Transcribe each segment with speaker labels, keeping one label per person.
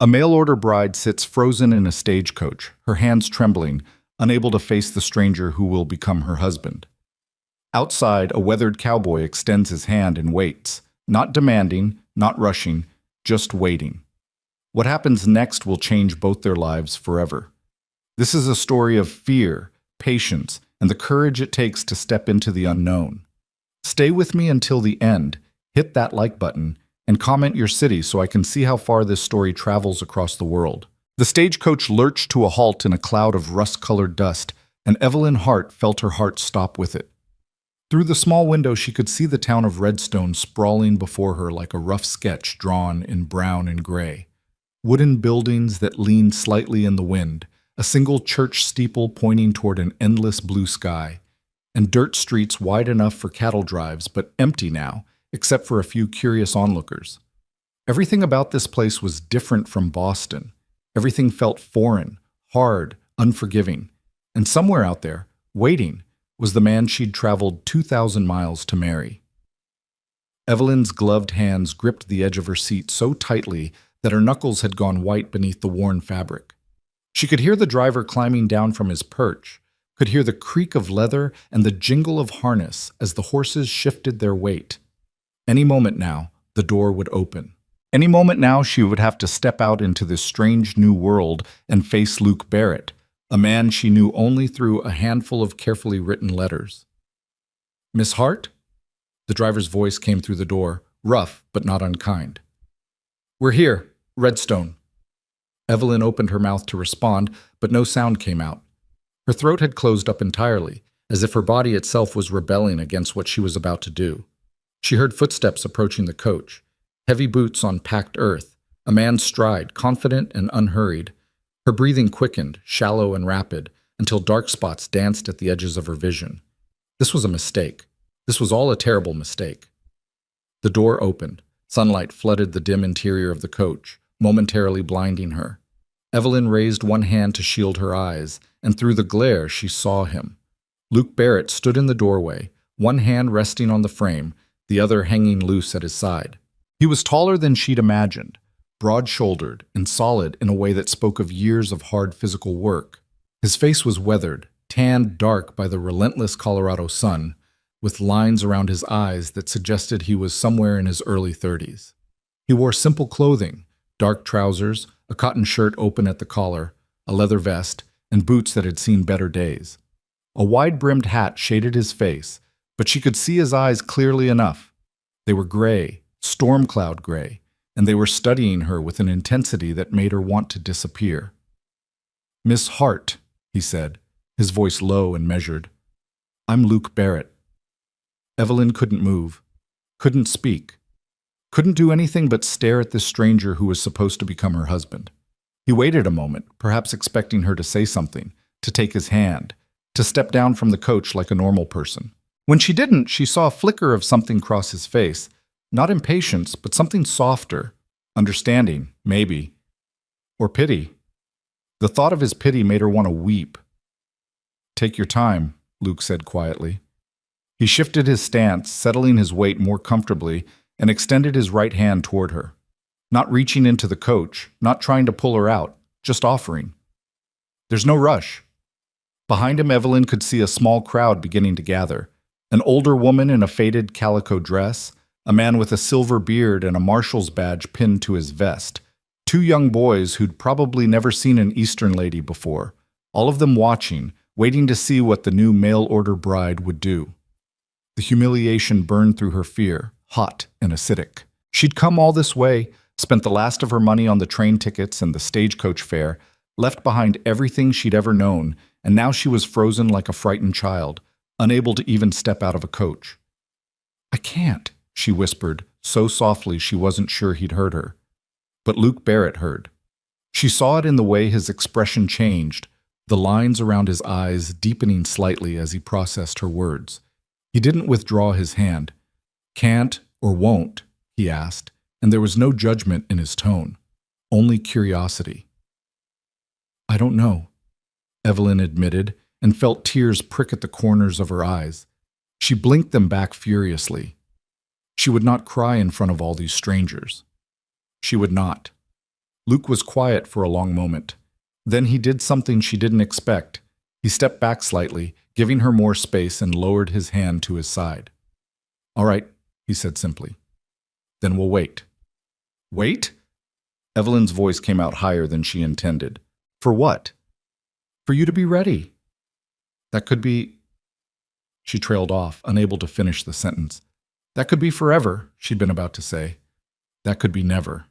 Speaker 1: A mail-order bride sits frozen in a stagecoach, her hands trembling, unable to face the stranger who will become her husband. Outside, a weathered cowboy extends his hand and waits, not demanding, not rushing, just waiting. What happens next will change both their lives forever. This is a story of fear, patience, and the courage it takes to step into the unknown. Stay with me until the end, hit that like button, and comment your city so I can see how far this story travels across the world. The stagecoach lurched to a halt in a cloud of rust-colored dust, and Evelyn Hart felt her heart stop with it. Through the small window, she could see the town of Redstone sprawling before her like a rough sketch drawn in brown and gray. Wooden buildings that leaned slightly in the wind, a single church steeple pointing toward an endless blue sky, and dirt streets wide enough for cattle drives but empty now, except for a few curious onlookers. Everything about this place was different from Boston. Everything felt foreign, hard, unforgiving. And somewhere out there, waiting, was the man she'd traveled 2,000 miles to marry. Evelyn's gloved hands gripped the edge of her seat so tightly that her knuckles had gone white beneath the worn fabric. She could hear the driver climbing down from his perch, could hear the creak of leather and the jingle of harness as the horses shifted their weight. Any moment now, the door would open. Any moment now, she would have to step out into this strange new world and face Luke Barrett, a man she knew only through a handful of carefully written letters. "Miss Hart?" The driver's voice came through the door, rough but not unkind. "We're here, Redstone." Evelyn opened her mouth to respond, but no sound came out. Her throat had closed up entirely, as if her body itself was rebelling against what she was about to do. She heard footsteps approaching the coach, heavy boots on packed earth, a man's stride, confident and unhurried. Her breathing quickened, shallow and rapid, until dark spots danced at the edges of her vision. This was a mistake. This was all a terrible mistake. The door opened. Sunlight flooded the dim interior of the coach, momentarily blinding her. Evelyn raised one hand to shield her eyes, and through the glare she saw him. Luke Barrett stood in the doorway, one hand resting on the frame, the other hanging loose at his side. He was taller than she'd imagined, broad-shouldered and solid in a way that spoke of years of hard physical work. His face was weathered, tanned dark by the relentless Colorado sun, with lines around his eyes that suggested he was somewhere in his early 30s. He wore simple clothing, dark trousers, a cotton shirt open at the collar, a leather vest, and boots that had seen better days. A wide-brimmed hat shaded his face, but she could see his eyes clearly enough. They were gray, storm cloud gray, and they were studying her with an intensity that made her want to disappear. "Miss Hart," he said, his voice low and measured. "I'm Luke Barrett." Evelyn couldn't move, couldn't speak, couldn't do anything but stare at this stranger who was supposed to become her husband. He waited a moment, perhaps expecting her to say something, to take his hand, to step down from the coach like a normal person. When she didn't, she saw a flicker of something cross his face, not impatience, but something softer, understanding, maybe, or pity. The thought of his pity made her want to weep. "Take your time," Luke said quietly. He shifted his stance, settling his weight more comfortably, and extended his right hand toward her. Not reaching into the coach, not trying to pull her out, just offering. "There's no rush." Behind him, Evelyn could see a small crowd beginning to gather. An older woman in a faded calico dress, a man with a silver beard and a marshal's badge pinned to his vest, two young boys who'd probably never seen an Eastern lady before, all of them watching, waiting to see what the new mail-order bride would do. The humiliation burned through her fear, hot and acidic. She'd come all this way, spent the last of her money on the train tickets and the stagecoach fare, left behind everything she'd ever known, and now she was frozen like a frightened child, unable to even step out of a coach. "I can't," she whispered, so softly she wasn't sure he'd heard her. But Luke Barrett heard. She saw it in the way his expression changed, the lines around his eyes deepening slightly as he processed her words. He didn't withdraw his hand. "Can't or won't?" he asked, and there was no judgment in his tone, only curiosity. "I don't know," Evelyn admitted, and felt tears prick at the corners of her eyes. She blinked them back furiously. She would not cry in front of all these strangers. She would not. Luke was quiet for a long moment. Then he did something she didn't expect. He stepped back slightly, giving her more space, and lowered his hand to his side. "All right," he said simply. "Then we'll wait." "Wait?" Evelyn's voice came out higher than she intended. "For what?" "For you to be ready." "That could be—" She trailed off, unable to finish the sentence. "That could be forever," she'd been about to say. "That could be never."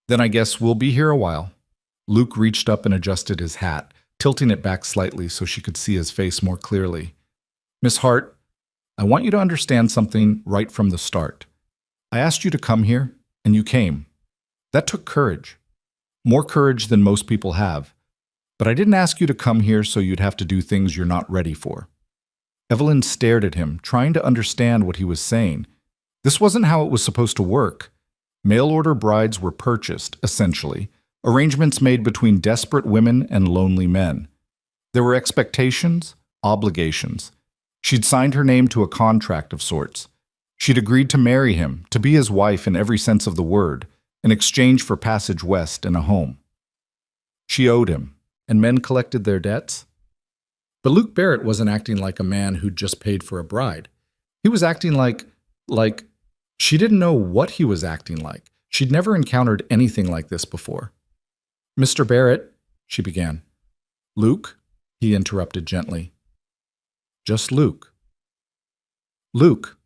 Speaker 1: "Then I guess we'll be here a while." Luke reached up and adjusted his hat, tilting it back slightly so she could see his face more clearly. "Miss Hart, I want you to understand something right from the start. I asked you to come here, and you came. That took courage. More courage than most people have. But I didn't ask you to come here so you'd have to do things you're not ready for." Evelyn stared at him, trying to understand what he was saying. This wasn't how it was supposed to work. Mail-order brides were purchased, essentially, arrangements made between desperate women and lonely men. There were expectations, obligations. She'd signed her name to a contract of sorts. She'd agreed to marry him, to be his wife in every sense of the word, in exchange for passage west and a home. She owed him, and men collected their debts. But Luke Barrett wasn't acting like a man who'd just paid for a bride. He was acting like she didn't know what he was acting like. She'd never encountered anything like this before. "Mr. Barrett," she began. "Luke," he interrupted gently. "Just Luke." Luke.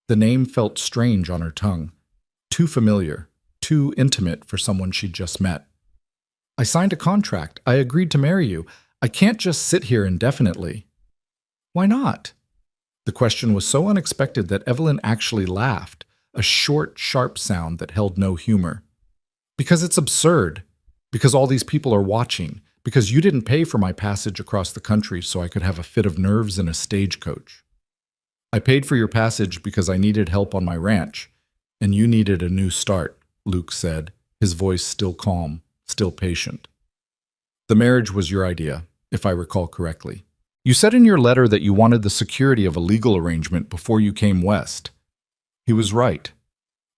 Speaker 1: The name felt strange on her tongue. Too familiar, too intimate for someone she'd just met. "I signed a contract. I agreed to marry you. I can't just sit here indefinitely." "Why not?" The question was so unexpected that Evelyn actually laughed, a short, sharp sound that held no humor. "Because it's absurd. Because all these people are watching. Because you didn't pay for my passage across the country so I could have a fit of nerves in a stagecoach. I paid for your passage because I needed help on my ranch, and you needed a new start," Luke said, his voice still calm, still patient. "The marriage was your idea, if I recall correctly. You said in your letter that you wanted the security of a legal arrangement before you came west." He was right.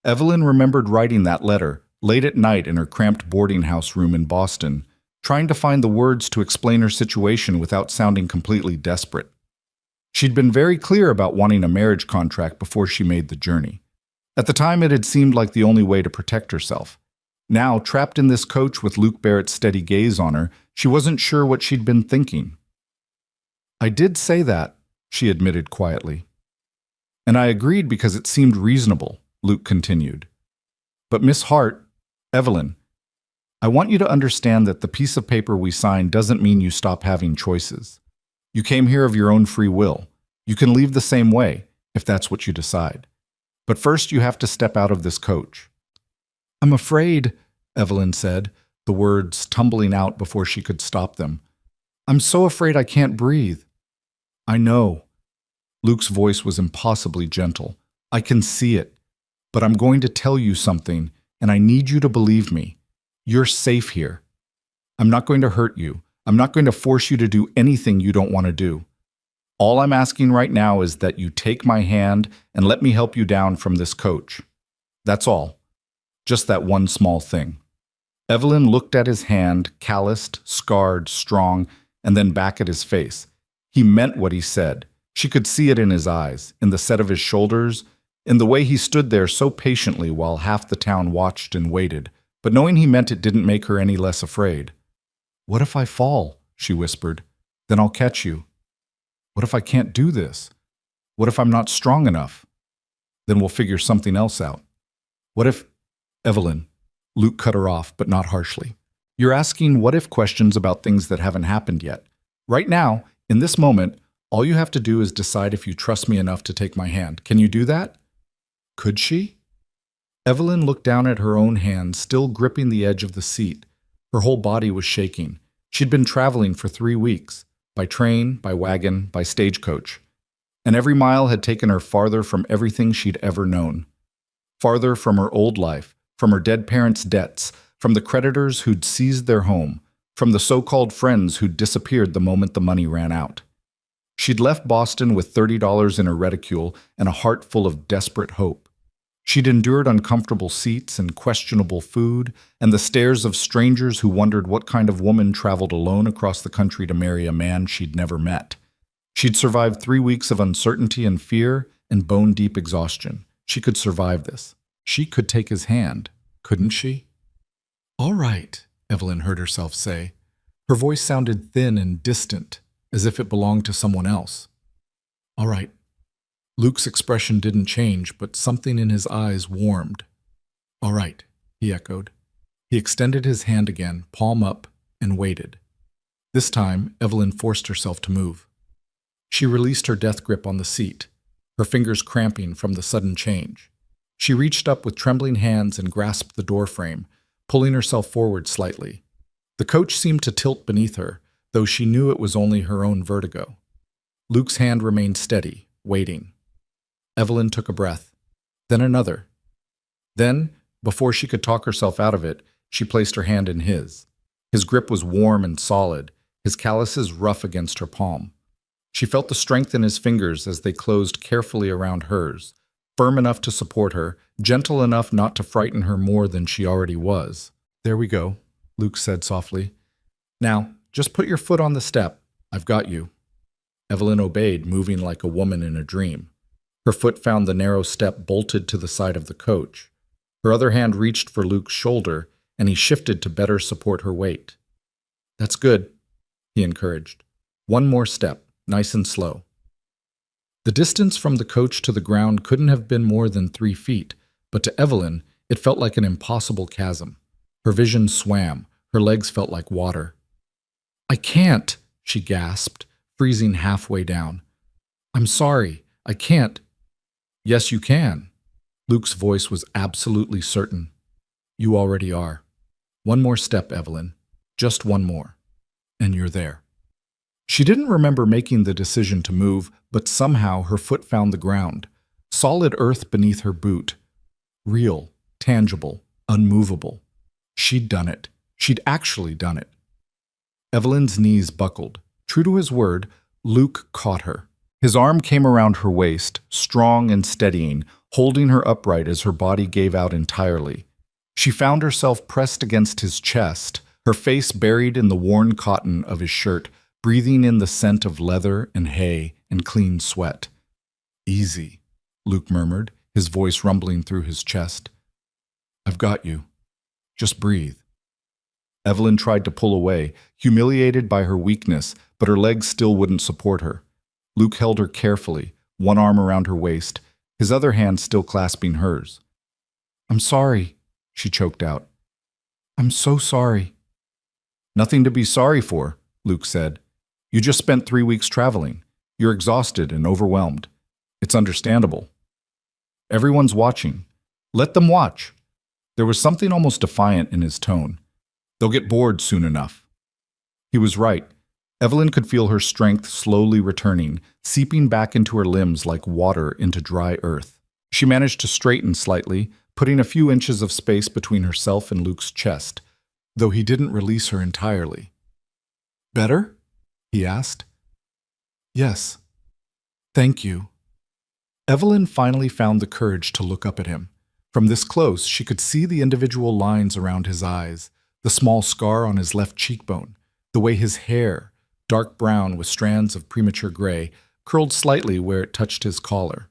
Speaker 1: Evelyn remembered writing that letter, late at night in her cramped boarding house room in Boston, trying to find the words to explain her situation without sounding completely desperate. She'd been very clear about wanting a marriage contract before she made the journey. At the time, it had seemed like the only way to protect herself. Now, trapped in this coach with Luke Barrett's steady gaze on her, she wasn't sure what she'd been thinking. "I did say that," she admitted quietly. "And I agreed because it seemed reasonable," Luke continued. "But Miss Hart, Evelyn, I want you to understand that the piece of paper we signed doesn't mean you stop having choices. You came here of your own free will. You can leave the same way, if that's what you decide. But first you have to step out of this coach." "I'm afraid," Evelyn said, the words tumbling out before she could stop them. "I'm so afraid I can't breathe." "I know." Luke's voice was impossibly gentle. "I can see it. But I'm going to tell you something, and I need you to believe me. You're safe here. I'm not going to hurt you. I'm not going to force you to do anything you don't want to do. All I'm asking right now is that you take my hand and let me help you down from this coach. That's all. Just that one small thing." Evelyn looked at his hand, calloused, scarred, strong, and then back at his face. He meant what he said. She could see it in his eyes, in the set of his shoulders, in the way he stood there so patiently while half the town watched and waited. But knowing he meant it didn't make her any less afraid. "What if I fall?" she whispered. "Then I'll catch you. What if I can't do this? What if I'm not strong enough? Then we'll figure something else out. What if—" "Evelyn," Luke cut her off, but not harshly. "You're asking what-if questions about things that haven't happened yet. Right now, in this moment, all you have to do is decide if you trust me enough to take my hand. Can you do that?" Could she? Evelyn looked down at her own hand, still gripping the edge of the seat. Her whole body was shaking. She'd been traveling for 3 weeks, by train, by wagon, by stagecoach. And every mile had taken her farther from everything she'd ever known. Farther from her old life, from her dead parents' debts, from the creditors who'd seized their home, from the so-called friends who'd disappeared the moment the money ran out. She'd left Boston with $30 in her reticule and a heart full of desperate hope. She'd endured uncomfortable seats and questionable food, and the stares of strangers who wondered what kind of woman traveled alone across the country to marry a man she'd never met. She'd survived 3 weeks of uncertainty and fear and bone-deep exhaustion. She could survive this. She could take his hand, couldn't she? "All right," Evelyn heard herself say. Her voice sounded thin and distant, as if it belonged to someone else. "All right." Luke's expression didn't change, but something in his eyes warmed. "All right," he echoed. He extended his hand again, palm up, and waited. This time, Evelyn forced herself to move. She released her death grip on the seat, her fingers cramping from the sudden change. She reached up with trembling hands and grasped the doorframe, pulling herself forward slightly. The coach seemed to tilt beneath her, though she knew it was only her own vertigo. Luke's hand remained steady, waiting. Evelyn took a breath, then another. Then, before she could talk herself out of it, she placed her hand in his. His grip was warm and solid, his calluses rough against her palm. She felt the strength in his fingers as they closed carefully around hers, firm enough to support her, gentle enough not to frighten her more than she already was. "There we go," Luke said softly. "Now, just put your foot on the step. I've got you." Evelyn obeyed, moving like a woman in a dream. Her foot found the narrow step bolted to the side of the coach. Her other hand reached for Luke's shoulder, and he shifted to better support her weight. "That's good," he encouraged. "One more step, nice and slow." The distance from the coach to the ground couldn't have been more than 3 feet, but to Evelyn, it felt like an impossible chasm. Her vision swam, her legs felt like water. "I can't," she gasped, freezing halfway down. "I'm sorry, I can't." "Yes, you can." Luke's voice was absolutely certain. "You already are. One more step, Evelyn. Just one more. And you're there." She didn't remember making the decision to move, but somehow her foot found the ground. Solid earth beneath her boot. Real, tangible, unmovable. She'd done it. She'd actually done it. Evelyn's knees buckled. True to his word, Luke caught her. His arm came around her waist, strong and steadying, holding her upright as her body gave out entirely. She found herself pressed against his chest, her face buried in the worn cotton of his shirt, breathing in the scent of leather and hay and clean sweat. "Easy," Luke murmured, his voice rumbling through his chest. "I've got you. Just breathe." Evelyn tried to pull away, humiliated by her weakness, but her legs still wouldn't support her. Luke held her carefully, one arm around her waist, his other hand still clasping hers. "I'm sorry," she choked out. "I'm so sorry." "Nothing to be sorry for," Luke said. "You just spent 3 weeks traveling. You're exhausted and overwhelmed. It's understandable. Everyone's watching. Let them watch." There was something almost defiant in his tone. "They'll get bored soon enough." He was right. Evelyn could feel her strength slowly returning, seeping back into her limbs like water into dry earth. She managed to straighten slightly, putting a few inches of space between herself and Luke's chest, though he didn't release her entirely. "Better?" he asked. "Yes. Thank you." Evelyn finally found the courage to look up at him. From this close, she could see the individual lines around his eyes, the small scar on his left cheekbone, the way his hair, dark brown with strands of premature gray, curled slightly where it touched his collar.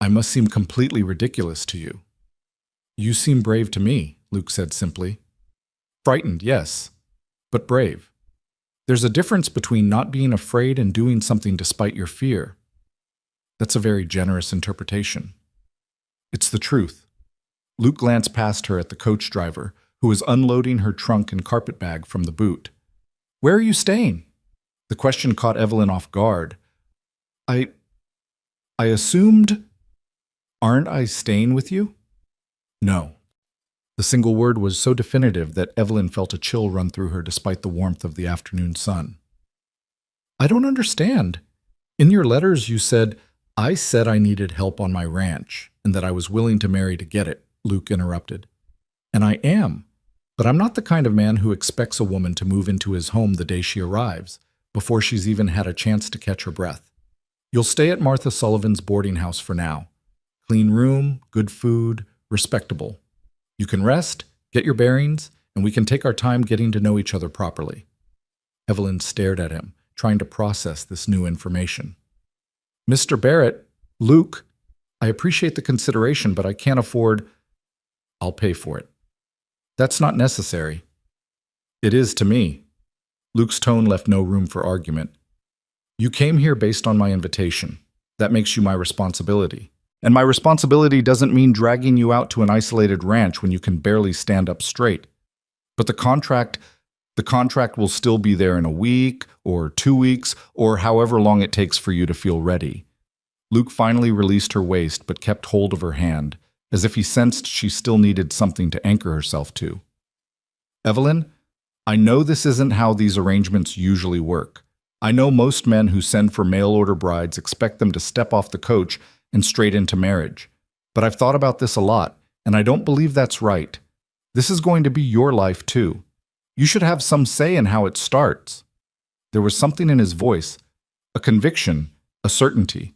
Speaker 1: "I must seem completely ridiculous to you." "You seem brave to me," Luke said simply. "Frightened, yes, but brave. There's a difference between not being afraid and doing something despite your fear." That's a very generous interpretation. It's the truth. Luke glanced past her at the coach driver, who was unloading her trunk and carpet bag from the boot. "Where are you staying?" The question caught Evelyn off guard. I assumed... Aren't I staying with you?" "No." The single word was so definitive that Evelyn felt a chill run through her despite the warmth of the afternoon sun. "I don't understand. In your letters you said, 'I said I needed help on my ranch and that I was willing to marry to get it,'" Luke interrupted. "And I am, but I'm not the kind of man who expects a woman to move into his home the day she arrives, before she's even had a chance to catch her breath. You'll stay at Martha Sullivan's boarding house for now. Clean room, good food, respectable. You can rest, get your bearings, and we can take our time getting to know each other properly. Evelyn stared at him, trying to process this new information. Mr. Barrett, Luke, I appreciate the consideration, but I can't afford. I'll pay for it. That's not necessary. It is to me. Luke's tone left no room for argument. You came here based on my invitation. That makes you my responsibility. And my responsibility doesn't mean dragging you out to an isolated ranch when you can barely stand up straight. But the contract will still be there in a week or 2 weeks or however long it takes for you to feel ready. Luke finally released her waist but kept hold of her hand, as if he sensed she still needed something to anchor herself to. Evelyn, I know this isn't how these arrangements usually work. I know most men who send for mail-order brides expect them to step off the coach and straight into marriage. But I've thought about this a lot, and I don't believe that's right. This is going to be your life, too. You should have some say in how it starts. There was something in his voice, a conviction, a certainty,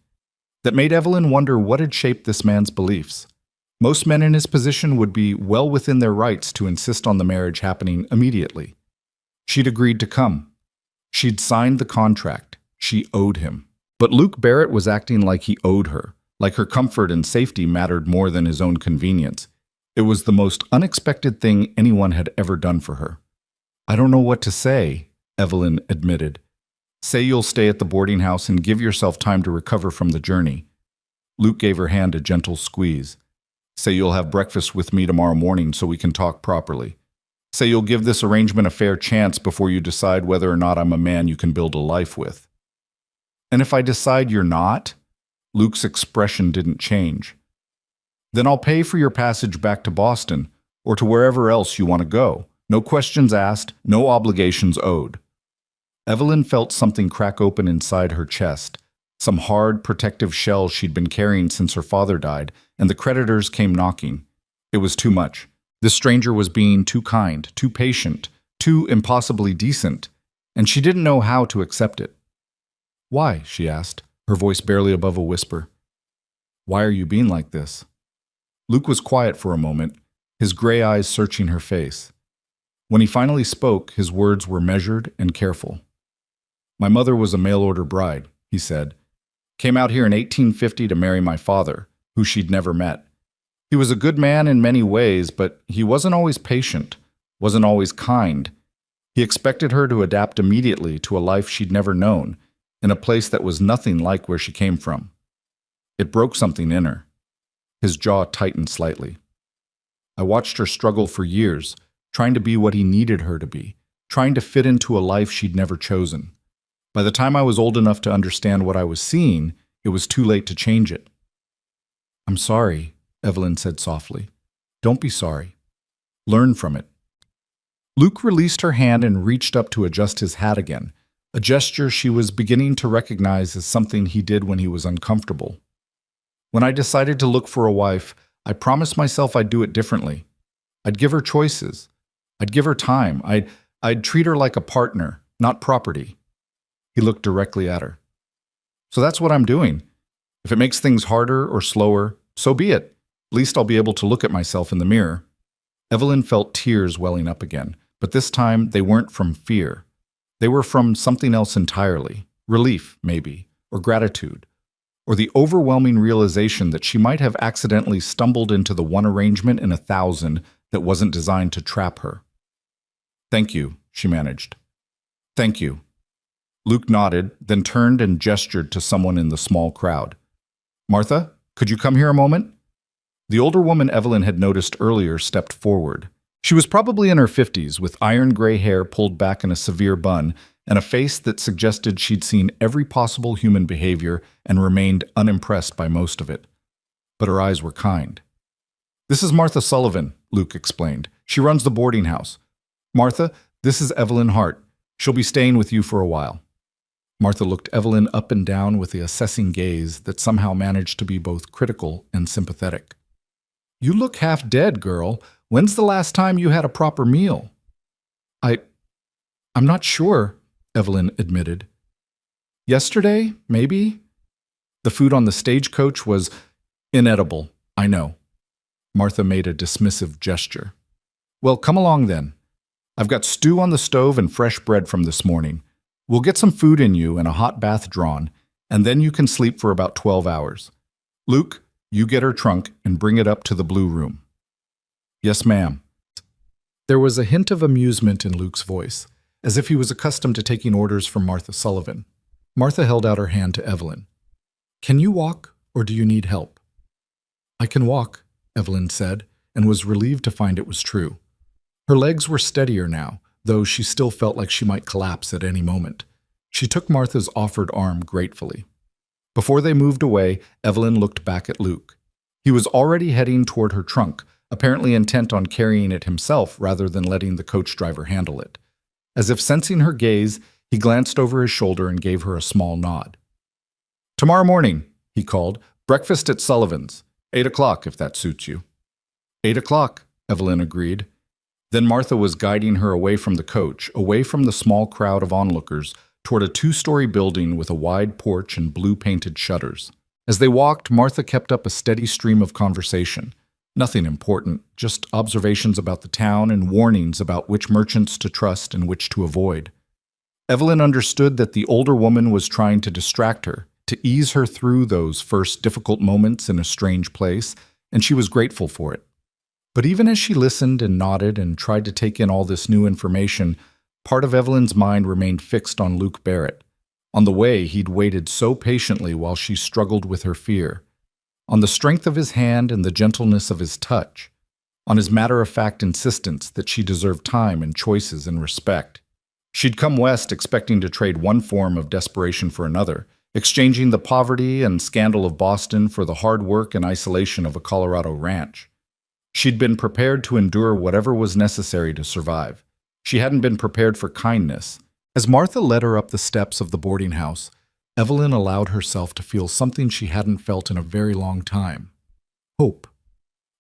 Speaker 1: that made Evelyn wonder what had shaped this man's beliefs. Most men in his position would be well within their rights to insist on the marriage happening immediately. She'd agreed to come. She'd signed the contract. She owed him. But Luke Barrett was acting like he owed her, like her comfort and safety mattered more than his own convenience. It was the most unexpected thing anyone had ever done for her. I don't know what to say, Evelyn admitted. Say you'll stay at the boarding house and give yourself time to recover from the journey. Luke gave her hand a gentle squeeze. Say you'll have breakfast with me tomorrow morning so we can talk properly. Say you'll give this arrangement a fair chance before you decide whether or not I'm a man you can build a life with. And if I decide you're not? Luke's expression didn't change. Then I'll pay for your passage back to Boston or to wherever else you want to go. No questions asked, no obligations owed. Evelyn felt something crack open inside her chest, some hard, protective shell she'd been carrying since her father died, and the creditors came knocking. It was too much. This stranger was being too kind, too patient, too impossibly decent, and she didn't know how to accept it. Why? She asked, her voice barely above a whisper. Why are you being like this? Luke was quiet for a moment, his gray eyes searching her face. When he finally spoke, his words were measured and careful. My mother was a mail-order bride, he said. Came out here in 1850 to marry my father, who she'd never met. He was a good man in many ways, but he wasn't always patient, wasn't always kind. He expected her to adapt immediately to a life she'd never known, in a place that was nothing like where she came from. It broke something in her. His jaw tightened slightly. I watched her struggle for years, trying to be what he needed her to be, trying to fit into a life she'd never chosen. By the time I was old enough to understand what I was seeing, it was too late to change it. I'm sorry, Evelyn said softly. Don't be sorry. Learn from it. Luke released her hand and reached up to adjust his hat again, a gesture she was beginning to recognize as something he did when he was uncomfortable. When I decided to look for a wife, I promised myself I'd do it differently. I'd give her choices. I'd give her time. I'd treat her like a partner, not property. He looked directly at her. So that's what I'm doing. If it makes things harder or slower, so be it. At least I'll be able to look at myself in the mirror. Evelyn felt tears welling up again, but this time they weren't from fear. They were from something else entirely. Relief, maybe, or gratitude, or the overwhelming realization that she might have accidentally stumbled into the one arrangement in 1,000 that wasn't designed to trap her. Thank you, she managed. Thank you. Luke nodded, then turned and gestured to someone in the small crowd. Martha, could you come here a moment? The older woman Evelyn had noticed earlier stepped forward. She was probably in her 50s, with iron gray hair pulled back in a severe bun, and a face that suggested she'd seen every possible human behavior and remained unimpressed by most of it. But her eyes were kind. This is Martha Sullivan, Luke explained. She runs the boarding house. Martha, this is Evelyn Hart. She'll be staying with you for a while. Martha looked Evelyn up and down with the assessing gaze that somehow managed to be both critical and sympathetic. You look half dead, girl. When's the last time you had a proper meal? I'm not sure, Evelyn admitted. Yesterday, maybe? The food on the stagecoach was Inedible, I know. Martha made a dismissive gesture. Well, come along then. I've got stew on the stove and fresh bread from this morning. We'll get some food in you and a hot bath drawn, and then you can sleep for about 12 hours. Luke, you get her trunk and bring it up to the blue room. Yes, ma'am. There was a hint of amusement in Luke's voice, as if he was accustomed to taking orders from Martha Sullivan. Martha held out her hand to Evelyn. Can you walk, or do you need help? I can walk, Evelyn said, and was relieved to find it was true. Her legs were steadier now, though she still felt like she might collapse at any moment. She took Martha's offered arm gratefully. Before they moved away, Evelyn looked back at Luke. He was already heading toward her trunk, apparently intent on carrying it himself rather than letting the coach driver handle it. As if sensing her gaze, he glanced over his shoulder and gave her a small nod. Tomorrow morning, he called, breakfast at Sullivan's. 8 o'clock, if that suits you. 8 o'clock, Evelyn agreed. Then Martha was guiding her away from the coach, away from the small crowd of onlookers, toward a 2-story building with a wide porch and blue-painted shutters. As they walked, Martha kept up a steady stream of conversation. Nothing important, just observations about the town and warnings about which merchants to trust and which to avoid. Evelyn understood that the older woman was trying to distract her, to ease her through those first difficult moments in a strange place, and she was grateful for it. But even as she listened and nodded and tried to take in all this new information, part of Evelyn's mind remained fixed on Luke Barrett, on the way he'd waited so patiently while she struggled with her fear, on the strength of his hand and the gentleness of his touch, on his matter-of-fact insistence that she deserved time and choices and respect. She'd come west expecting to trade one form of desperation for another, exchanging the poverty and scandal of Boston for the hard work and isolation of a Colorado ranch. She'd been prepared to endure whatever was necessary to survive. She hadn't been prepared for kindness. As Martha led her up the steps of the boarding house, Evelyn allowed herself to feel something she hadn't felt in a very long time. Hope.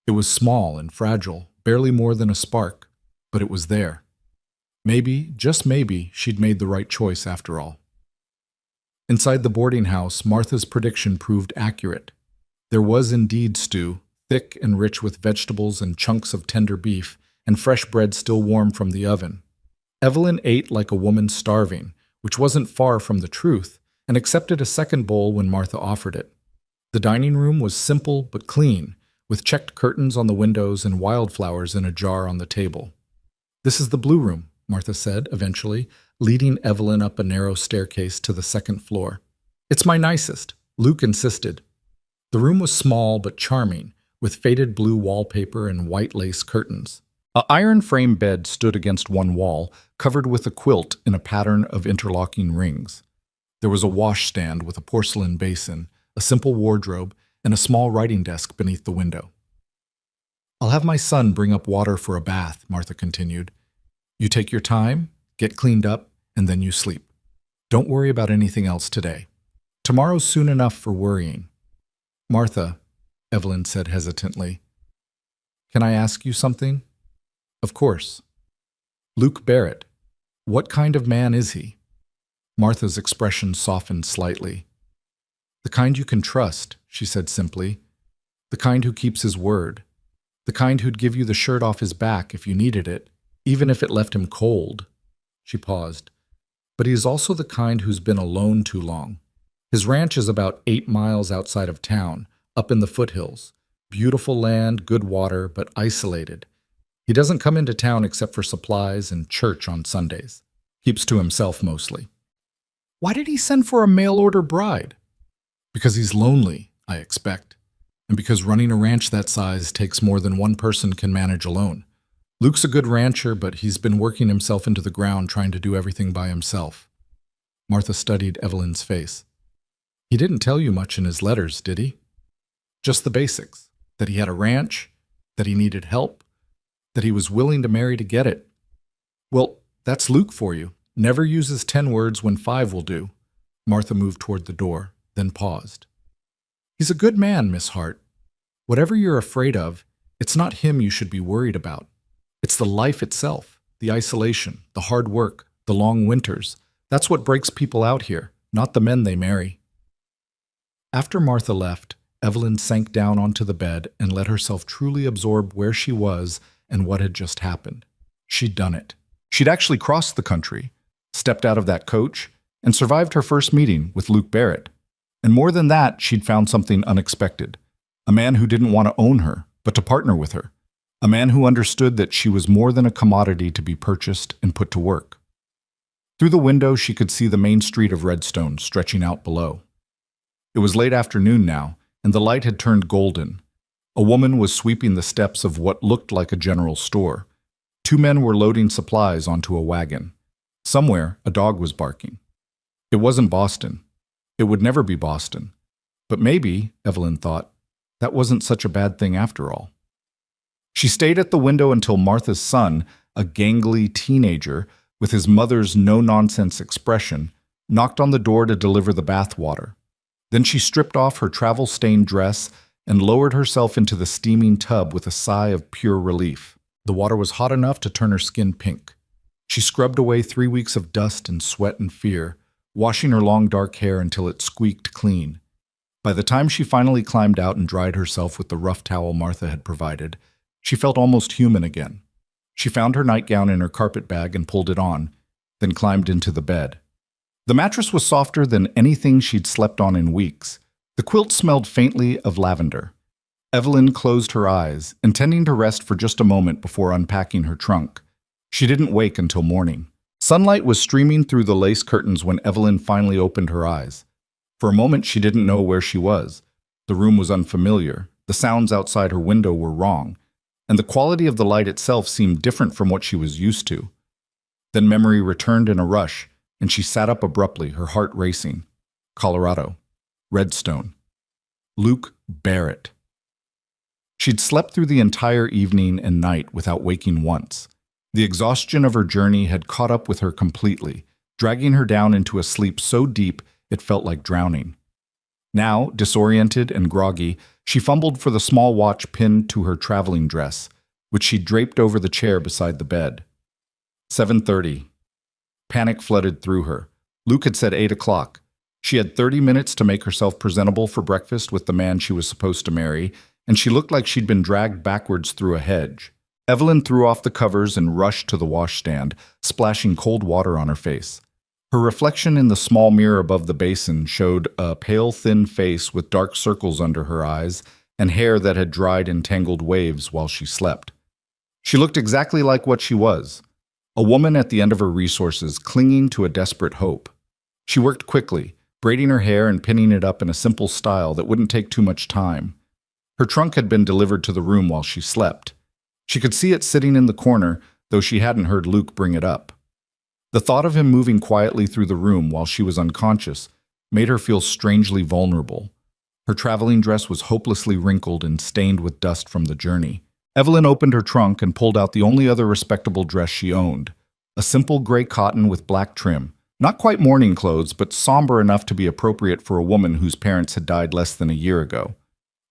Speaker 1: It was small and fragile, barely more than a spark, but it was there. Maybe, just maybe, she'd made the right choice after all. Inside the boarding house, Martha's prediction proved accurate. There was indeed stew, thick and rich with vegetables and chunks of tender beef, and fresh bread still warm from the oven. Evelyn ate like a woman starving, which wasn't far from the truth, and accepted a second bowl when Martha offered it. The dining room was simple but clean, with checked curtains on the windows and wildflowers in a jar on the table. This is the blue room, Martha said eventually, leading Evelyn up a narrow staircase to the second floor. It's my nicest, Luke insisted. The room was small but charming, with faded blue wallpaper and white lace curtains. An iron frame bed stood against one wall, covered with a quilt in a pattern of interlocking rings. There was a washstand with a porcelain basin, a simple wardrobe, and a small writing desk beneath the window. I'll have my son bring up water for a bath, Martha continued. You take your time, get cleaned up, and then you sleep. Don't worry about anything else today. Tomorrow's soon enough for worrying. Martha, Evelyn said hesitantly, can I ask you something? Of course. Luke Barrett, what kind of man is he? Martha's expression softened slightly. The kind you can trust, she said simply. The kind who keeps his word. The kind who'd give you the shirt off his back if you needed it, even if it left him cold. She paused. But he is also the kind who's been alone too long. His ranch is about 8 miles outside of town, up in the foothills. Beautiful land, good water, but isolated. He doesn't come into town except for supplies and church on Sundays. Keeps to himself mostly. Why did he send for a mail-order bride? Because he's lonely, I expect. And because running a ranch that size takes more than one person can manage alone. Luke's a good rancher, but he's been working himself into the ground trying to do everything by himself. Martha studied Evelyn's face. He didn't tell you much in his letters, did he? Just the basics. That he had a ranch, that he needed help, that he was willing to marry to get it. Well, that's Luke for you. Never uses 10 words when 5 will do. Martha moved toward the door, then paused. He's a good man, Miss Hart. Whatever you're afraid of, it's not him you should be worried about. It's the life itself, the isolation, the hard work, the long winters. That's what breaks people out here, not the men they marry. After Martha left, Evelyn sank down onto the bed and let herself truly absorb where she was and what had just happened. She'd done it. She'd actually crossed the country, stepped out of that coach, and survived her first meeting with Luke Barrett. And more than that, she'd found something unexpected. A man who didn't want to own her, but to partner with her. A man who understood that she was more than a commodity to be purchased and put to work. Through the window, she could see the main street of Redstone stretching out below. It was late afternoon now, and the light had turned golden. A woman was sweeping the steps of what looked like a general store. Two men were loading supplies onto a wagon. Somewhere, a dog was barking. It wasn't Boston. It would never be Boston. But maybe, Evelyn thought, that wasn't such a bad thing after all. She stayed at the window until Martha's son, a gangly teenager with his mother's no-nonsense expression, knocked on the door to deliver the bath water. Then she stripped off her travel-stained dress and lowered herself into the steaming tub with a sigh of pure relief. The water was hot enough to turn her skin pink. She scrubbed away 3 weeks of dust and sweat and fear, washing her long dark hair until it squeaked clean. By the time she finally climbed out and dried herself with the rough towel Martha had provided, she felt almost human again. She found her nightgown in her carpet bag and pulled it on, then climbed into the bed. The mattress was softer than anything she'd slept on in weeks. The quilt smelled faintly of lavender. Evelyn closed her eyes, intending to rest for just a moment before unpacking her trunk. She didn't wake until morning. Sunlight was streaming through the lace curtains when Evelyn finally opened her eyes. For a moment, she didn't know where she was. The room was unfamiliar. The sounds outside her window were wrong, and the quality of the light itself seemed different from what she was used to. Then memory returned in a rush, and she sat up abruptly, her heart racing. Colorado. Redstone. Luke Barrett. She'd slept through the entire evening and night without waking once. The exhaustion of her journey had caught up with her completely, dragging her down into a sleep so deep it felt like drowning. Now, disoriented and groggy, she fumbled for the small watch pinned to her traveling dress, which she draped over the chair beside the bed. 7:30. Panic flooded through her. Luke had said 8 o'clock. She had 30 minutes to make herself presentable for breakfast with the man she was supposed to marry, and she looked like she'd been dragged backwards through a hedge. Evelyn threw off the covers and rushed to the washstand, splashing cold water on her face. Her reflection in the small mirror above the basin showed a pale, thin face with dark circles under her eyes and hair that had dried in tangled waves while she slept. She looked exactly like what she was, a woman at the end of her resources, clinging to a desperate hope. She worked quickly, braiding her hair and pinning it up in a simple style that wouldn't take too much time. Her trunk had been delivered to the room while she slept. She could see it sitting in the corner, though she hadn't heard Luke bring it up. The thought of him moving quietly through the room while she was unconscious made her feel strangely vulnerable. Her traveling dress was hopelessly wrinkled and stained with dust from the journey. Evelyn opened her trunk and pulled out the only other respectable dress she owned, a simple gray cotton with black trim. Not quite mourning clothes, but somber enough to be appropriate for a woman whose parents had died less than a year ago.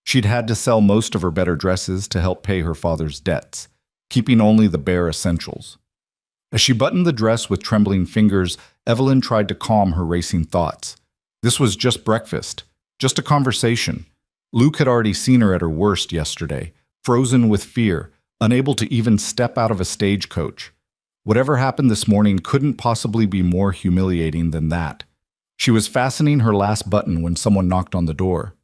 Speaker 1: She'd had to sell most of her better dresses to help pay her father's debts, keeping only the bare essentials. As she buttoned the dress with trembling fingers, Evelyn tried to calm her racing thoughts. This was just breakfast, just a conversation. Luke had already seen her at her worst yesterday, frozen with fear, unable to even step out of a stagecoach. Whatever happened this morning couldn't possibly be more humiliating than that. She was fastening her last button when someone knocked on the door.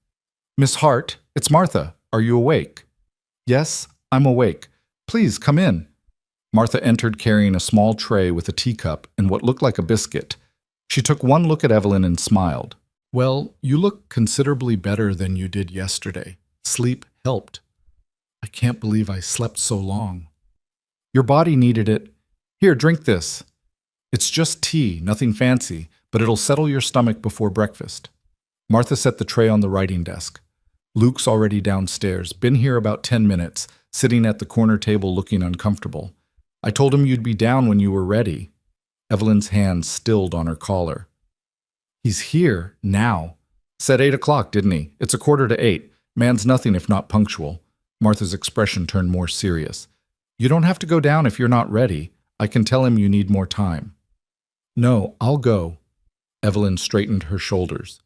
Speaker 1: "Miss Hart, it's Martha. Are you awake?" "Yes, I'm awake. Please come in." Martha entered carrying a small tray with a teacup and what looked like a biscuit. She took one look at Evelyn and smiled. "Well, you look considerably better than you did yesterday. Sleep helped." "I can't believe I slept so long." "Your body needed it. Here, drink this. It's just tea, nothing fancy, but it'll settle your stomach before breakfast." Martha set the tray on the writing desk. "Luke's already downstairs, been here about 10 minutes, sitting at the corner table looking uncomfortable. I told him you'd be down when you were ready." Evelyn's hand stilled on her collar. "He's here, now. Said 8 o'clock, didn't he? It's 7:45. Man's nothing if not punctual." Martha's expression turned more serious. "You don't have to go down if you're not ready. I can tell him you need more time." "No, I'll go." Evelyn straightened her shoulders.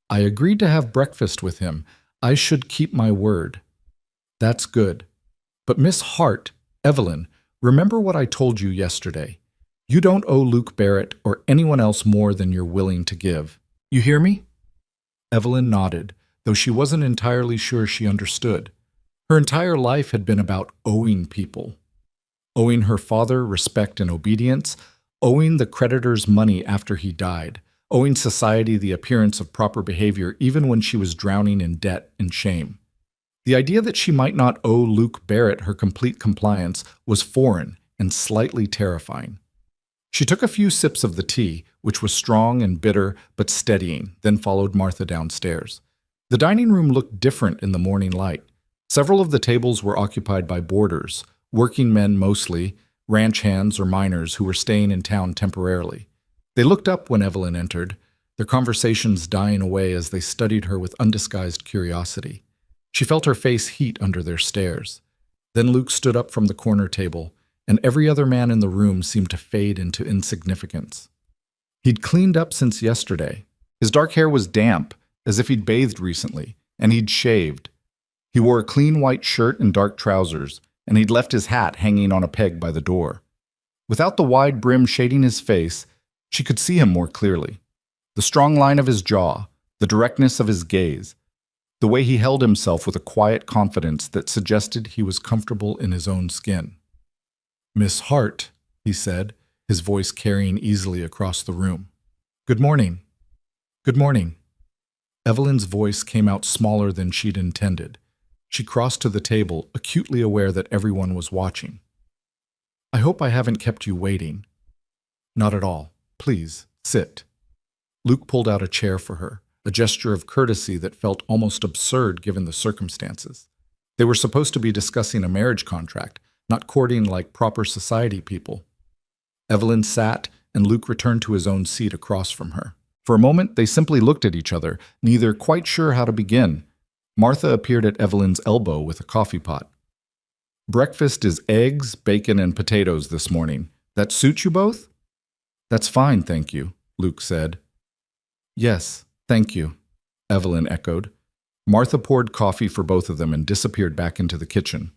Speaker 1: "I agreed to have breakfast with him. I should keep my word. That's good. But Miss Hart, Evelyn, remember what I told you yesterday. You don't owe Luke Barrett or anyone else more than you're willing to give. You hear me? Evelyn nodded, though she wasn't entirely sure she understood. Her entire life had been about owing people. Owing her father respect and obedience, owing the creditors money after he died, owing society the appearance of proper behavior even when she was drowning in debt and shame. The idea that she might not owe Luke Barrett her complete compliance was foreign and slightly terrifying. She took a few sips of the tea, which was strong and bitter but steadying, then followed Martha downstairs. The dining room looked different in the morning light. Several of the tables were occupied by boarders, working men mostly, ranch hands or miners who were staying in town temporarily. They looked up when Evelyn entered, their conversations dying away as they studied her with undisguised curiosity. She felt her face heat under their stares. Then Luke stood up from the corner table, and every other man in the room seemed to fade into insignificance. He'd cleaned up since yesterday. His dark hair was damp, as if he'd bathed recently, and he'd shaved. He wore a clean white shirt and dark trousers, and he'd left his hat hanging on a peg by the door. Without the wide brim shading his face, she could see him more clearly. The strong line of his jaw, the directness of his gaze, the way he held himself with a quiet confidence that suggested he was comfortable in his own skin. "Miss Hart," he said, his voice carrying easily across the room. "Good morning." "Good morning." Evelyn's voice came out smaller than she'd intended. She crossed to the table, acutely aware that everyone was watching. "I hope I haven't kept you waiting." "Not at all. Please, sit." Luke pulled out a chair for her, a gesture of courtesy that felt almost absurd given the circumstances. They were supposed to be discussing a marriage contract, not courting like proper society people. Evelyn sat, and Luke returned to his own seat across from her. For a moment, they simply looked at each other, neither quite sure how to begin. Martha appeared at Evelyn's elbow with a coffee pot. "Breakfast is eggs, bacon, and potatoes this morning. That suit you both?" "That's fine, thank you," Luke said. "Yes, thank you," Evelyn echoed. Martha poured coffee for both of them and disappeared back into the kitchen.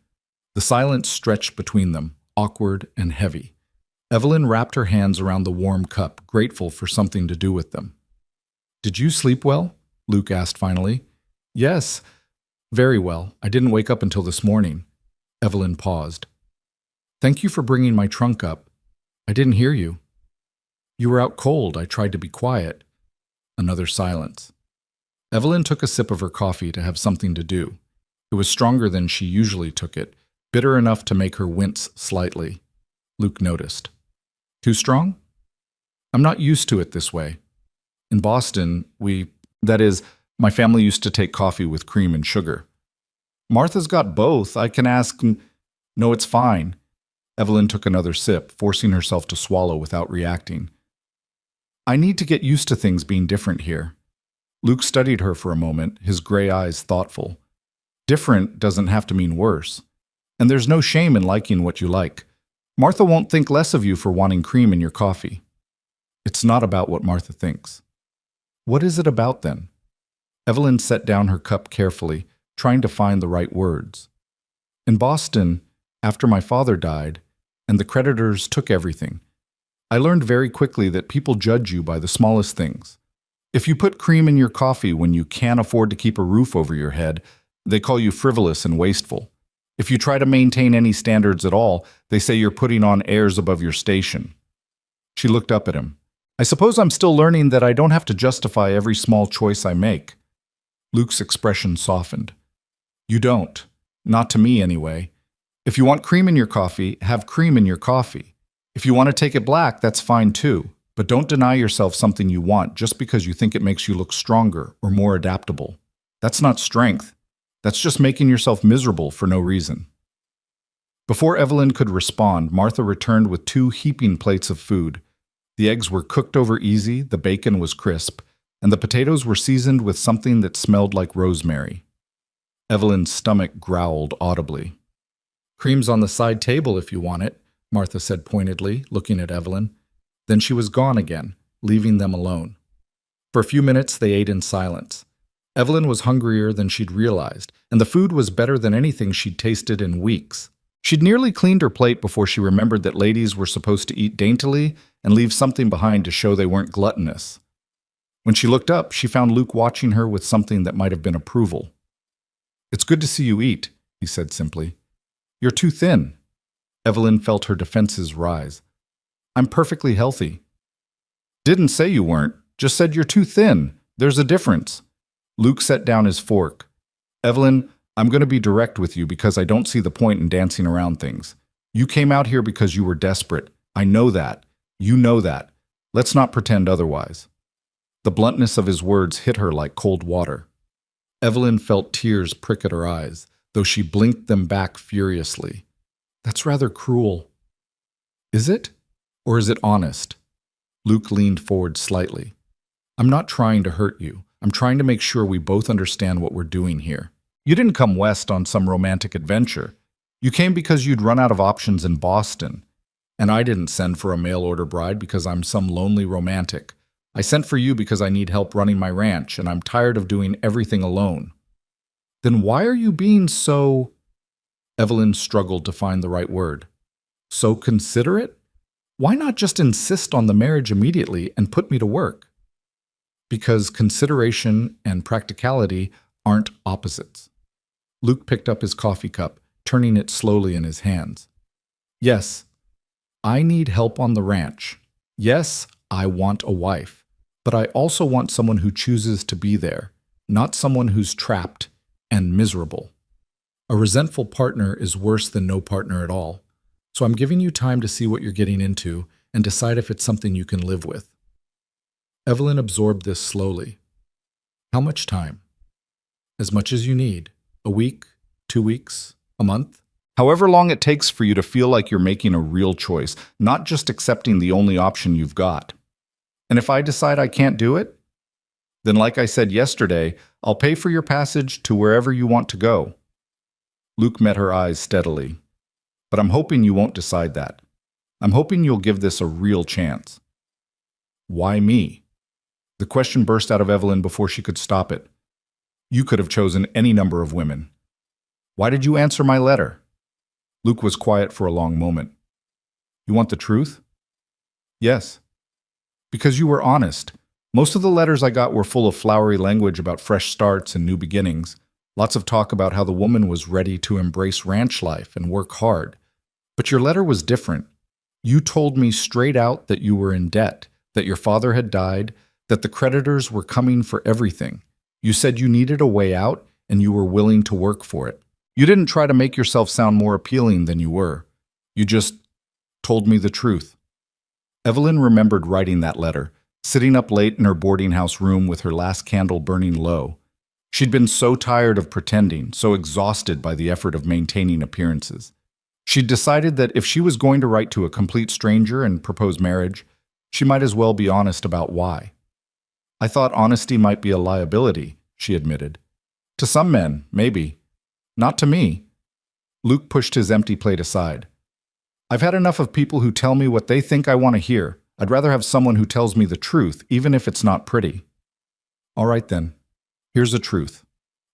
Speaker 1: The silence stretched between them, awkward and heavy. Evelyn wrapped her hands around the warm cup, grateful for something to do with them. "Did you sleep well?" Luke asked finally. "Yes, very well. I didn't wake up until this morning." Evelyn paused. "Thank you for bringing my trunk up. I didn't hear you." "You were out cold. I tried to be quiet." Another silence. Evelyn took a sip of her coffee to have something to do. It was stronger than she usually took it, bitter enough to make her wince slightly. Luke noticed. "Too strong?" "I'm not used to it this way. In Boston, my family used to take coffee with cream and sugar." "Martha's got both. I can ask." "No, it's fine." Evelyn took another sip, forcing herself to swallow without reacting. "I need to get used to things being different here." Luke studied her for a moment, his gray eyes thoughtful. "Different doesn't have to mean worse. And there's no shame in liking what you like. Martha won't think less of you for wanting cream in your coffee." "It's not about what Martha thinks." "What is it about then?" Evelyn set down her cup carefully, trying to find the right words. "In Boston, after my father died, and the creditors took everything, I learned very quickly that people judge you by the smallest things. If you put cream in your coffee when you can't afford to keep a roof over your head, they call you frivolous and wasteful. If you try to maintain any standards at all, they say you're putting on airs above your station." She looked up at him. "I suppose I'm still learning that I don't have to justify every small choice I make." Luke's expression softened. "You don't. Not to me, anyway. If you want cream in your coffee, have cream in your coffee. If you want to take it black, that's fine too. But don't deny yourself something you want just because you think it makes you look stronger or more adaptable. That's not strength. That's just making yourself miserable for no reason." Before Evelyn could respond, Martha returned with 2 heaping plates of food. The eggs were cooked over easy, the bacon was crisp, and the potatoes were seasoned with something that smelled like rosemary. Evelyn's stomach growled audibly. "Cream's on the side table if you want it," Martha said pointedly, looking at Evelyn. Then she was gone again, leaving them alone. For a few minutes they ate in silence. Evelyn was hungrier than she'd realized, and the food was better than anything she'd tasted in weeks. She'd nearly cleaned her plate before she remembered that ladies were supposed to eat daintily and leave something behind to show they weren't gluttonous. When she looked up, she found Luke watching her with something that might have been approval. "It's good to see you eat," he said simply. "You're too thin." Evelyn felt her defenses rise. "I'm perfectly healthy." "Didn't say you weren't, just said you're too thin. There's a difference." Luke set down his fork. "Evelyn, I'm going to be direct with you because I don't see the point in dancing around things. You came out here because you were desperate. I know that. You know that. Let's not pretend otherwise." The bluntness of his words hit her like cold water. Evelyn felt tears prick at her eyes, though she blinked them back furiously. "That's rather cruel." "Is it? Or is it honest?" Luke leaned forward slightly. "I'm not trying to hurt you. I'm trying to make sure we both understand what we're doing here. You didn't come west on some romantic adventure. You came because you'd run out of options in Boston. And I didn't send for a mail-order bride because I'm some lonely romantic. I sent for you because I need help running my ranch, and I'm tired of doing everything alone." "Then why are you being so—" Evelyn struggled to find the right word. "So considerate? Why not just insist on the marriage immediately and put me to work?" "Because consideration and practicality aren't opposites." Luke picked up his coffee cup, turning it slowly in his hands. "Yes, I need help on the ranch. Yes, I want a wife. But I also want someone who chooses to be there, not someone who's trapped and miserable. A resentful partner is worse than no partner at all. So I'm giving you time to see what you're getting into and decide if it's something you can live with." Evelyn absorbed this slowly. "How much time?" "As much as you need. A week, 2 weeks, a month. However long it takes for you to feel like you're making a real choice, not just accepting the only option you've got. And if I decide I can't do it, then like I said yesterday, I'll pay for your passage to wherever you want to go." Luke met her eyes steadily. "But I'm hoping you won't decide that. I'm hoping you'll give this a real chance." "Why me?" The question burst out of Evelyn before she could stop it. "You could have chosen any number of women. Why did you answer my letter?" Luke was quiet for a long moment. "You want the truth?" "Yes." "Because you were honest. Most of the letters I got were full of flowery language about fresh starts and new beginnings. Lots of talk about how the woman was ready to embrace ranch life and work hard. But your letter was different. You told me straight out that you were in debt, that your father had died, that the creditors were coming for everything. You said you needed a way out and you were willing to work for it. You didn't try to make yourself sound more appealing than you were. You just told me the truth." Evelyn remembered writing that letter, sitting up late in her boarding house room with her last candle burning low. She'd been so tired of pretending, so exhausted by the effort of maintaining appearances. She'd decided that if she was going to write to a complete stranger and propose marriage, she might as well be honest about why. "I thought honesty might be a liability," she admitted. "To some men, maybe. Not to me." Luke pushed his empty plate aside. "I've had enough of people who tell me what they think I want to hear. I'd rather have someone who tells me the truth, even if it's not pretty." "All right then. Here's the truth."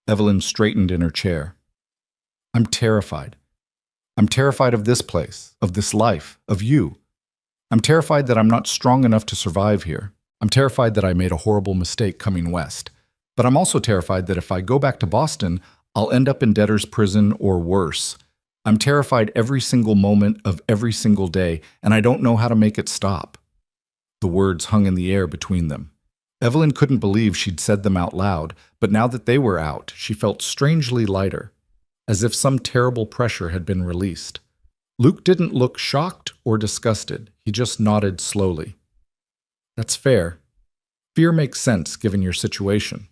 Speaker 1: Evelyn straightened in her chair. "I'm terrified. I'm terrified of this place, of this life, of you. I'm terrified that I'm not strong enough to survive here. I'm terrified that I made a horrible mistake coming west. But I'm also terrified that if I go back to Boston, I'll end up in debtor's prison or worse. I'm terrified every single moment of every single day, and I don't know how to make it stop." The words hung in the air between them. Evelyn couldn't believe she'd said them out loud, but now that they were out, she felt strangely lighter, as if some terrible pressure had been released. Luke didn't look shocked or disgusted. He just nodded slowly. "That's fair. Fear makes sense given your situation.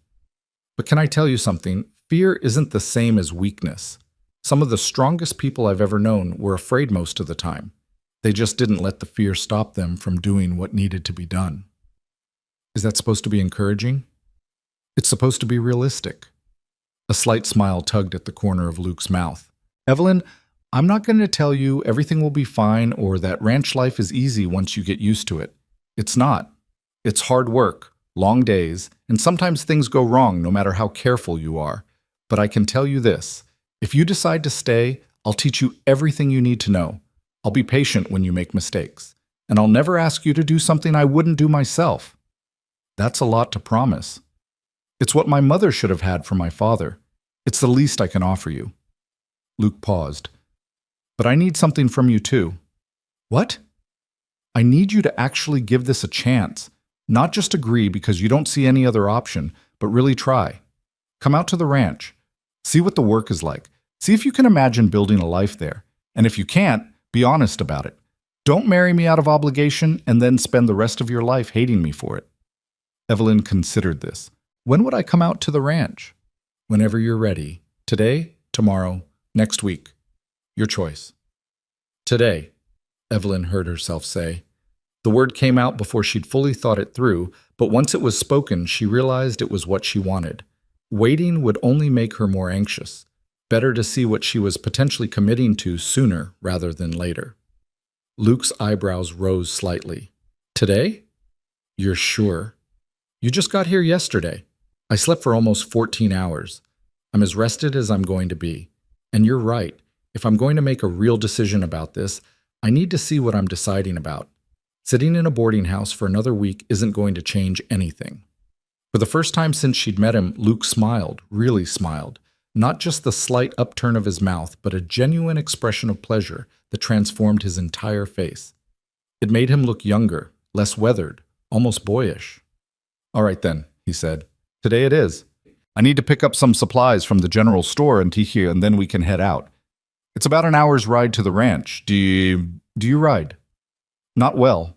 Speaker 1: But can I tell you something? Fear isn't the same as weakness. Some of the strongest people I've ever known were afraid most of the time. They just didn't let the fear stop them from doing what needed to be done." "Is that supposed to be encouraging?" "It's supposed to be realistic." A slight smile tugged at the corner of Luke's mouth. "Evelyn, I'm not going to tell you everything will be fine or that ranch life is easy once you get used to it. It's not. It's hard work, long days, and sometimes things go wrong no matter how careful you are. But I can tell you this, if you decide to stay, I'll teach you everything you need to know. I'll be patient when you make mistakes, and I'll never ask you to do something I wouldn't do myself. That's a lot to promise. It's what my mother should have had from my father. It's the least I can offer you. Luke paused. But I need something from you too. What? I need you to actually give this a chance. Not just agree because you don't see any other option, but really try. Come out to the ranch. See what the work is like. See if you can imagine building a life there. And if you can't, be honest about it. Don't marry me out of obligation and then spend the rest of your life hating me for it. Evelyn considered this. When would I come out to the ranch? Whenever you're ready. Today, tomorrow, next week. Your choice. Today, Evelyn heard herself say. The word came out before she'd fully thought it through, but once it was spoken, she realized it was what she wanted. Waiting would only make her more anxious. Better to see what she was potentially committing to sooner rather than later. Luke's eyebrows rose slightly. Today? You're sure? You just got here yesterday. I slept for almost 14 hours. I'm as rested as I'm going to be. And you're right. If I'm going to make a real decision about this, I need to see what I'm deciding about. Sitting in a boarding house for another week isn't going to change anything. For the first time since she'd met him, Luke smiled, really smiled. Not just the slight upturn of his mouth, but a genuine expression of pleasure that transformed his entire face. It made him look younger, less weathered, almost boyish. All right then, he said. Today it is. I need to pick up some supplies from the general store in Tihia and then we can head out. It's about an hour's ride to the ranch. Do you ride? Not well.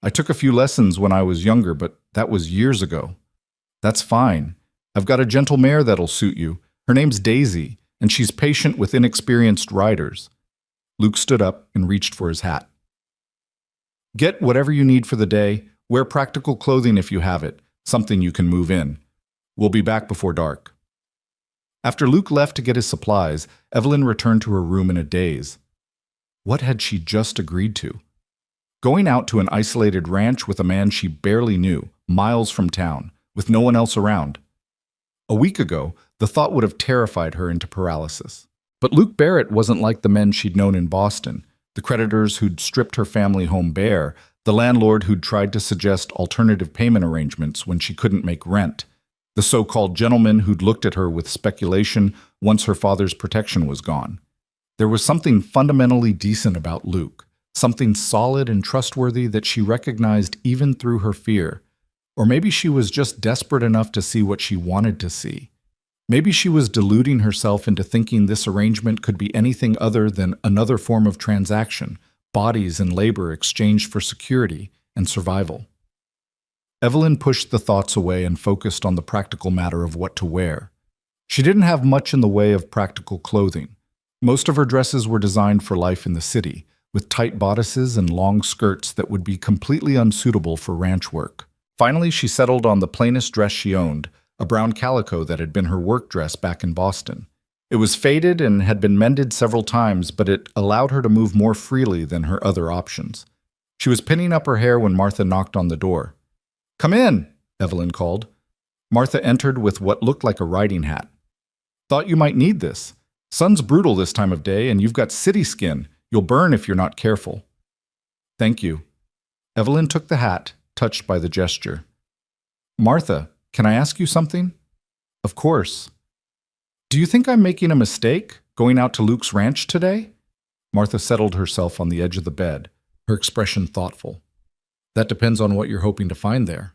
Speaker 1: I took a few lessons when I was younger, but that was years ago. That's fine. I've got a gentle mare that'll suit you. Her name's Daisy, and she's patient with inexperienced riders. Luke stood up and reached for his hat. Get whatever you need for the day. Wear practical clothing if you have it, something you can move in. We'll be back before dark. After Luke left to get his supplies, Evelyn returned to her room in a daze. What had she just agreed to? Going out to an isolated ranch with a man she barely knew, miles from town, with no one else around. A week ago, the thought would have terrified her into paralysis. But Luke Barrett wasn't like the men she'd known in Boston, the creditors who'd stripped her family home bare, the landlord who'd tried to suggest alternative payment arrangements when she couldn't make rent, the so-called gentleman who'd looked at her with speculation once her father's protection was gone. There was something fundamentally decent about Luke, something solid and trustworthy that she recognized even through her fear. Or maybe she was just desperate enough to see what she wanted to see. Maybe she was deluding herself into thinking this arrangement could be anything other than another form of transaction, bodies and labor exchanged for security and survival. Evelyn pushed the thoughts away and focused on the practical matter of what to wear. She didn't have much in the way of practical clothing. Most of her dresses were designed for life in the city, with tight bodices and long skirts that would be completely unsuitable for ranch work. Finally, she settled on the plainest dress she owned, a brown calico that had been her work dress back in Boston. It was faded and had been mended several times, but it allowed her to move more freely than her other options. She was pinning up her hair when Martha knocked on the door. "Come in," Evelyn called. Martha entered with what looked like a riding hat. "Thought you might need this. Sun's brutal this time of day, and you've got city skin. You'll burn if you're not careful." "Thank you." Evelyn took the hat, touched by the gesture. "Martha, can I ask you something?" "Of course." "Do you think I'm making a mistake, going out to Luke's ranch today?" Martha settled herself on the edge of the bed, her expression thoughtful. "That depends on what you're hoping to find there."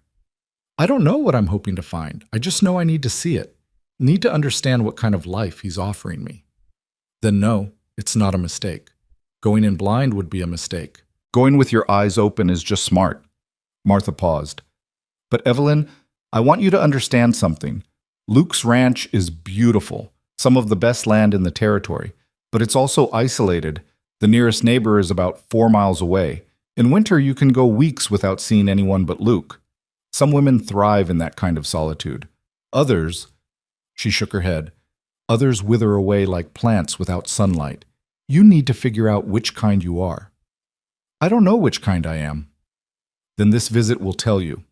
Speaker 1: "I don't know what I'm hoping to find. I just know I need to see it. Need to understand what kind of life he's offering me." "Then no, it's not a mistake. Going in blind would be a mistake. Going with your eyes open is just smart." Martha paused. "But Evelyn, I want you to understand something. Luke's ranch is beautiful, some of the best land in the territory, but it's also isolated. The nearest neighbor is about 4 miles away. In winter, you can go weeks without seeing anyone but Luke. Some women thrive in that kind of solitude. Others," she shook her head, "others wither away like plants without sunlight. You need to figure out which kind you are." "I don't know which kind I am." "Then this visit will tell you."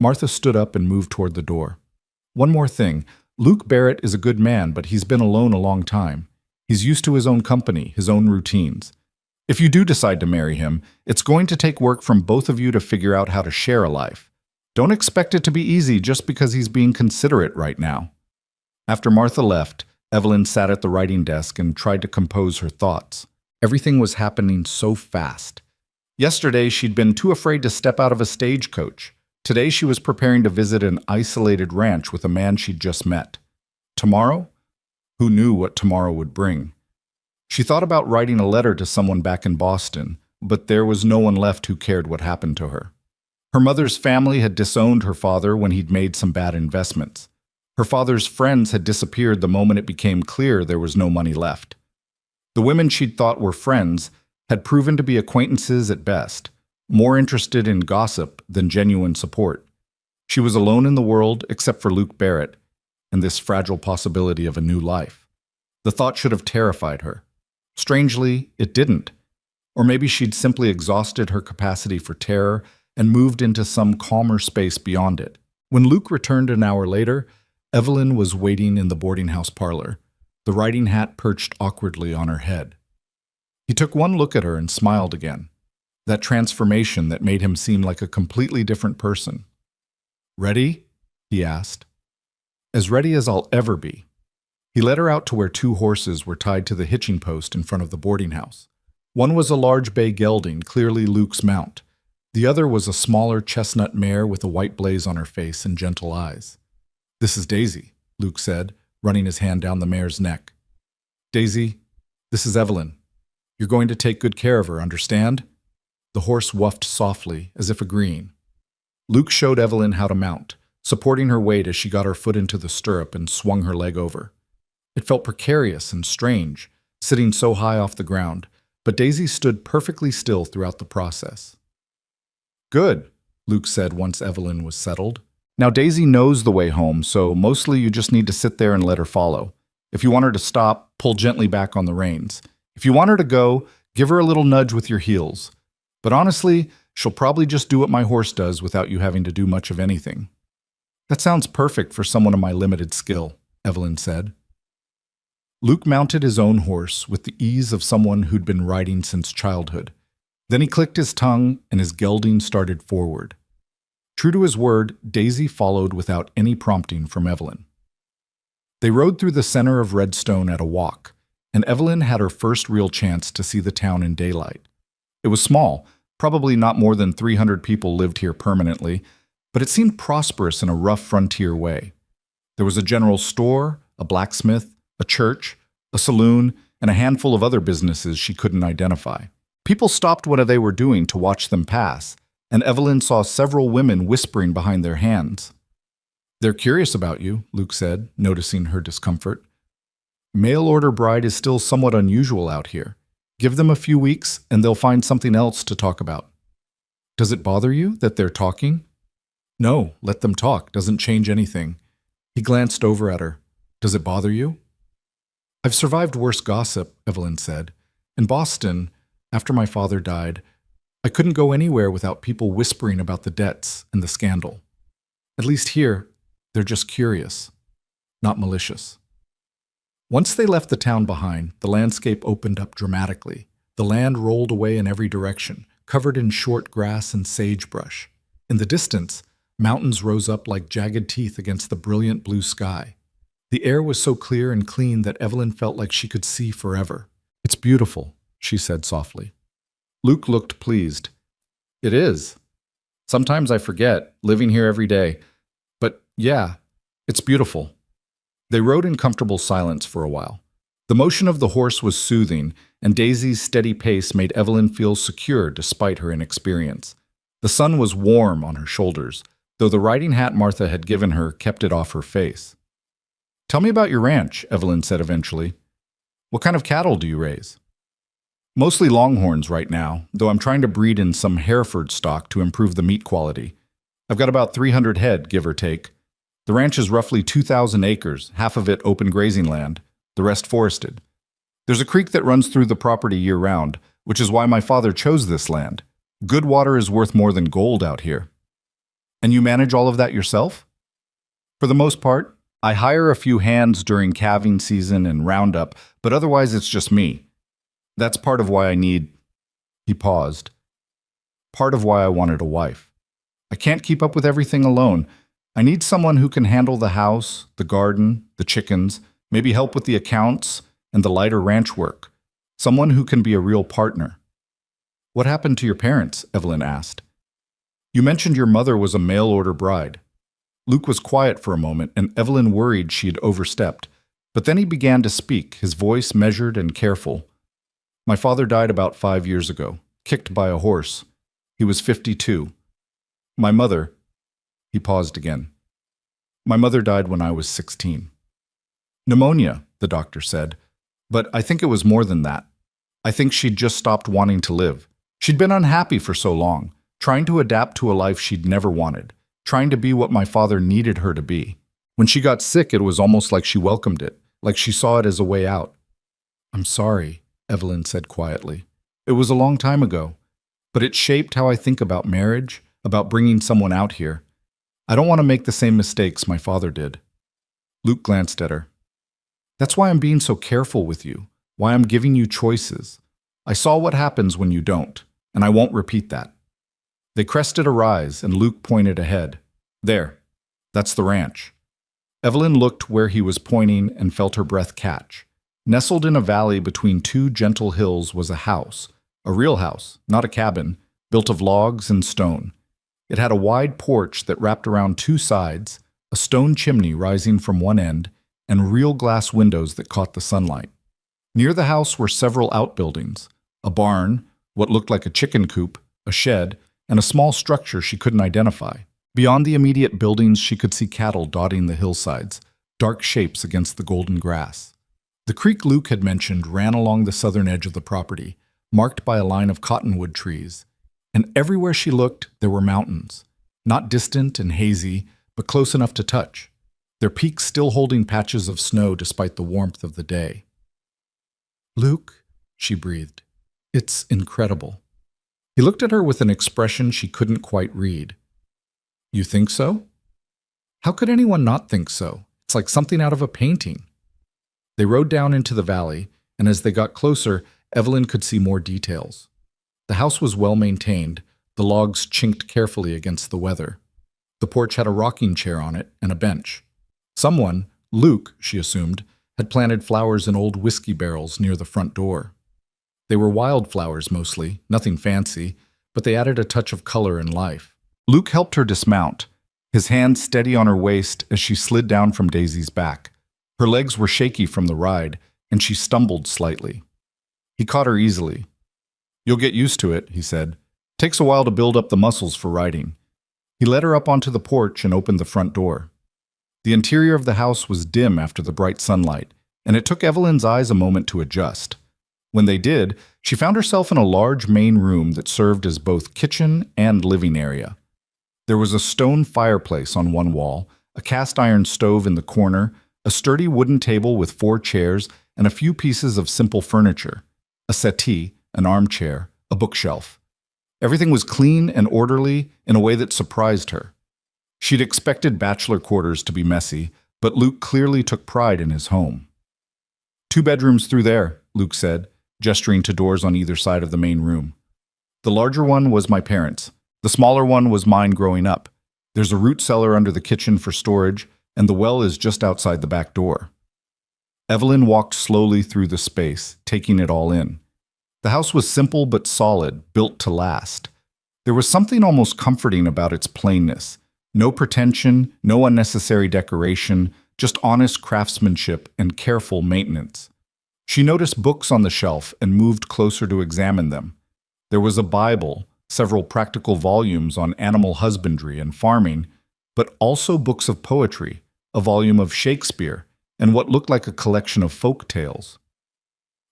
Speaker 1: Martha stood up and moved toward the door. One more thing. Luke Barrett is a good man, but he's been alone a long time. He's used to his own company, his own routines. If you do decide to marry him, it's going to take work from both of you to figure out how to share a life. Don't expect it to be easy just because he's being considerate right now. After Martha left, Evelyn sat at the writing desk and tried to compose her thoughts. Everything was happening so fast. Yesterday, she'd been too afraid to step out of a stagecoach. Today, she was preparing to visit an isolated ranch with a man she'd just met. Tomorrow? Who knew what tomorrow would bring? She thought about writing a letter to someone back in Boston, but there was no one left who cared what happened to her. Her mother's family had disowned her father when he'd made some bad investments. Her father's friends had disappeared the moment it became clear there was no money left. The women she'd thought were friends had proven to be acquaintances at best, more interested in gossip than genuine support. She was alone in the world except for Luke Barrett and this fragile possibility of a new life. The thought should have terrified her. Strangely, it didn't. Or maybe she'd simply exhausted her capacity for terror and moved into some calmer space beyond it. When Luke returned an hour later, Evelyn was waiting in the boarding house parlor, the riding hat perched awkwardly on her head. He took one look at her and smiled again, that transformation that made him seem like a completely different person. "Ready?" he asked. "As ready as I'll ever be." He led her out to where two horses were tied to the hitching post in front of the boarding house. One was a large bay gelding, clearly Luke's mount. The other was a smaller chestnut mare with a white blaze on her face and gentle eyes. "This is Daisy," Luke said, running his hand down the mare's neck. "Daisy, this is Evelyn. You're going to take good care of her, understand?" The horse whuffed softly, as if agreeing. Luke showed Evelyn how to mount, supporting her weight as she got her foot into the stirrup and swung her leg over. It felt precarious and strange, sitting so high off the ground, but Daisy stood perfectly still throughout the process. "Good," Luke said once Evelyn was settled. "Now Daisy knows the way home, so mostly you just need to sit there and let her follow. If you want her to stop, pull gently back on the reins. If you want her to go, give her a little nudge with your heels. But honestly, she'll probably just do what my horse does without you having to do much of anything." "That sounds perfect for someone of my limited skill," Evelyn said. Luke mounted his own horse with the ease of someone who'd been riding since childhood. Then he clicked his tongue and his gelding started forward. True to his word, Daisy followed without any prompting from Evelyn. They rode through the center of Redstone at a walk, and Evelyn had her first real chance to see the town in daylight. It was small, probably not more than 300 people lived here permanently, but it seemed prosperous in a rough frontier way. There was a general store, a blacksmith, a church, a saloon, and a handful of other businesses she couldn't identify. People stopped what they were doing to watch them pass, and Evelyn saw several women whispering behind their hands. "They're curious about you," Luke said, noticing her discomfort. "Mail-order bride is still somewhat unusual out here. Give them a few weeks, and they'll find something else to talk about." "Does it bother you that they're talking?" "No, let them talk. Doesn't change anything." He glanced over at her. "Does it bother you?" "I've survived worse gossip," Evelyn said. "In Boston, after my father died, I couldn't go anywhere without people whispering about the debts and the scandal. At least here, they're just curious, not malicious." Once they left the town behind, the landscape opened up dramatically. The land rolled away in every direction, covered in short grass and sagebrush. In the distance, mountains rose up like jagged teeth against the brilliant blue sky. The air was so clear and clean that Evelyn felt like she could see forever. "It's beautiful," she said softly. Luke looked pleased. "It is. Sometimes I forget, living here every day. But yeah, it's beautiful." They rode in comfortable silence for a while. The motion of the horse was soothing, and Daisy's steady pace made Evelyn feel secure despite her inexperience. The sun was warm on her shoulders, though the riding hat Martha had given her kept it off her face. "Tell me about your ranch," Evelyn said eventually. "What kind of cattle do you raise?" "Mostly longhorns right now, though I'm trying to breed in some Hereford stock to improve the meat quality. I've got about 300 head, give or take. The ranch is roughly 2,000 acres, half of it open grazing land, the rest forested. There's a creek that runs through the property year-round, which is why my father chose this land. Good water is worth more than gold out here." And you manage all of that yourself? For the most part, I hire a few hands during calving season and roundup, but otherwise it's just me. That's part of why I need... He paused. Part of why I wanted a wife. I can't keep up with everything alone. I need someone who can handle the house, the garden, the chickens, maybe help with the accounts and the lighter ranch work. Someone who can be a real partner. What happened to your parents? Evelyn asked. You mentioned your mother was a mail-order bride. Luke was quiet for a moment, and Evelyn worried she had overstepped. But then he began to speak, his voice measured and careful. My father died about 5 years ago, kicked by a horse. He was 52. My mother... He paused again. My mother died when I was 16. Pneumonia, the doctor said. But I think it was more than that. I think she'd just stopped wanting to live. She'd been unhappy for so long, trying to adapt to a life she'd never wanted, trying to be what my father needed her to be. When she got sick, it was almost like she welcomed it, like she saw it as a way out. I'm sorry, Evelyn said quietly. It was a long time ago, but it shaped how I think about marriage, about bringing someone out here. I don't want to make the same mistakes my father did. Luke glanced at her. That's why I'm being so careful with you, why I'm giving you choices. I saw what happens when you don't, and I won't repeat that. They crested a rise, and Luke pointed ahead. There, that's the ranch. Evelyn looked where he was pointing and felt her breath catch. Nestled in a valley between two gentle hills was a house, a real house, not a cabin, built of logs and stone. It had a wide porch that wrapped around two sides, a stone chimney rising from one end, and real glass windows that caught the sunlight. Near the house were several outbuildings, a barn, what looked like a chicken coop, a shed, and a small structure she couldn't identify. Beyond the immediate buildings, she could see cattle dotting the hillsides, dark shapes against the golden grass. The creek Luke had mentioned ran along the southern edge of the property, marked by a line of cottonwood trees. And everywhere she looked, there were mountains, not distant and hazy, but close enough to touch, their peaks still holding patches of snow despite the warmth of the day. Luke, she breathed, it's incredible. He looked at her with an expression she couldn't quite read. You think so? How could anyone not think so? It's like something out of a painting. They rode down into the valley, and as they got closer, Evelyn could see more details. The house was well maintained, the logs chinked carefully against the weather. The porch had a rocking chair on it and a bench. Someone, Luke, she assumed, had planted flowers in old whiskey barrels near the front door. They were wildflowers mostly, nothing fancy, but they added a touch of color and life. Luke helped her dismount, his hand steady on her waist as she slid down from Daisy's back. Her legs were shaky from the ride, and she stumbled slightly. He caught her easily. You'll get used to it, he said. Takes a while to build up the muscles for riding. He led her up onto the porch and opened the front door. The interior of the house was dim after the bright sunlight, and it took Evelyn's eyes a moment to adjust. When they did, she found herself in a large main room that served as both kitchen and living area. There was a stone fireplace on one wall, a cast-iron stove in the corner, a sturdy wooden table with 4 chairs, and a few pieces of simple furniture, a settee, an armchair, a bookshelf. Everything was clean and orderly in a way that surprised her. She'd expected bachelor quarters to be messy, but Luke clearly took pride in his home. 2 bedrooms through there, Luke said, gesturing to doors on either side of the main room. The larger one was my parents'. The smaller one was mine growing up. There's a root cellar under the kitchen for storage, and the well is just outside the back door. Evelyn walked slowly through the space, taking it all in. The house was simple but solid, built to last. There was something almost comforting about its plainness. No pretension, no unnecessary decoration, just honest craftsmanship and careful maintenance. She noticed books on the shelf and moved closer to examine them. There was a Bible, several practical volumes on animal husbandry and farming, but also books of poetry, a volume of Shakespeare, and what looked like a collection of folk tales.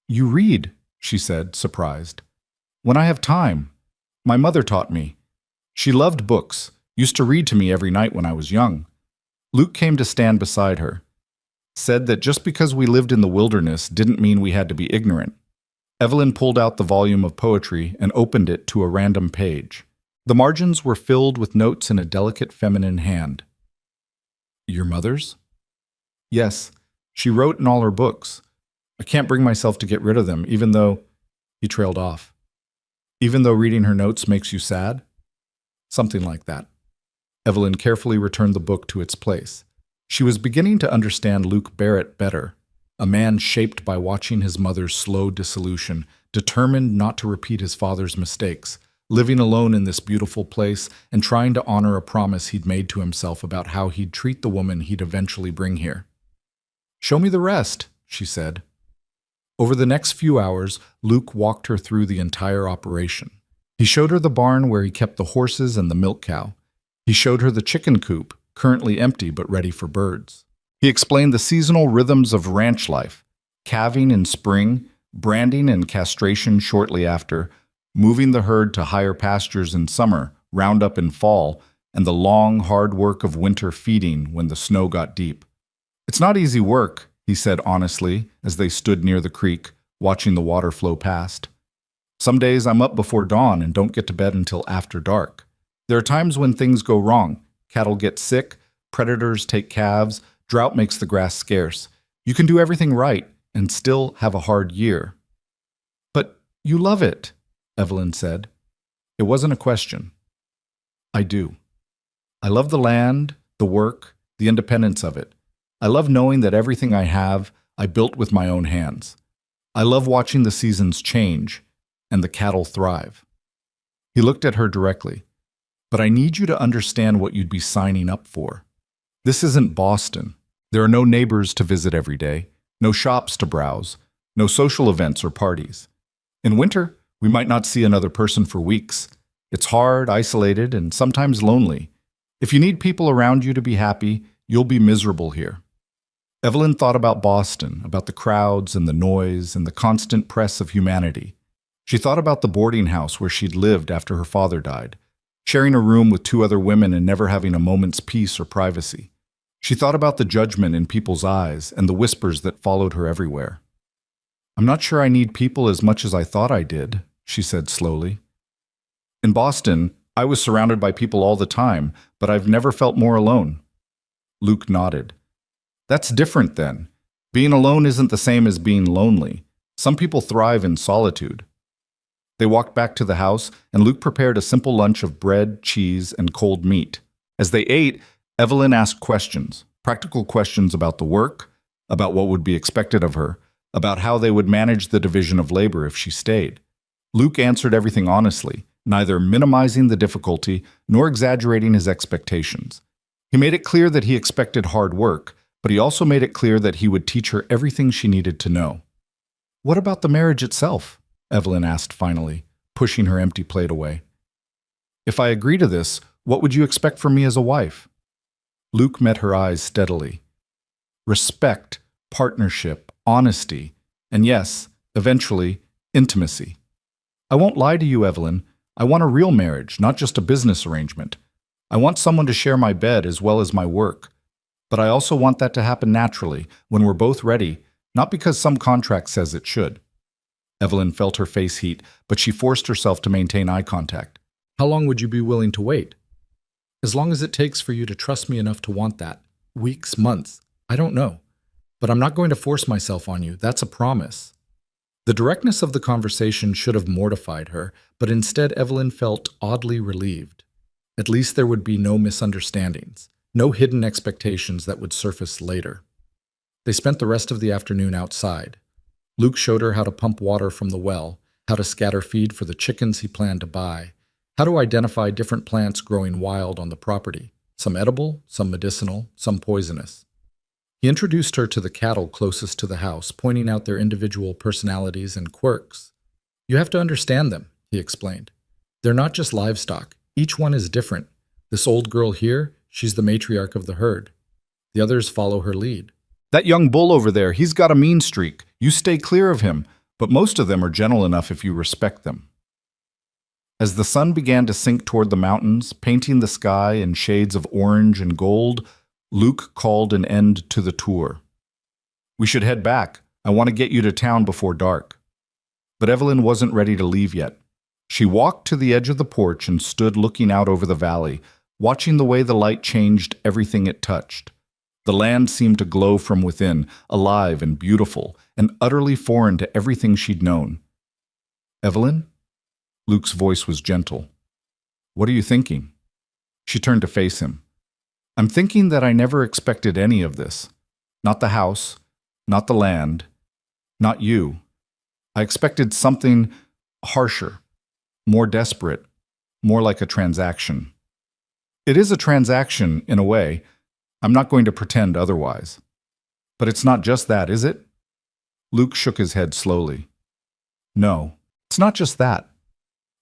Speaker 1: You read, she said, surprised. When I have time. My mother taught me. She loved books, used to read to me every night when I was young. Luke came to stand beside her. Said that just because we lived in the wilderness didn't mean we had to be ignorant. Evelyn pulled out the volume of poetry and opened it to a random page. The margins were filled with notes in a delicate feminine hand. Your mother's? Yes, she wrote in all her books. I can't bring myself to get rid of them, even though... He trailed off. Even though reading her notes makes you sad? Something like that. Evelyn carefully returned the book to its place. She was beginning to understand Luke Barrett better, a man shaped by watching his mother's slow dissolution, determined not to repeat his father's mistakes, living alone in this beautiful place and trying to honor a promise he'd made to himself about how he'd treat the woman he'd eventually bring here. Show me the rest, she said. Over the next few hours, Luke walked her through the entire operation. He showed her the barn where he kept the horses and the milk cow. He showed her the chicken coop, currently empty but ready for birds. He explained the seasonal rhythms of ranch life, calving in spring, branding and castration shortly after, moving the herd to higher pastures in summer, roundup in fall, and the long, hard work of winter feeding when the snow got deep. It's not easy work, he said honestly as they stood near the creek, watching the water flow past. Some days I'm up before dawn and don't get to bed until after dark. There are times when things go wrong. Cattle get sick, predators take calves, drought makes the grass scarce. You can do everything right and still have a hard year. But you love it, Evelyn said. It wasn't a question. I do. I love the land, the work, the independence of it. I love knowing that everything I have, I built with my own hands. I love watching the seasons change and the cattle thrive. He looked at her directly. But I need you to understand what you'd be signing up for. This isn't Boston. There are no neighbors to visit every day, no shops to browse, no social events or parties. In winter, we might not see another person for weeks. It's hard, isolated, and sometimes lonely. If you need people around you to be happy, you'll be miserable here. Evelyn thought about Boston, about the crowds and the noise and the constant press of humanity. She thought about the boarding house where she'd lived after her father died, sharing a room with 2 other women and never having a moment's peace or privacy. She thought about the judgment in people's eyes and the whispers that followed her everywhere. I'm not sure I need people as much as I thought I did, she said slowly. In Boston, I was surrounded by people all the time, but I've never felt more alone. Luke nodded. That's different then. Being alone isn't the same as being lonely. Some people thrive in solitude. They walked back to the house, and Luke prepared a simple lunch of bread, cheese, and cold meat. As they ate, Evelyn asked questions, practical questions about the work, about what would be expected of her, about how they would manage the division of labor if she stayed. Luke answered everything honestly, neither minimizing the difficulty nor exaggerating his expectations. He made it clear that he expected hard work, but he also made it clear that he would teach her everything she needed to know. What about the marriage itself? Evelyn asked finally, pushing her empty plate away. If I agree to this, what would you expect from me as a wife? Luke met her eyes steadily. Respect, partnership, honesty, and yes, eventually, intimacy. I won't lie to you, Evelyn. I want a real marriage, not just a business arrangement. I want someone to share my bed as well as my work. But I also want that to happen naturally, when we're both ready, not because some contract says it should. Evelyn felt her face heat, but she forced herself to maintain eye contact. How long would you be willing to wait? As long as it takes for you to trust me enough to want that. Weeks, months, I don't know. But I'm not going to force myself on you, that's a promise. The directness of the conversation should have mortified her, but instead Evelyn felt oddly relieved. At least there would be no misunderstandings, no hidden expectations that would surface later. They spent the rest of the afternoon outside. Luke showed her how to pump water from the well, how to scatter feed for the chickens he planned to buy, how to identify different plants growing wild on the property, some edible, some medicinal, some poisonous. He introduced her to the cattle closest to the house, pointing out their individual personalities and quirks. You have to understand them, he explained. They're not just livestock. Each one is different. This old girl here, she's the matriarch of the herd. The others follow her lead. That young bull over there, he's got a mean streak. You stay clear of him, but most of them are gentle enough if you respect them. As the sun began to sink toward the mountains, painting the sky in shades of orange and gold, Luke called an end to the tour. We should head back. I want to get you to town before dark. But Evelyn wasn't ready to leave yet. She walked to the edge of the porch and stood looking out over the valley, watching the way the light changed everything it touched. The land seemed to glow from within, alive and beautiful, and utterly foreign to everything she'd known. "Evelyn?" Luke's voice was gentle. "What are you thinking?" She turned to face him. "I'm thinking that I never expected any of this. Not the house, not the land, not you. I expected something harsher, more desperate, more like a transaction. It is a transaction, in a way. I'm not going to pretend otherwise. But it's not just that, is it?" Luke shook his head slowly. "No, it's not just that."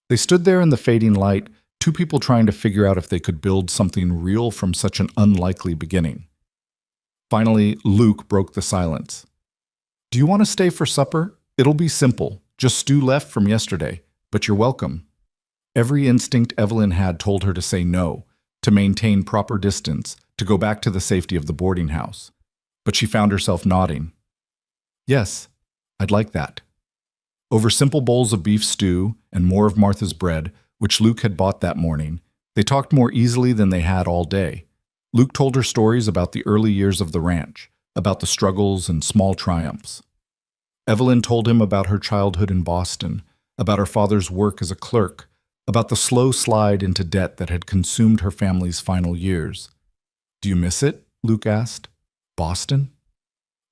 Speaker 1: They stood there in the fading light, two people trying to figure out if they could build something real from such an unlikely beginning. Finally, Luke broke the silence. "Do you want to stay for supper? It'll be simple, just stew left from yesterday, but you're welcome." Every instinct Evelyn had told her to say no, to maintain proper distance, to go back to the safety of the boarding house. But she found herself nodding. "Yes, I'd like that." Over simple bowls of beef stew and more of Martha's bread, which Luke had bought that morning, they talked more easily than they had all day. Luke told her stories about the early years of the ranch, about the struggles and small triumphs. Evelyn told him about her childhood in Boston, about her father's work as a clerk, about the slow slide into debt that had consumed her family's final years. "Do you miss it?" Luke asked. "Boston?"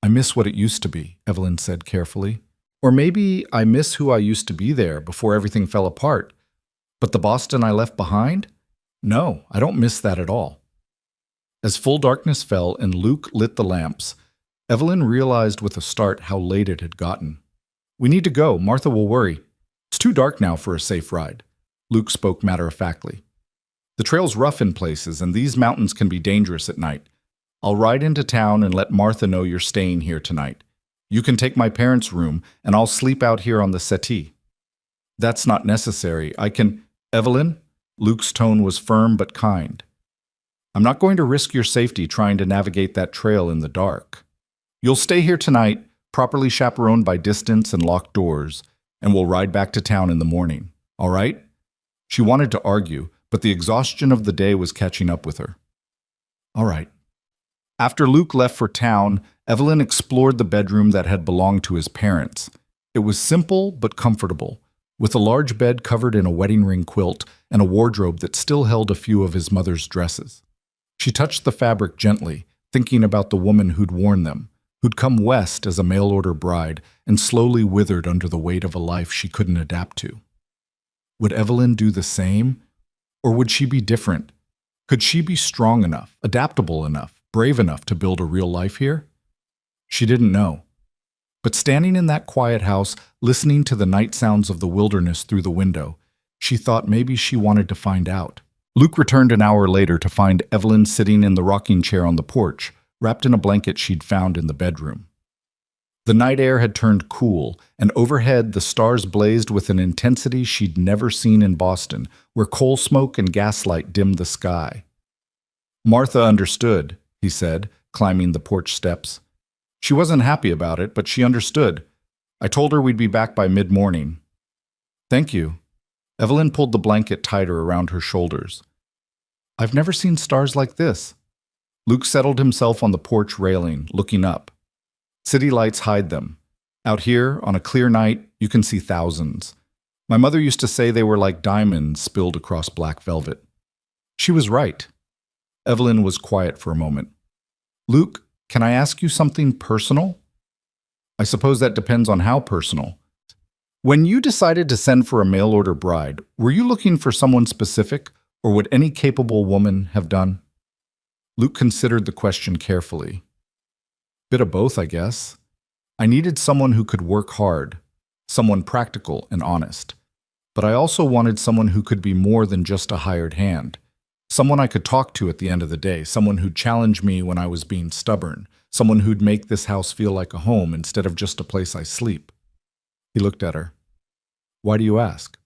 Speaker 1: "I miss what it used to be," Evelyn said carefully. "Or maybe I miss who I used to be there before everything fell apart. But the Boston I left behind? No, I don't miss that at all." As full darkness fell and Luke lit the lamps, Evelyn realized with a start how late it had gotten. "We need to go. Martha will worry. It's too dark now for a safe ride." Luke spoke matter-of-factly. "The trail's rough in places, and these mountains can be dangerous at night. I'll ride into town and let Martha know you're staying here tonight. You can take my parents' room, and I'll sleep out here on the settee." "That's not necessary. I can—" "Evelyn?" Luke's tone was firm but kind. "I'm not going to risk your safety trying to navigate that trail in the dark. You'll stay here tonight, properly chaperoned by distance and locked doors, and we'll ride back to town in the morning. All right?" She wanted to argue, but the exhaustion of the day was catching up with her. "All right." After Luke left for town, Evelyn explored the bedroom that had belonged to his parents. It was simple but comfortable, with a large bed covered in a wedding ring quilt and a wardrobe that still held a few of his mother's dresses. She touched the fabric gently, thinking about the woman who'd worn them, who'd come west as a mail-order bride and slowly withered under the weight of a life she couldn't adapt to. Would Evelyn do the same? Or would she be different? Could she be strong enough, adaptable enough, brave enough to build a real life here? She didn't know. But standing in that quiet house, listening to the night sounds of the wilderness through the window, she thought maybe she wanted to find out. Luke returned an hour later to find Evelyn sitting in the rocking chair on the porch, wrapped in a blanket she'd found in the bedroom. The night air had turned cool, and overhead the stars blazed with an intensity she'd never seen in Boston, where coal smoke and gaslight dimmed the sky. "Martha understood," he said, climbing the porch steps. "She wasn't happy about it, but she understood. I told her we'd be back by mid-morning." "Thank you." Evelyn pulled the blanket tighter around her shoulders. "I've never seen stars like this." Luke settled himself on the porch railing, looking up. City lights hide them. Out here, on a clear night, you can see thousands. My mother used to say they were like diamonds spilled across black velvet. She was right. Evelyn was quiet for a moment. "Luke, can I ask you something personal?" "I suppose that depends on how personal." "When you decided to send for a mail-order bride, were you looking for someone specific, or would any capable woman have done?" Luke considered the question carefully. "Bit of both, I guess. I needed someone who could work hard, someone practical and honest. But I also wanted someone who could be more than just a hired hand. Someone I could talk to at the end of the day, someone who'd challenge me when I was being stubborn, someone who'd make this house feel like a home instead of just a place I sleep." He looked at her. "Why do you ask?"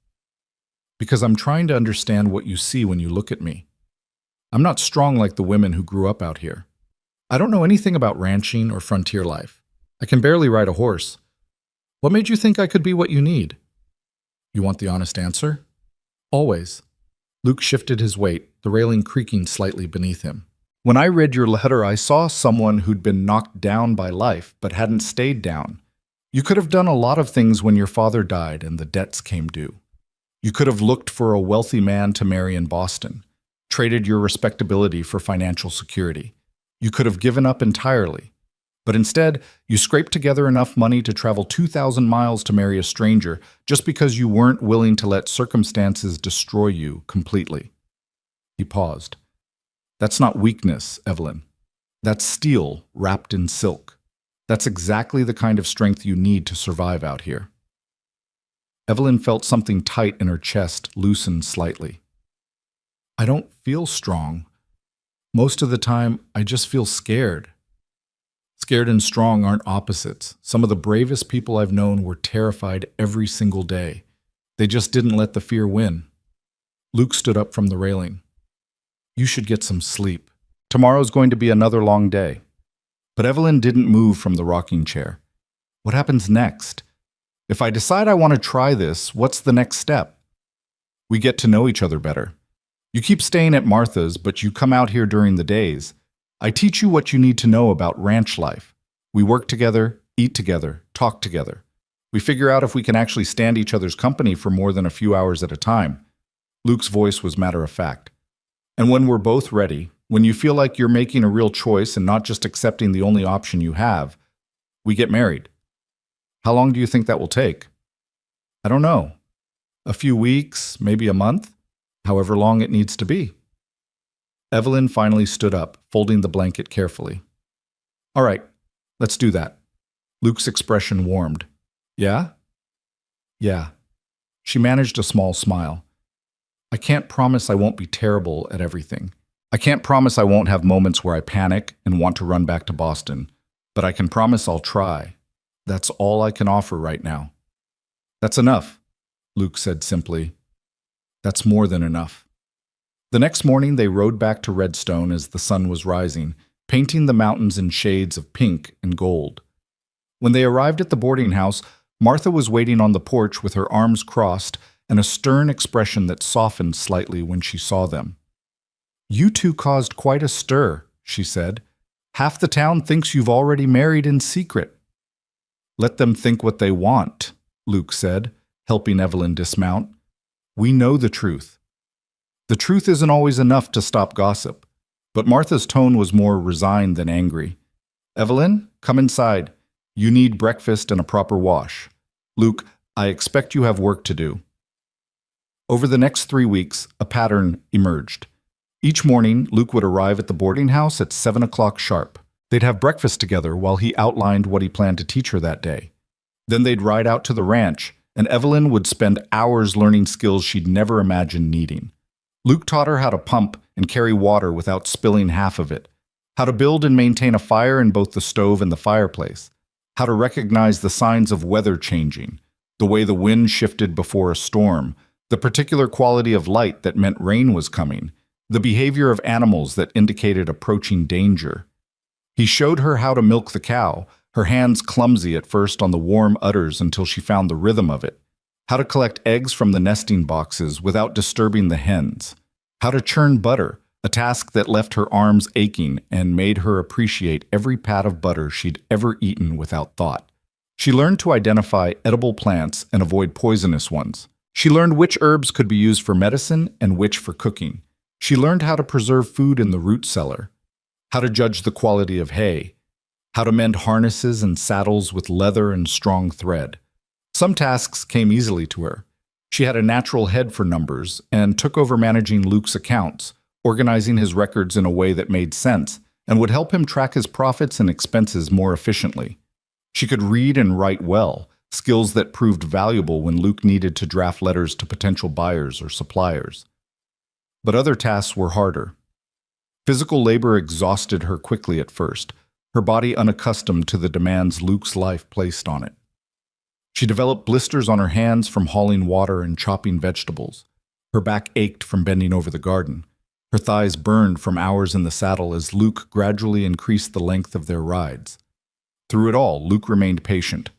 Speaker 1: "Because I'm trying to understand what you see when you look at me. I'm not strong like the women who grew up out here. I don't know anything about ranching or frontier life. I can barely ride a horse. What made you think I could be what you need?" You want the honest answer? Always. Luke shifted his weight, the railing creaking slightly beneath him. When I read your letter, I saw someone who'd been knocked down by life, but hadn't stayed down. You could have done a lot of things when your father died and the debts came due. You could have looked for a wealthy man to marry in Boston, traded your respectability for financial security. You could have given up entirely. But instead, you scraped together enough money to travel 2,000 miles to marry a stranger just because you weren't willing to let circumstances destroy you completely. He paused. That's not weakness, Evelyn. That's steel wrapped in silk. That's exactly the kind of strength you need to survive out here. Evelyn felt something tight in her chest loosen slightly. I don't feel strong. Most of the time, I just feel scared. Scared and strong aren't opposites. Some of the bravest people I've known were terrified every single day. They just didn't let the fear win. Luke stood up from the railing. You should get some sleep. Tomorrow's going to be another long day. But Evelyn didn't move from the rocking chair. What happens next? If I decide I want to try this, what's the next step? We get to know each other better. You keep staying at Martha's, but you come out here during the days. I teach you what you need to know about ranch life. We work together, eat together, talk together. We figure out if we can actually stand each other's company for more than a few hours at a time. Luke's voice was matter-of-fact. And when we're both ready, when you feel like you're making a real choice and not just accepting the only option you have, we get married. How long do you think that will take? I don't know. A few weeks, maybe a month, however long it needs to be. Evelyn finally stood up, folding the blanket carefully. All right, let's do that. Luke's expression warmed. Yeah? Yeah. She managed a small smile. I can't promise I won't be terrible at everything. I can't promise I won't have moments where I panic and want to run back to Boston, but I can promise I'll try. That's all I can offer right now. That's enough, Luke said simply. That's more than enough. The next morning they rode back to Redstone as the sun was rising, painting the mountains in shades of pink and gold. When they arrived at the boarding house, Martha was waiting on the porch with her arms crossed and a stern expression that softened slightly when she saw them. You two caused quite a stir, she said. Half the town thinks you've already married in secret. Let them think what they want, Luke said, helping Evelyn dismount. We know the truth. The truth isn't always enough to stop gossip, but Martha's tone was more resigned than angry. Evelyn, come inside. You need breakfast and a proper wash. Luke, I expect you have work to do. Over the next 3 weeks, a pattern emerged. Each morning, Luke would arrive at the boarding house at 7 o'clock sharp. They'd have breakfast together while he outlined what he planned to teach her that day. Then they'd ride out to the ranch, and Evelyn would spend hours learning skills she'd never imagined needing. Luke taught her how to pump and carry water without spilling half of it, how to build and maintain a fire in both the stove and the fireplace, how to recognize the signs of weather changing, the way the wind shifted before a storm, the particular quality of light that meant rain was coming, the behavior of animals that indicated approaching danger. He showed her how to milk the cow, her hands clumsy at first on the warm udders until she found the rhythm of it, how to collect eggs from the nesting boxes without disturbing the hens, how to churn butter, a task that left her arms aching and made her appreciate every pat of butter she'd ever eaten without thought. She learned to identify edible plants and avoid poisonous ones. She learned which herbs could be used for medicine and which for cooking. She learned how to preserve food in the root cellar, how to judge the quality of hay, how to mend harnesses and saddles with leather and strong thread. Some tasks came easily to her. She had a natural head for numbers and took over managing Luke's accounts, organizing his records in a way that made sense and would help him track his profits and expenses more efficiently. She could read and write well, skills that proved valuable when Luke needed to draft letters to potential buyers or suppliers. But other tasks were harder. Physical labor exhausted her quickly at first, her body unaccustomed to the demands Luke's life placed on it. She developed blisters on her hands from hauling water and chopping vegetables. Her back ached from bending over the garden. Her thighs burned from hours in the saddle as Luke gradually increased the length of their rides. Through it all, Luke remained patient.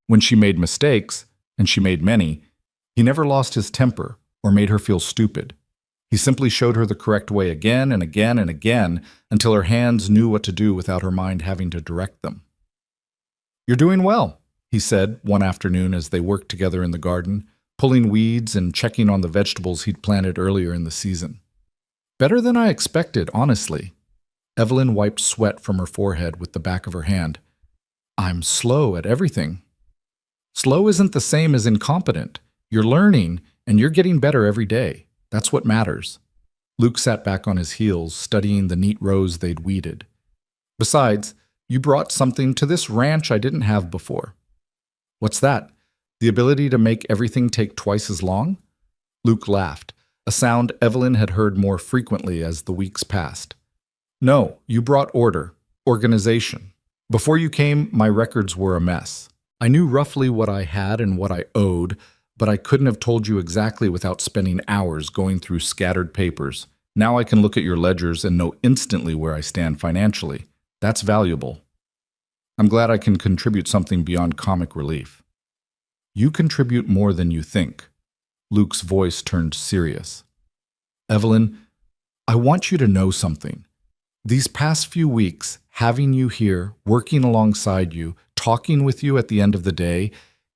Speaker 1: When she made mistakes, and she made many, He never lost his temper or made her feel stupid. He simply showed her the correct way again and again and again until her hands knew what to do without her mind having to direct them. "You're doing well," he said one afternoon as they worked together in the garden, pulling weeds and checking on the vegetables he'd planted earlier in the season. "Better than I expected, honestly." Evelyn wiped sweat from her forehead with the back of her hand. "I'm slow at everything." "Slow isn't the same as incompetent. You're learning, and you're getting better every day. That's what matters." Luke sat back on his heels, studying the neat rows they'd weeded. "Besides, you brought something to this ranch I didn't have before." "What's that? The ability to make everything take twice as long?" Luke laughed, a sound Evelyn had heard more frequently as the weeks passed. "No, you brought order, organization. Before you came, my records were a mess. I knew roughly what I had and what I owed, but I couldn't have told you exactly without spending hours going through scattered papers. Now I can look at your ledgers and know instantly where I stand financially. That's valuable. I'm glad I can contribute something beyond comic relief." "You contribute more than you think." Luke's voice turned serious. "Evelyn, I want you to know something. These past few weeks, having you here, working alongside you, talking with you at the end of the day,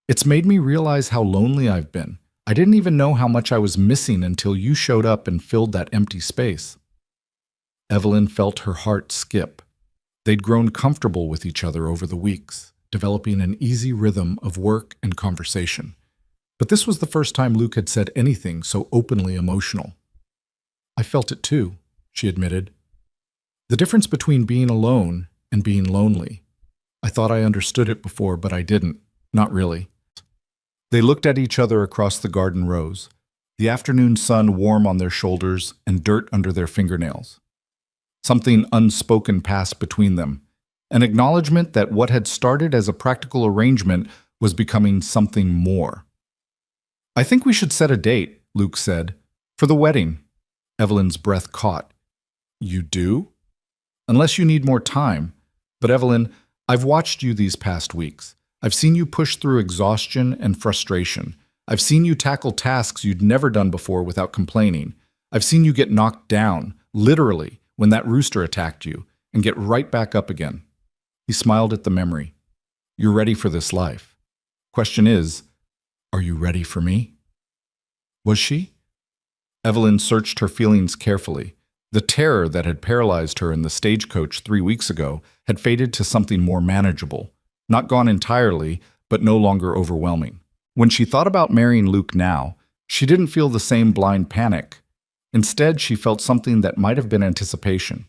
Speaker 1: it's made me realize how lonely I've been. I didn't even know how much I was missing until you showed up and filled that empty space." Evelyn felt her heart skip. They'd grown comfortable with each other over the weeks, developing an easy rhythm of work and conversation. But this was the first time Luke had said anything so openly emotional. "I felt it too," she admitted. "The difference between being alone and being lonely. I thought I understood it before, but I didn't. Not really." They looked at each other across the garden rows, the afternoon sun warm on their shoulders and dirt under their fingernails. Something unspoken passed between them, an acknowledgement that what had started as a practical arrangement was becoming something more. "I think we should set a date," Luke said, "for the wedding." Evelyn's breath caught. "You do?" "Unless you need more time. But Evelyn, I've watched you these past weeks. I've seen you push through exhaustion and frustration. I've seen you tackle tasks you'd never done before without complaining. I've seen you get knocked down, literally, when that rooster attacked you, and get right back up again." He smiled at the memory. "You're ready for this life. Question is, are you ready for me?" Was she? Evelyn searched her feelings carefully. The terror that had paralyzed her in the stagecoach 3 weeks ago had faded to something more manageable. Not gone entirely, but no longer overwhelming. When she thought about marrying Luke now, she didn't feel the same blind panic. Instead, she felt something that might have been anticipation.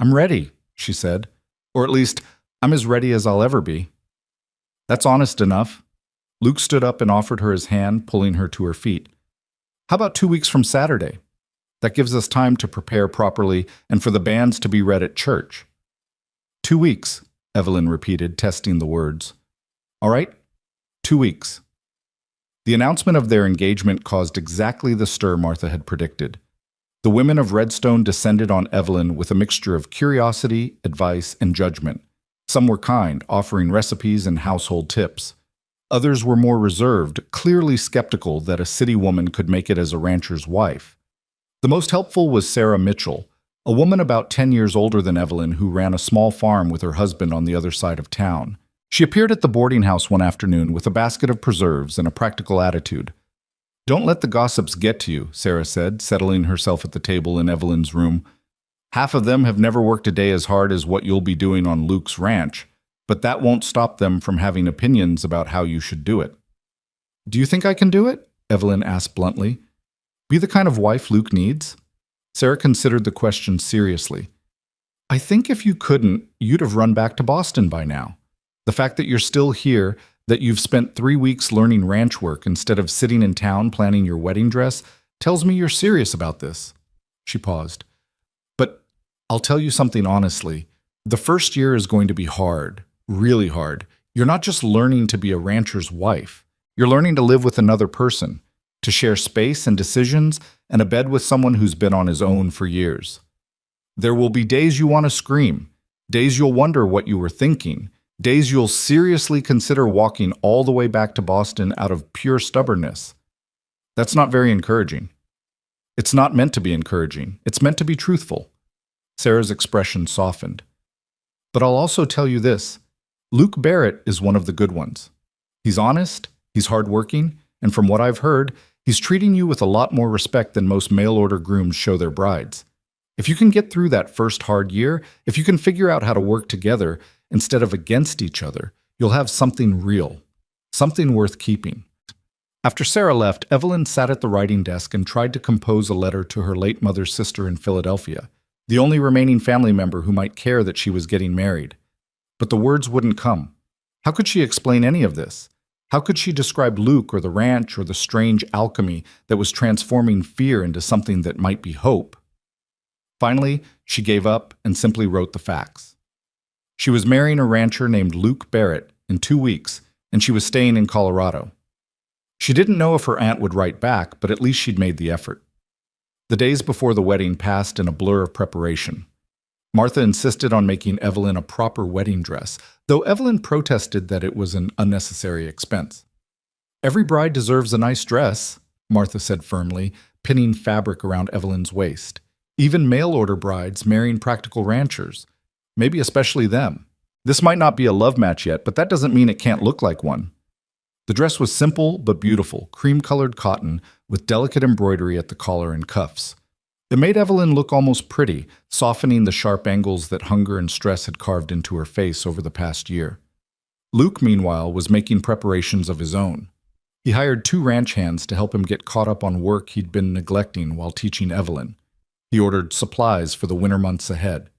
Speaker 1: "I'm ready," she said. "Or at least, I'm as ready as I'll ever be." "That's honest enough." Luke stood up and offered her his hand, pulling her to her feet. "How about 2 weeks from Saturday? That gives us time to prepare properly and for the bands to be read at church." 2 weeks, Evelyn repeated, testing the words. "All right, 2 weeks." The announcement of their engagement caused exactly the stir Martha had predicted. The women of Redstone descended on Evelyn with a mixture of curiosity, advice, and judgment. Some were kind, offering recipes and household tips. Others were more reserved, clearly skeptical that a city woman could make it as a rancher's wife. The most helpful was Sarah Mitchell, a woman about 10 years older than Evelyn who ran a small farm with her husband on the other side of town. She appeared at the boarding house one afternoon with a basket of preserves and a practical attitude. "Don't let the gossips get to you," Sarah said, settling herself at the table in Evelyn's room. "Half of them have never worked a day as hard as what you'll be doing on Luke's ranch, but that won't stop them from having opinions about how you should do it." "Do you think I can do it?" Evelyn asked bluntly. "Be the kind of wife Luke needs?" Sarah considered the question seriously. "I think if you couldn't, you'd have run back to Boston by now. The fact that you're still here, that you've spent 3 weeks learning ranch work instead of sitting in town planning your wedding dress, tells me you're serious about this." She paused. "But I'll tell you something honestly. The first year is going to be hard, really hard. You're not just learning to be a rancher's wife. You're learning to live with another person, to share space and decisions and a bed with someone who's been on his own for years. There will be days you want to scream, days you'll wonder what you were thinking, days you'll seriously consider walking all the way back to Boston out of pure stubbornness. That's not very encouraging. It's not meant to be encouraging. It's meant to be truthful. Sarah's expression softened. But I'll also tell you this. Luke Barrett is one of the good ones. He's honest, he's hardworking, and from what I've heard, he's treating you with a lot more respect than most mail-order grooms show their brides. If you can get through that first hard year, if you can figure out how to work together instead of against each other, you'll have something real, something worth keeping. After Sarah left, Evelyn sat at the writing desk and tried to compose a letter to her late mother's sister in Philadelphia, the only remaining family member who might care that she was getting married. But the words wouldn't come. How could she explain any of this? How could she describe Luke or the ranch or the strange alchemy that was transforming fear into something that might be hope? Finally, she gave up and simply wrote the facts. She was marrying a rancher named Luke Barrett in 2 weeks, and she was staying in Colorado. She didn't know if her aunt would write back, but at least she'd made the effort. The days before the wedding passed in a blur of preparation. Martha insisted on making Evelyn a proper wedding dress, though Evelyn protested that it was an unnecessary expense. "Every bride deserves a nice dress," Martha said firmly, pinning fabric around Evelyn's waist. "Even mail-order brides marrying practical ranchers. Maybe especially them. This might not be a love match yet, but that doesn't mean it can't look like one." The dress was simple but beautiful, cream-colored cotton with delicate embroidery at the collar and cuffs. It made Evelyn look almost pretty, softening the sharp angles that hunger and stress had carved into her face over the past year. Luke, meanwhile, was making preparations of his own. He hired 2 ranch hands to help him get caught up on work he'd been neglecting while teaching Evelyn. He ordered supplies for the winter months ahead.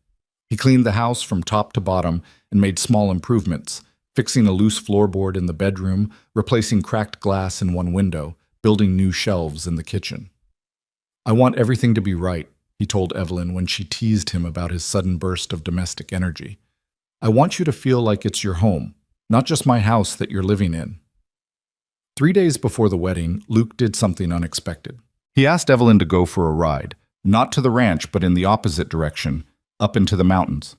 Speaker 1: He cleaned the house from top to bottom and made small improvements, fixing a loose floorboard in the bedroom, replacing cracked glass in one window, building new shelves in the kitchen. "I want everything to be right," he told Evelyn when she teased him about his sudden burst of domestic energy. "I want you to feel like it's your home, not just my house that you're living in." 3 days before the wedding, Luke did something unexpected. He asked Evelyn to go for a ride, not to the ranch but in the opposite direction, up into the mountains.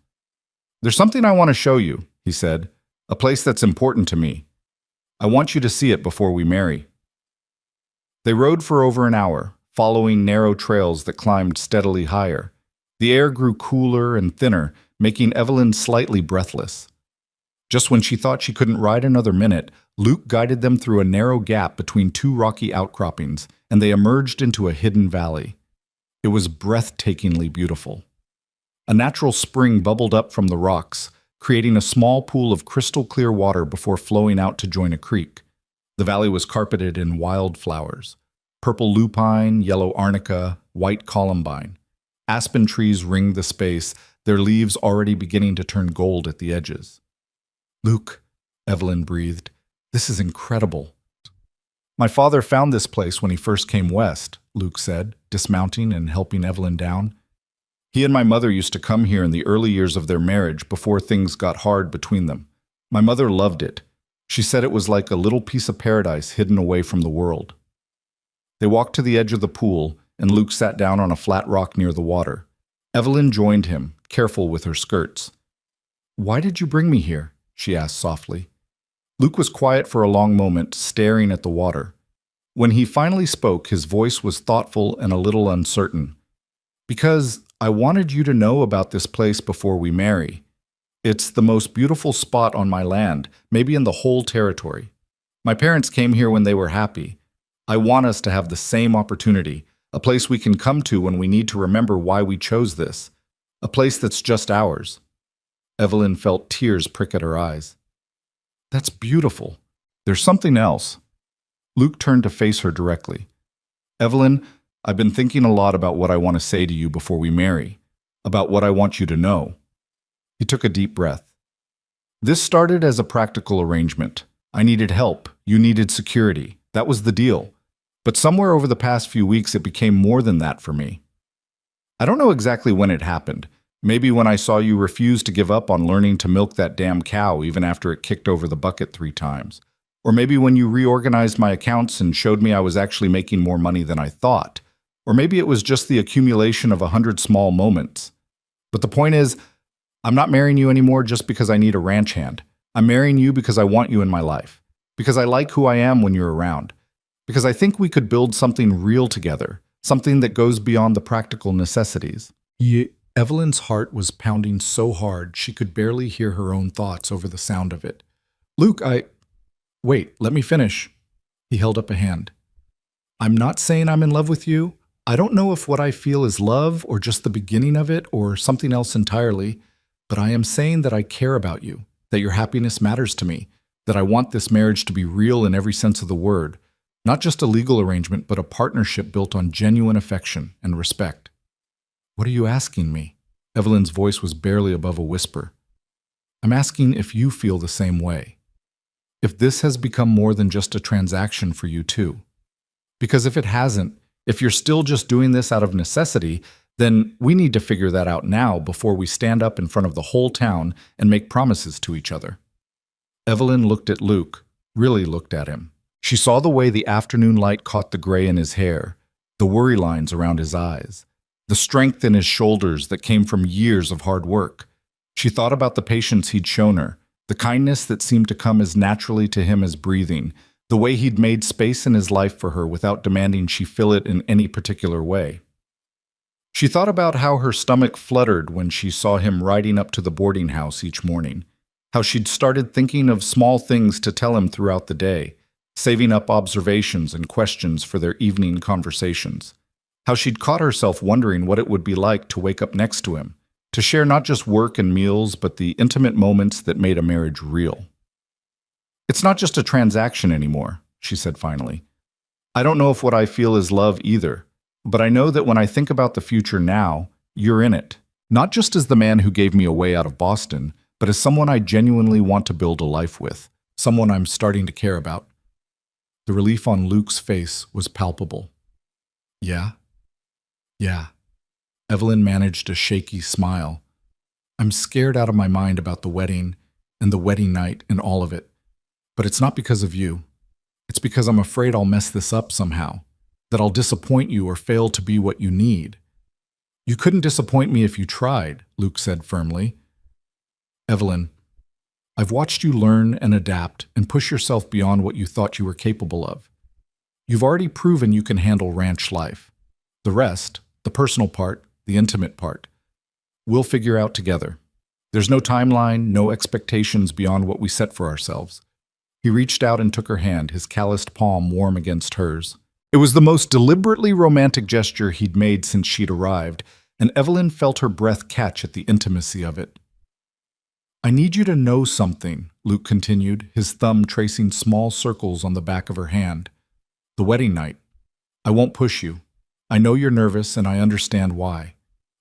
Speaker 1: "There's something I want to show you," he said, "a place that's important to me. I want you to see it before we marry." They rode for over an hour, following narrow trails that climbed steadily higher. The air grew cooler and thinner, making Evelyn slightly breathless. Just when she thought she couldn't ride another minute, Luke guided them through a narrow gap between 2 rocky outcroppings, and they emerged into a hidden valley. It was breathtakingly beautiful. A natural spring bubbled up from the rocks, creating a small pool of crystal-clear water before flowing out to join a creek. The valley was carpeted in wildflowers. Purple lupine, yellow arnica, white columbine. Aspen trees ringed the space, their leaves already beginning to turn gold at the edges. "Luke," Evelyn breathed, "this is incredible." "My father found this place when he first came west," Luke said, dismounting and helping Evelyn down. "He and my mother used to come here in the early years of their marriage before things got hard between them. My mother loved it. She said it was like a little piece of paradise hidden away from the world." They walked to the edge of the pool, and Luke sat down on a flat rock near the water. Evelyn joined him, careful with her skirts. "Why did you bring me here?" she asked softly. Luke was quiet for a long moment, staring at the water. When he finally spoke, his voice was thoughtful and a little uncertain. "Because I wanted you to know about this place before we marry. It's the most beautiful spot on my land, maybe in the whole territory. My parents came here when they were happy. I want us to have the same opportunity, a place we can come to when we need to remember why we chose this, a place that's just ours." Evelyn felt tears prick at her eyes. "That's beautiful. There's something else." Luke turned to face her directly. "Evelyn, I've been thinking a lot about what I want to say to you before we marry, about what I want you to know." He took a deep breath. "This started as a practical arrangement. I needed help. You needed security. That was the deal. But somewhere over the past few weeks, it became more than that for me. I don't know exactly when it happened. Maybe when I saw you refuse to give up on learning to milk that damn cow even after it kicked over the bucket 3 times. Or maybe when you reorganized my accounts and showed me I was actually making more money than I thought. Or maybe it was just the accumulation of 100 small moments. But the point is, I'm not marrying you anymore just because I need a ranch hand. I'm marrying you because I want you in my life. Because I like who I am when you're around. Because I think we could build something real together, something that goes beyond the practical necessities. Evelyn's heart was pounding so hard she could barely hear her own thoughts over the sound of it. Luke, Wait, let me finish. He held up a hand. I'm not saying I'm in love with you. I don't know if what I feel is love or just the beginning of it or something else entirely, but I am saying that I care about you, that your happiness matters to me, that I want this marriage to be real in every sense of the word, not just a legal arrangement, but a partnership built on genuine affection and respect. What are you asking me? Evelyn's voice was barely above a whisper. I'm asking if you feel the same way. If this has become more than just a transaction for you too. Because if it hasn't, if you're still just doing this out of necessity, then we need to figure that out now before we stand up in front of the whole town and make promises to each other. Evelyn looked at Luke, really looked at him. She saw the way the afternoon light caught the gray in his hair, the worry lines around his eyes, the strength in his shoulders that came from years of hard work. She thought about the patience he'd shown her, the kindness that seemed to come as naturally to him as breathing, the way he'd made space in his life for her without demanding she fill it in any particular way. She thought about how her stomach fluttered when she saw him riding up to the boarding house each morning, how she'd started thinking of small things to tell him throughout the day, saving up observations and questions for their evening conversations, how she'd caught herself wondering what it would be like to wake up next to him, to share not just work and meals, but the intimate moments that made a marriage real. It's not just a transaction anymore, she said finally. I don't know if what I feel is love either, but I know that when I think about the future now, you're in it. Not just as the man who gave me away out of Boston, but as someone I genuinely want to build a life with, someone I'm starting to care about. The relief on Luke's face was palpable. Yeah? Yeah. Evelyn managed a shaky smile. I'm scared out of my mind about the wedding and the wedding night and all of it. But it's not because of you. It's because I'm afraid I'll mess this up somehow, that I'll disappoint you or fail to be what you need. You couldn't disappoint me if you tried, Luke said firmly. Evelyn, I've watched you learn and adapt and push yourself beyond what you thought you were capable of. You've already proven you can handle ranch life. The rest, the personal part, the intimate part, we'll figure out together. There's no timeline, no expectations beyond what we set for ourselves. He reached out and took her hand, his calloused palm warm against hers. It was the most deliberately romantic gesture he'd made since she'd arrived, and Evelyn felt her breath catch at the intimacy of it. I need you to know something, Luke continued, his thumb tracing small circles on the back of her hand. The wedding night. I won't push you. I know you're nervous, and I understand why.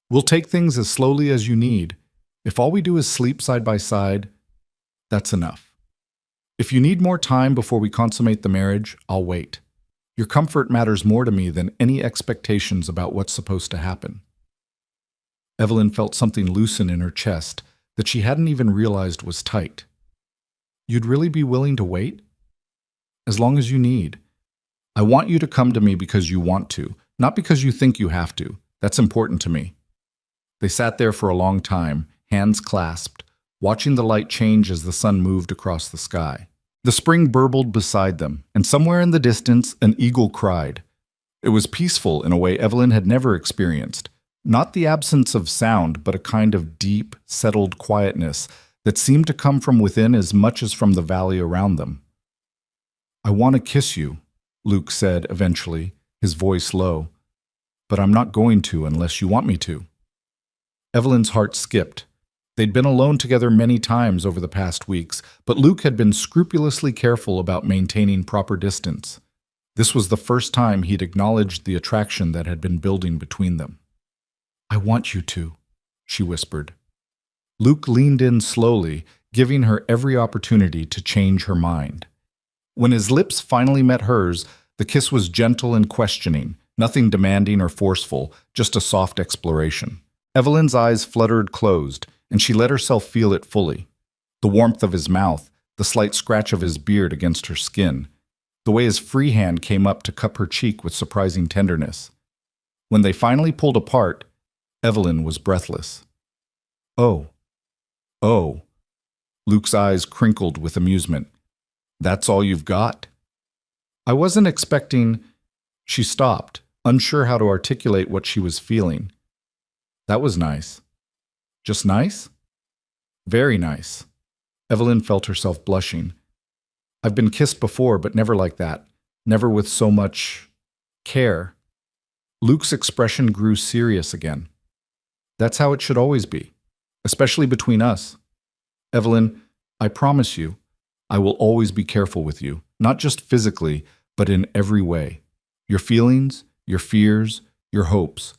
Speaker 1: We'll take things as slowly as you need. If all we do is sleep side by side, that's enough. If you need more time before we consummate the marriage, I'll wait. Your comfort matters more to me than any expectations about what's supposed to happen. Evelyn felt something loosen in her chest that she hadn't even realized was tight. You'd really be willing to wait? As long as you need. I want you to come to me because you want to, not because you think you have to. That's important to me. They sat there for a long time, hands clasped, watching the light change as the sun moved across the sky. The spring burbled beside them, and somewhere in the distance, an eagle cried. It was peaceful in a way Evelyn had never experienced. Not the absence of sound, but a kind of deep, settled quietness that seemed to come from within as much as from the valley around them. I want to kiss you, Luke said eventually, his voice low. But I'm not going to unless you want me to. Evelyn's heart skipped. They'd been alone together many times over the past weeks, but Luke had been scrupulously careful about maintaining proper distance. This was the first time he'd acknowledged the attraction that had been building between them. I want you to, she whispered. Luke leaned in slowly, giving her every opportunity to change her mind. When his lips finally met hers, the kiss was gentle and questioning, nothing demanding or forceful, just a soft exploration. Evelyn's eyes fluttered closed, and she let herself feel it fully. The warmth of his mouth, the slight scratch of his beard against her skin, the way his free hand came up to cup her cheek with surprising tenderness. When they finally pulled apart, Evelyn was breathless. Oh. Luke's eyes crinkled with amusement. That's all you've got? I wasn't expecting. She stopped, unsure how to articulate what she was feeling. That was nice. Just nice? Very nice. Evelyn felt herself blushing. I've been kissed before, but never like that. Never with so much care. Luke's expression grew serious again. That's how it should always be, especially between us. Evelyn, I promise you, I will always be careful with you, not just physically, but in every way. Your feelings, your fears, your hopes,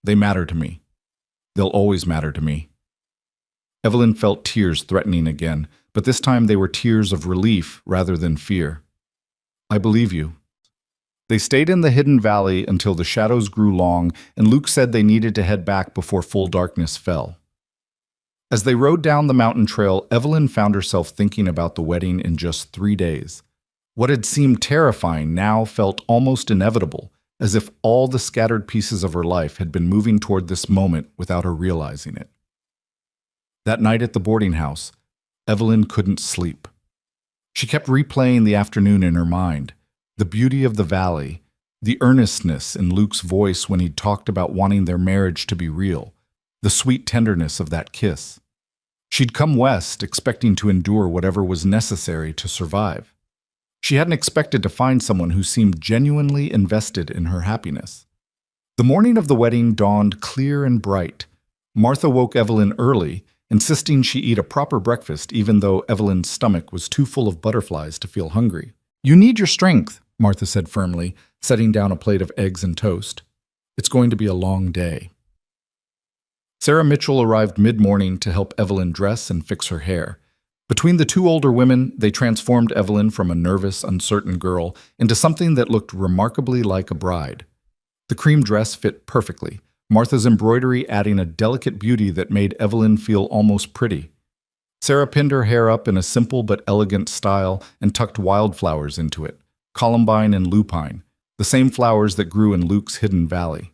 Speaker 1: they matter to me. They'll always matter to me. Evelyn felt tears threatening again, but this time they were tears of relief rather than fear. I believe you. They stayed in the hidden valley until the shadows grew long, and Luke said they needed to head back before full darkness fell. As they rode down the mountain trail, Evelyn found herself thinking about the wedding in just 3 days. What had seemed terrifying now felt almost inevitable, as if all the scattered pieces of her life had been moving toward this moment without her realizing it. That night at the boarding house, Evelyn couldn't sleep. She kept replaying the afternoon in her mind, the beauty of the valley, the earnestness in Luke's voice when he'd talked about wanting their marriage to be real, the sweet tenderness of that kiss. She'd come west expecting to endure whatever was necessary to survive. She hadn't expected to find someone who seemed genuinely invested in her happiness. The morning of the wedding dawned clear and bright. Martha woke Evelyn early, insisting she eat a proper breakfast even though Evelyn's stomach was too full of butterflies to feel hungry. You need your strength, Martha said firmly, setting down a plate of eggs and toast. It's going to be a long day. Sarah Mitchell arrived mid-morning to help Evelyn dress and fix her hair. Between the two older women, they transformed Evelyn from a nervous, uncertain girl into something that looked remarkably like a bride. The cream dress fit perfectly, Martha's embroidery adding a delicate beauty that made Evelyn feel almost pretty. Sarah pinned her hair up in a simple but elegant style and tucked wildflowers into it, columbine and lupine, the same flowers that grew in Luke's hidden valley.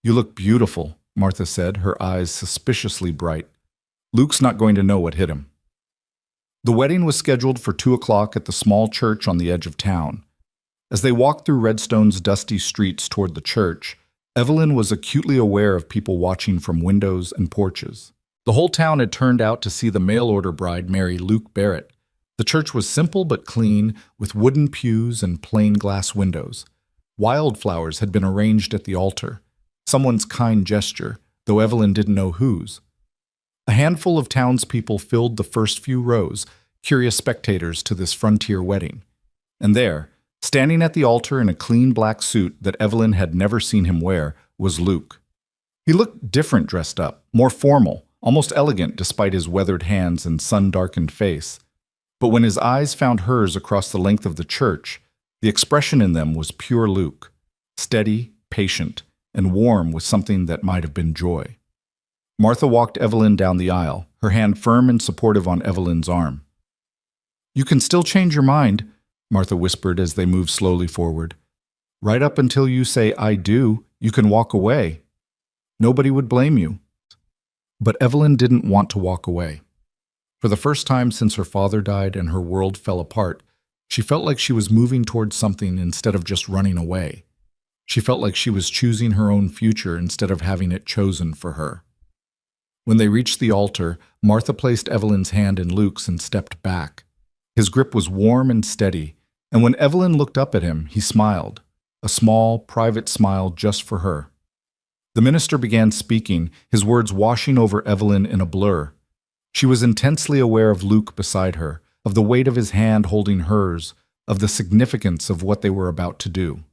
Speaker 1: You look beautiful, Martha said, her eyes suspiciously bright. Luke's not going to know what hit him. The wedding was scheduled for 2 o'clock at the small church on the edge of town. As they walked through Redstone's dusty streets toward the church, Evelyn was acutely aware of people watching from windows and porches. The whole town had turned out to see the mail-order bride marry Luke Barrett. The church was simple but clean, with wooden pews and plain glass windows. Wildflowers had been arranged at the altar, someone's kind gesture, though Evelyn didn't know whose. A handful of townspeople filled the first few rows, curious spectators to this frontier wedding. And there, standing at the altar in a clean black suit that Evelyn had never seen him wear, was Luke. He looked different dressed up, more formal, almost elegant despite his weathered hands and sun-darkened face. But when his eyes found hers across the length of the church, the expression in them was pure Luke, steady, patient, and warm with something that might have been joy. Martha walked Evelyn down the aisle, her hand firm and supportive on Evelyn's arm. You can still change your mind, Martha whispered as they moved slowly forward. Right up until you say, I do, you can walk away. Nobody would blame you. But Evelyn didn't want to walk away. For the first time since her father died and her world fell apart, she felt like she was moving towards something instead of just running away. She felt like she was choosing her own future instead of having it chosen for her. When they reached the altar, Martha placed Evelyn's hand in Luke's and stepped back. His grip was warm and steady, and when Evelyn looked up at him, he smiled, a small, private smile just for her. The minister began speaking, his words washing over Evelyn in a blur. She was intensely aware of Luke beside her, of the weight of his hand holding hers, of the significance of what they were about to do.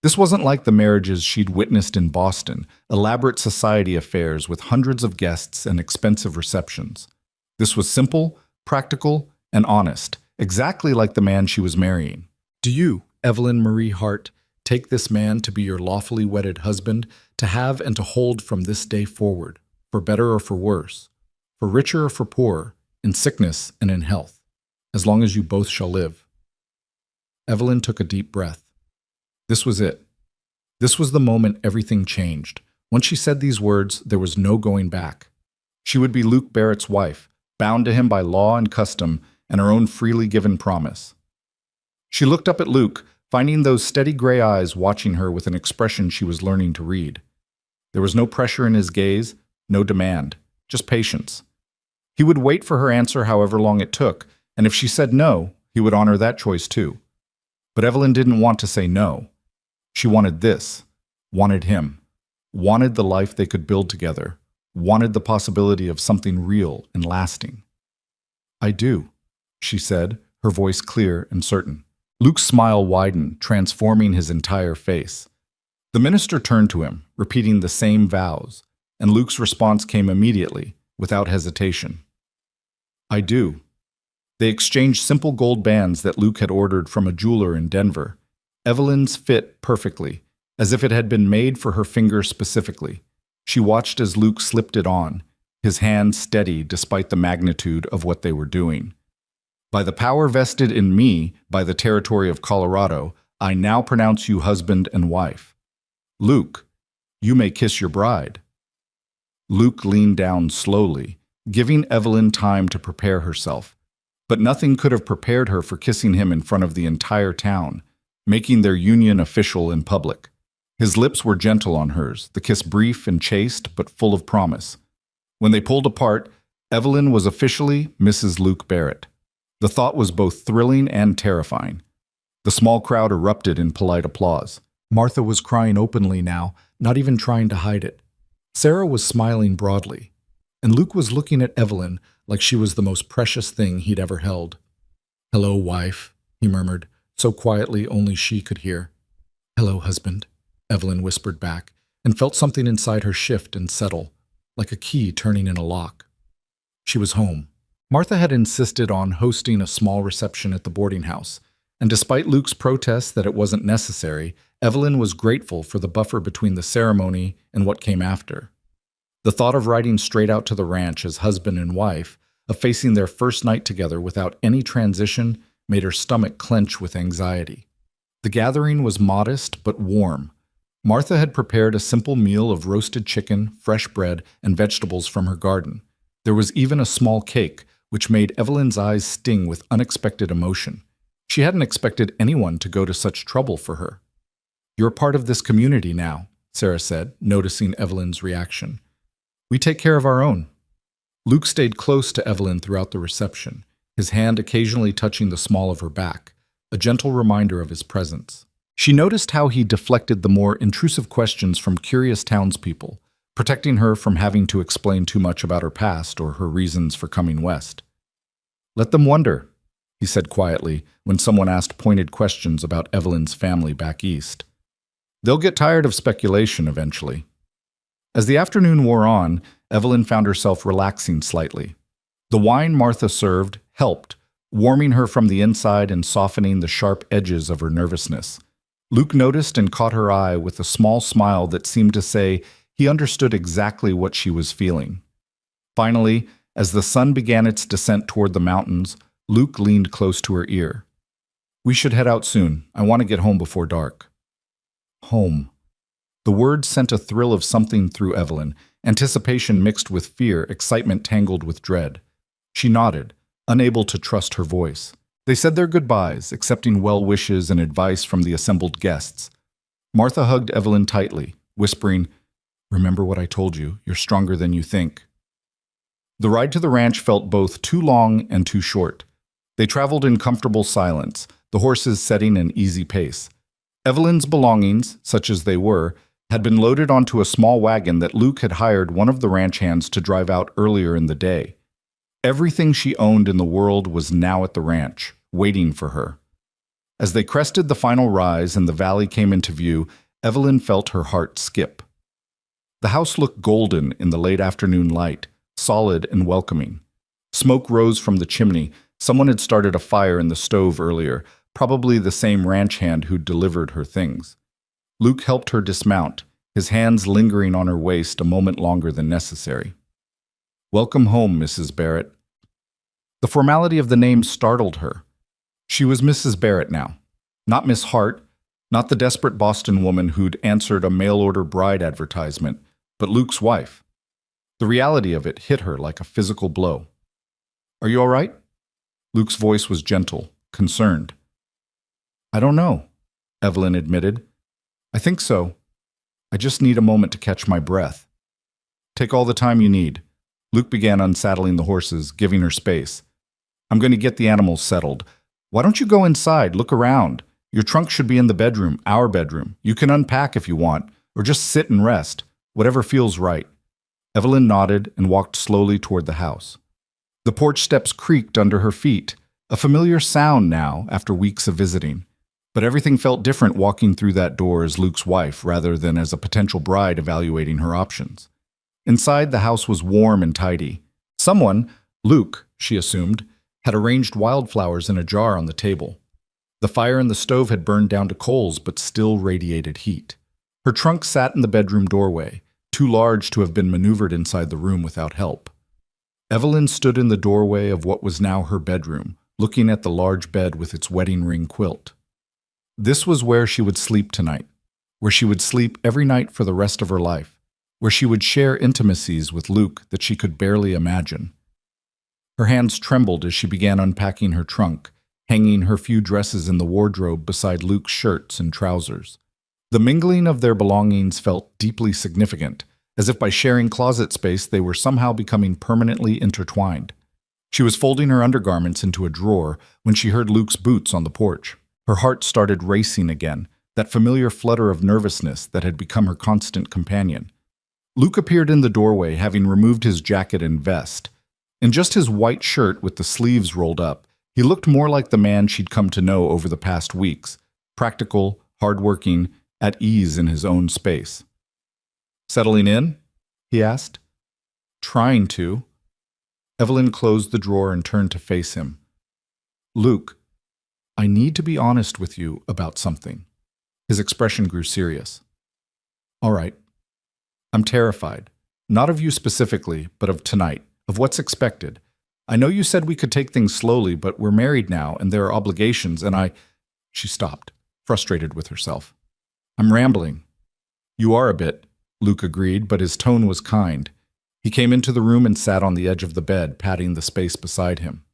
Speaker 1: This wasn't like the marriages she'd witnessed in Boston, elaborate society affairs with hundreds of guests and expensive receptions. This was simple, practical, and honest, exactly like the man she was marrying. Do you, Evelyn Marie Hart, take this man to be your lawfully wedded husband, to have and to hold from this day forward, for better or for worse, for richer or for poorer, in sickness and in health, as long as you both shall live? Evelyn took a deep breath. This was it. This was the moment everything changed. Once she said these words, there was no going back. She would be Luke Barrett's wife, bound to him by law and custom and her own freely given promise. She looked up at Luke, finding those steady gray eyes watching her with an expression she was learning to read. There was no pressure in his gaze, no demand, just patience. He would wait for her answer however long it took, and if she said no, he would honor that choice too. But Evelyn didn't want to say no. She wanted this, wanted him, wanted the life they could build together, wanted the possibility of something real and lasting. "I do," she said, her voice clear and certain. Luke's smile widened, transforming his entire face. The minister turned to him, repeating the same vows, and Luke's response came immediately, without hesitation. "I do." They exchanged simple gold bands that Luke had ordered from a jeweler in Denver. Evelyn's fit perfectly, as if it had been made for her finger specifically. She watched as Luke slipped it on, his hand steady despite the magnitude of what they were doing. "By the power vested in me by the territory of Colorado, I now pronounce you husband and wife. Luke, you may kiss your bride." Luke leaned down slowly, giving Evelyn time to prepare herself. But nothing could have prepared her for kissing him in front of the entire town, making their union official in public. His lips were gentle on hers, the kiss brief and chaste but full of promise. When they pulled apart, Evelyn was officially Mrs. Luke Barrett. The thought was both thrilling and terrifying. The small crowd erupted in polite applause. Martha was crying openly now, not even trying to hide it. Sarah was smiling broadly, and Luke was looking at Evelyn like she was the most precious thing he'd ever held. "Hello, wife," he murmured, so quietly only she could hear. "Hello, husband," Evelyn whispered back, and felt something inside her shift and settle, like a key turning in a lock. She was home. Martha had insisted on hosting a small reception at the boarding house, and despite Luke's protests that it wasn't necessary, Evelyn was grateful for the buffer between the ceremony and what came after. The thought of riding straight out to the ranch as husband and wife, of facing their first night together without any transition, made her stomach clench with anxiety. The gathering was modest but warm. Martha had prepared a simple meal of roasted chicken, fresh bread, and vegetables from her garden. There was even a small cake, which made Evelyn's eyes sting with unexpected emotion. She hadn't expected anyone to go to such trouble for her. "You're part of this community now," Sarah said, noticing Evelyn's reaction. "We take care of our own." Luke stayed close to Evelyn throughout the reception, his hand occasionally touching the small of her back, a gentle reminder of his presence. She noticed how he deflected the more intrusive questions from curious townspeople, protecting her from having to explain too much about her past or her reasons for coming west. "Let them wonder," he said quietly when someone asked pointed questions about Evelyn's family back east. "They'll get tired of speculation eventually." As the afternoon wore on, Evelyn found herself relaxing slightly. The wine Martha served helped, warming her from the inside and softening the sharp edges of her nervousness. Luke noticed and caught her eye with a small smile that seemed to say he understood exactly what she was feeling. Finally, as the sun began its descent toward the mountains, Luke leaned close to her ear. "We should head out soon. I want to get home before dark." Home. The word sent a thrill of something through Evelyn, anticipation mixed with fear, excitement tangled with dread. She nodded, unable to trust her voice. They said their goodbyes, accepting well wishes and advice from the assembled guests. Martha hugged Evelyn tightly, whispering, "Remember what I told you, you're stronger than you think." The ride to the ranch felt both too long and too short. They traveled in comfortable silence, the horses setting an easy pace. Evelyn's belongings, such as they were, had been loaded onto a small wagon that Luke had hired one of the ranch hands to drive out earlier in the day. Everything she owned in the world was now at the ranch, waiting for her. As they crested the final rise and the valley came into view, Evelyn felt her heart skip. The house looked golden in the late afternoon light, solid and welcoming. Smoke rose from the chimney. Someone had started a fire in the stove earlier, probably the same ranch hand who'd delivered her things. Luke helped her dismount, his hands lingering on her waist a moment longer than necessary. "Welcome home, Mrs. Barrett." The formality of the name startled her. She was Mrs. Barrett now, not Miss Hart, not the desperate Boston woman who'd answered a mail-order bride advertisement, but Luke's wife. The reality of it hit her like a physical blow. "Are you all right?" Luke's voice was gentle, concerned. "I don't know." Evelyn admitted. I think so. I just need a moment to catch my breath. Take all the time you need. Luke began unsaddling the horses, giving her space. I'm going to get the animals settled. Why don't you go inside, look around? Your trunk should be in the bedroom, our bedroom. You can unpack if you want, or just sit and rest, whatever feels right. Evelyn nodded and walked slowly toward the house. The porch steps creaked under her feet, a familiar sound now after weeks of visiting. But everything felt different walking through that door as Luke's wife rather than as a potential bride evaluating her options. Inside, the house was warm and tidy. Someone, Luke, she assumed, had arranged wildflowers in a jar on the table. The fire in the stove had burned down to coals but still radiated heat. Her trunk sat in the bedroom doorway, too large to have been maneuvered inside the room without help. Evelyn stood in the doorway of what was now her bedroom, looking at the large bed with its wedding ring quilt. This was where she would sleep tonight, where she would sleep every night for the rest of her life, where she would share intimacies with Luke that she could barely imagine. Her hands trembled as she began unpacking her trunk, hanging her few dresses in the wardrobe beside Luke's shirts and trousers. The mingling of their belongings felt deeply significant, as if by sharing closet space they were somehow becoming permanently intertwined. She was folding her undergarments into a drawer when she heard Luke's boots on the porch. Her heart started racing again, that familiar flutter of nervousness that had become her constant companion. Luke appeared in the doorway, having removed his jacket and vest. In just his white shirt with the sleeves rolled up, he looked more like the man she'd come to know over the past weeks, practical, hardworking, at ease in his own space. Settling in? He asked. Trying to. Evelyn closed the drawer and turned to face him. Luke, I need to be honest with you about something. His expression grew serious. All right. I'm terrified. Not of you specifically, but of tonight, of what's expected. I know you said we could take things slowly, but we're married now, and there are obligations, and She stopped, frustrated with herself. I'm rambling. You are a bit, Luke agreed, but his tone was kind. He came into the room and sat on the edge of the bed, patting the space beside him.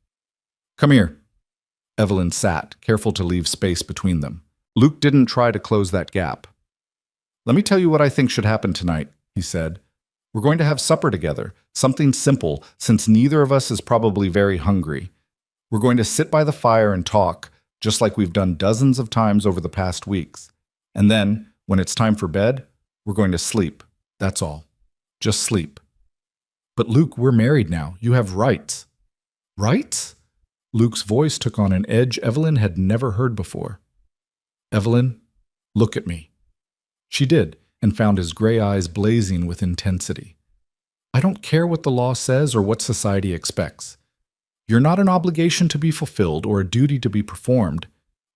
Speaker 1: Come here. Evelyn sat, careful to leave space between them. Luke didn't try to close that gap. Let me tell you what I think should happen tonight, he said. We're going to have supper together, something simple, since neither of us is probably very hungry. We're going to sit by the fire and talk, just like we've done dozens of times over the past weeks. And then, when it's time for bed, we're going to sleep. That's all. Just sleep. But Luke, we're married now. You have rights. Rights? Luke's voice took on an edge Evelyn had never heard before. Evelyn, look at me. She did, and found his gray eyes blazing with intensity. I don't care what the law says or what society expects. You're not an obligation to be fulfilled or a duty to be performed.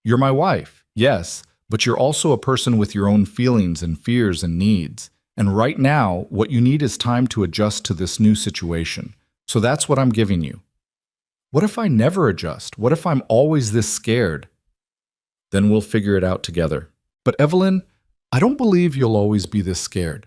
Speaker 1: You're my wife, yes, but you're also a person with your own feelings and fears and needs. And right now, what you need is time to adjust to this new situation. So that's what I'm giving you. What if I never adjust? What if I'm always this scared? Then we'll figure it out together. But Evelyn, I don't believe you'll always be this scared.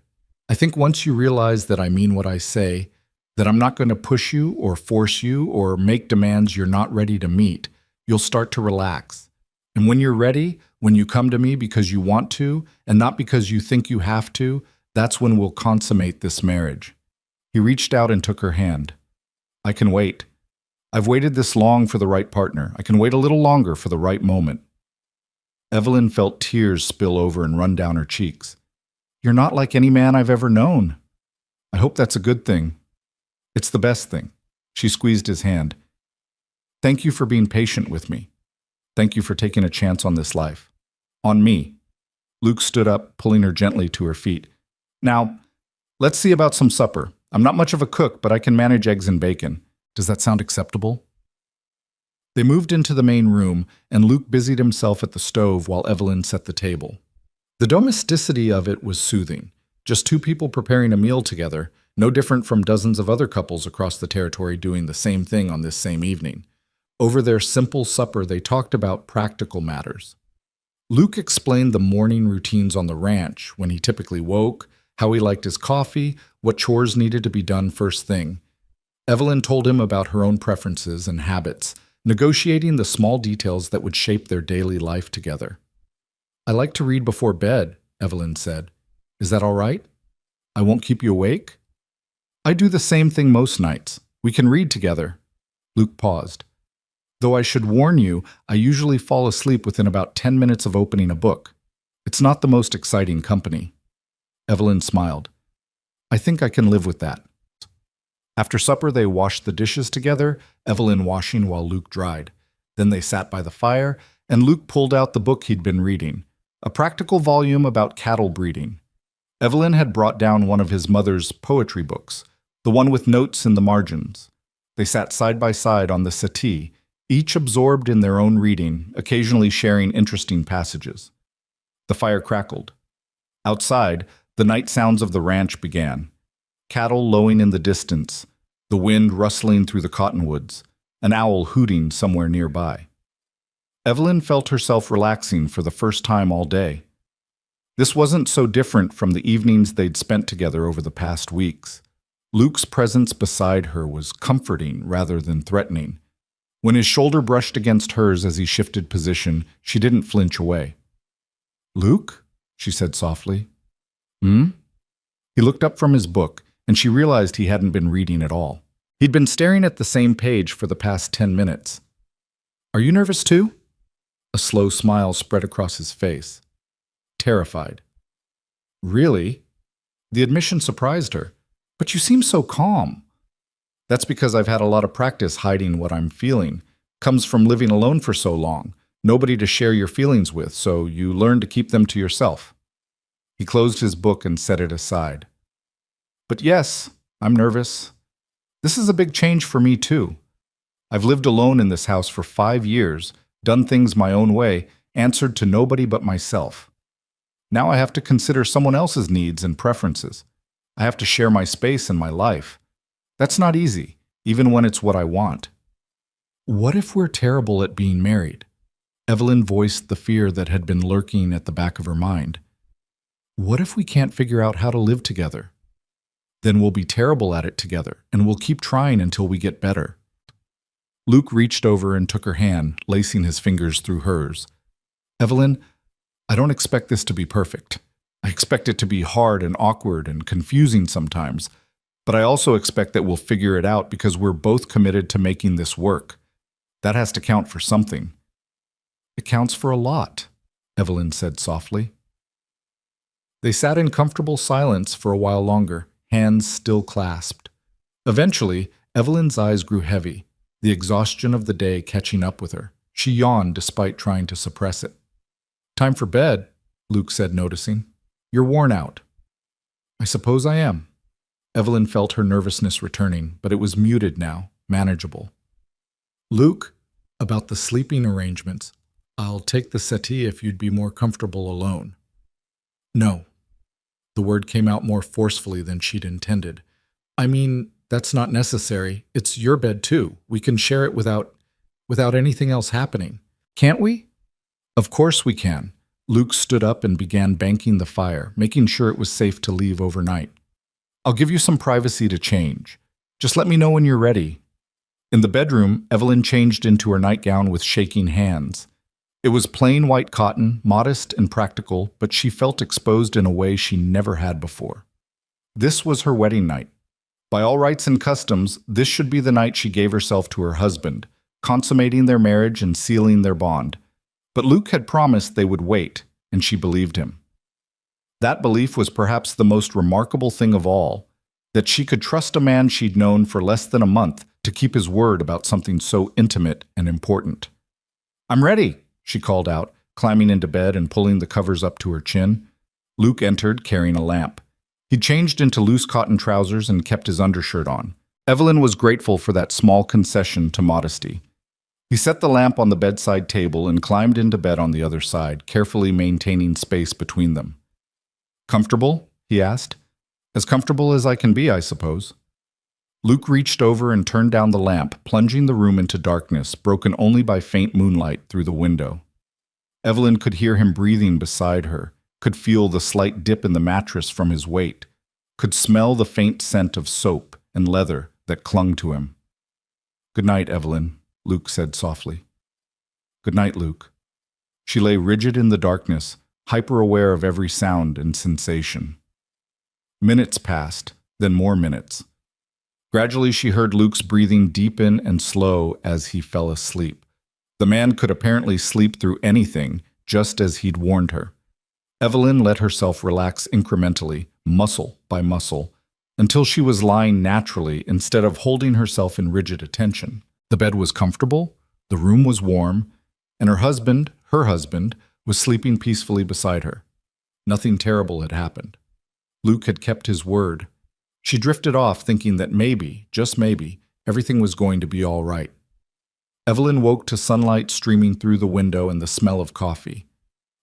Speaker 1: I think once you realize that I mean what I say, that I'm not going to push you or force you or make demands you're not ready to meet, you'll start to relax. And when you're ready, when you come to me because you want to and not because you think you have to, that's when we'll consummate this marriage. He reached out and took her hand. I can wait. I've waited this long for the right partner. I can wait a little longer for the right moment. Evelyn felt tears spill over and run down her cheeks. You're not like any man I've ever known. I hope that's a good thing. It's the best thing. She squeezed his hand. Thank you for being patient with me. Thank you for taking a chance on this life. On me. Luke stood up, pulling her gently to her feet. Now, let's see about some supper. I'm not much of a cook, but I can manage eggs and bacon. Does that sound acceptable? They moved into the main room, and Luke busied himself at the stove while Evelyn set the table. The domesticity of it was soothing. Just two people preparing a meal together, no different from dozens of other couples across the territory doing the same thing on this same evening. Over their simple supper, they talked about practical matters. Luke explained the morning routines on the ranch, when he typically woke, how he liked his coffee, what chores needed to be done first thing. Evelyn told him about her own preferences and habits, negotiating the small details that would shape their daily life together. I like to read before bed, Evelyn said. Is that all right? I won't keep you awake? I do the same thing most nights. We can read together. Luke paused. Though I should warn you, I usually fall asleep within about 10 minutes of opening a book. It's not the most exciting company. Evelyn smiled. I think I can live with that. After supper, they washed the dishes together, Evelyn washing while Luke dried. Then they sat by the fire, and Luke pulled out the book he'd been reading, a practical volume about cattle breeding. Evelyn had brought down one of his mother's poetry books, the one with notes in the margins. They sat side by side on the settee, each absorbed in their own reading, occasionally sharing interesting passages. The fire crackled. Outside, the night sounds of the ranch began. Cattle lowing in the distance, the wind rustling through the cottonwoods, an owl hooting somewhere nearby. Evelyn felt herself relaxing for the first time all day. This wasn't so different from the evenings they'd spent together over the past weeks. Luke's presence beside her was comforting rather than threatening. When his shoulder brushed against hers as he shifted position, she didn't flinch away. Luke? She said softly. Hmm? He looked up from his book, and she realized he hadn't been reading at all. He'd been staring at the same page for the past 10 minutes. Are you nervous too? A slow smile spread across his face. Terrified. Really? The admission surprised her. But you seem so calm. That's because I've had a lot of practice hiding what I'm feeling. Comes from living alone for so long. Nobody to share your feelings with, so you learn to keep them to yourself. He closed his book and set it aside. But yes, I'm nervous. This is a big change for me too. I've lived alone in this house for 5 years, done things my own way, answered to nobody but myself. Now I have to consider someone else's needs and preferences. I have to share my space and my life. That's not easy, even when it's what I want. What if we're terrible at being married? Evelyn voiced the fear that had been lurking at the back of her mind. What if we can't figure out how to live together? Then we'll be terrible at it together, and we'll keep trying until we get better. Luke reached over and took her hand, lacing his fingers through hers. Evelyn, I don't expect this to be perfect. I expect it to be hard and awkward and confusing sometimes, but I also expect that we'll figure it out because we're both committed to making this work. That has to count for something. It counts for a lot, Evelyn said softly. They sat in comfortable silence for a while longer, hands still clasped. Eventually, Evelyn's eyes grew heavy, the exhaustion of the day catching up with her. She yawned despite trying to suppress it. Time for bed, Luke said, noticing. You're worn out. I suppose I am. Evelyn felt her nervousness returning, but it was muted now, manageable. Luke, about the sleeping arrangements, I'll take the settee if you'd be more comfortable alone. No. The word came out more forcefully than she'd intended. I mean, that's not necessary. It's your bed too. We can share it without anything else happening. Can't we? Of course we can. Luke stood up and began banking the fire, making sure it was safe to leave overnight. I'll give you some privacy to change. Just let me know when you're ready. In the bedroom, Evelyn changed into her nightgown with shaking hands. It was plain white cotton, modest and practical, but she felt exposed in a way she never had before. This was her wedding night. By all rights and customs, this should be the night she gave herself to her husband, consummating their marriage and sealing their bond. But Luke had promised they would wait, and she believed him. That belief was perhaps the most remarkable thing of all, that she could trust a man she'd known for less than a month to keep his word about something so intimate and important. I'm ready, she called out, climbing into bed and pulling the covers up to her chin. Luke entered, carrying a lamp. He'd changed into loose cotton trousers and kept his undershirt on. Evelyn was grateful for that small concession to modesty. He set the lamp on the bedside table and climbed into bed on the other side, carefully maintaining space between them. Comfortable? He asked. As comfortable as I can be, I suppose. Luke reached over and turned down the lamp, plunging the room into darkness, broken only by faint moonlight through the window. Evelyn could hear him breathing beside her, could feel the slight dip in the mattress from his weight, could smell the faint scent of soap and leather that clung to him. Good night, Evelyn, Luke said softly. Good night, Luke. She lay rigid in the darkness, hyper-aware of every sound and sensation. Minutes passed, then more minutes. Gradually, she heard Luke's breathing deepen and slow as he fell asleep. The man could apparently sleep through anything, just as he'd warned her. Evelyn let herself relax incrementally, muscle by muscle, until she was lying naturally instead of holding herself in rigid attention. The bed was comfortable, the room was warm, and her husband, was sleeping peacefully beside her. Nothing terrible had happened. Luke had kept his word. She drifted off thinking that maybe, just maybe, everything was going to be all right. Evelyn woke to sunlight streaming through the window and the smell of coffee.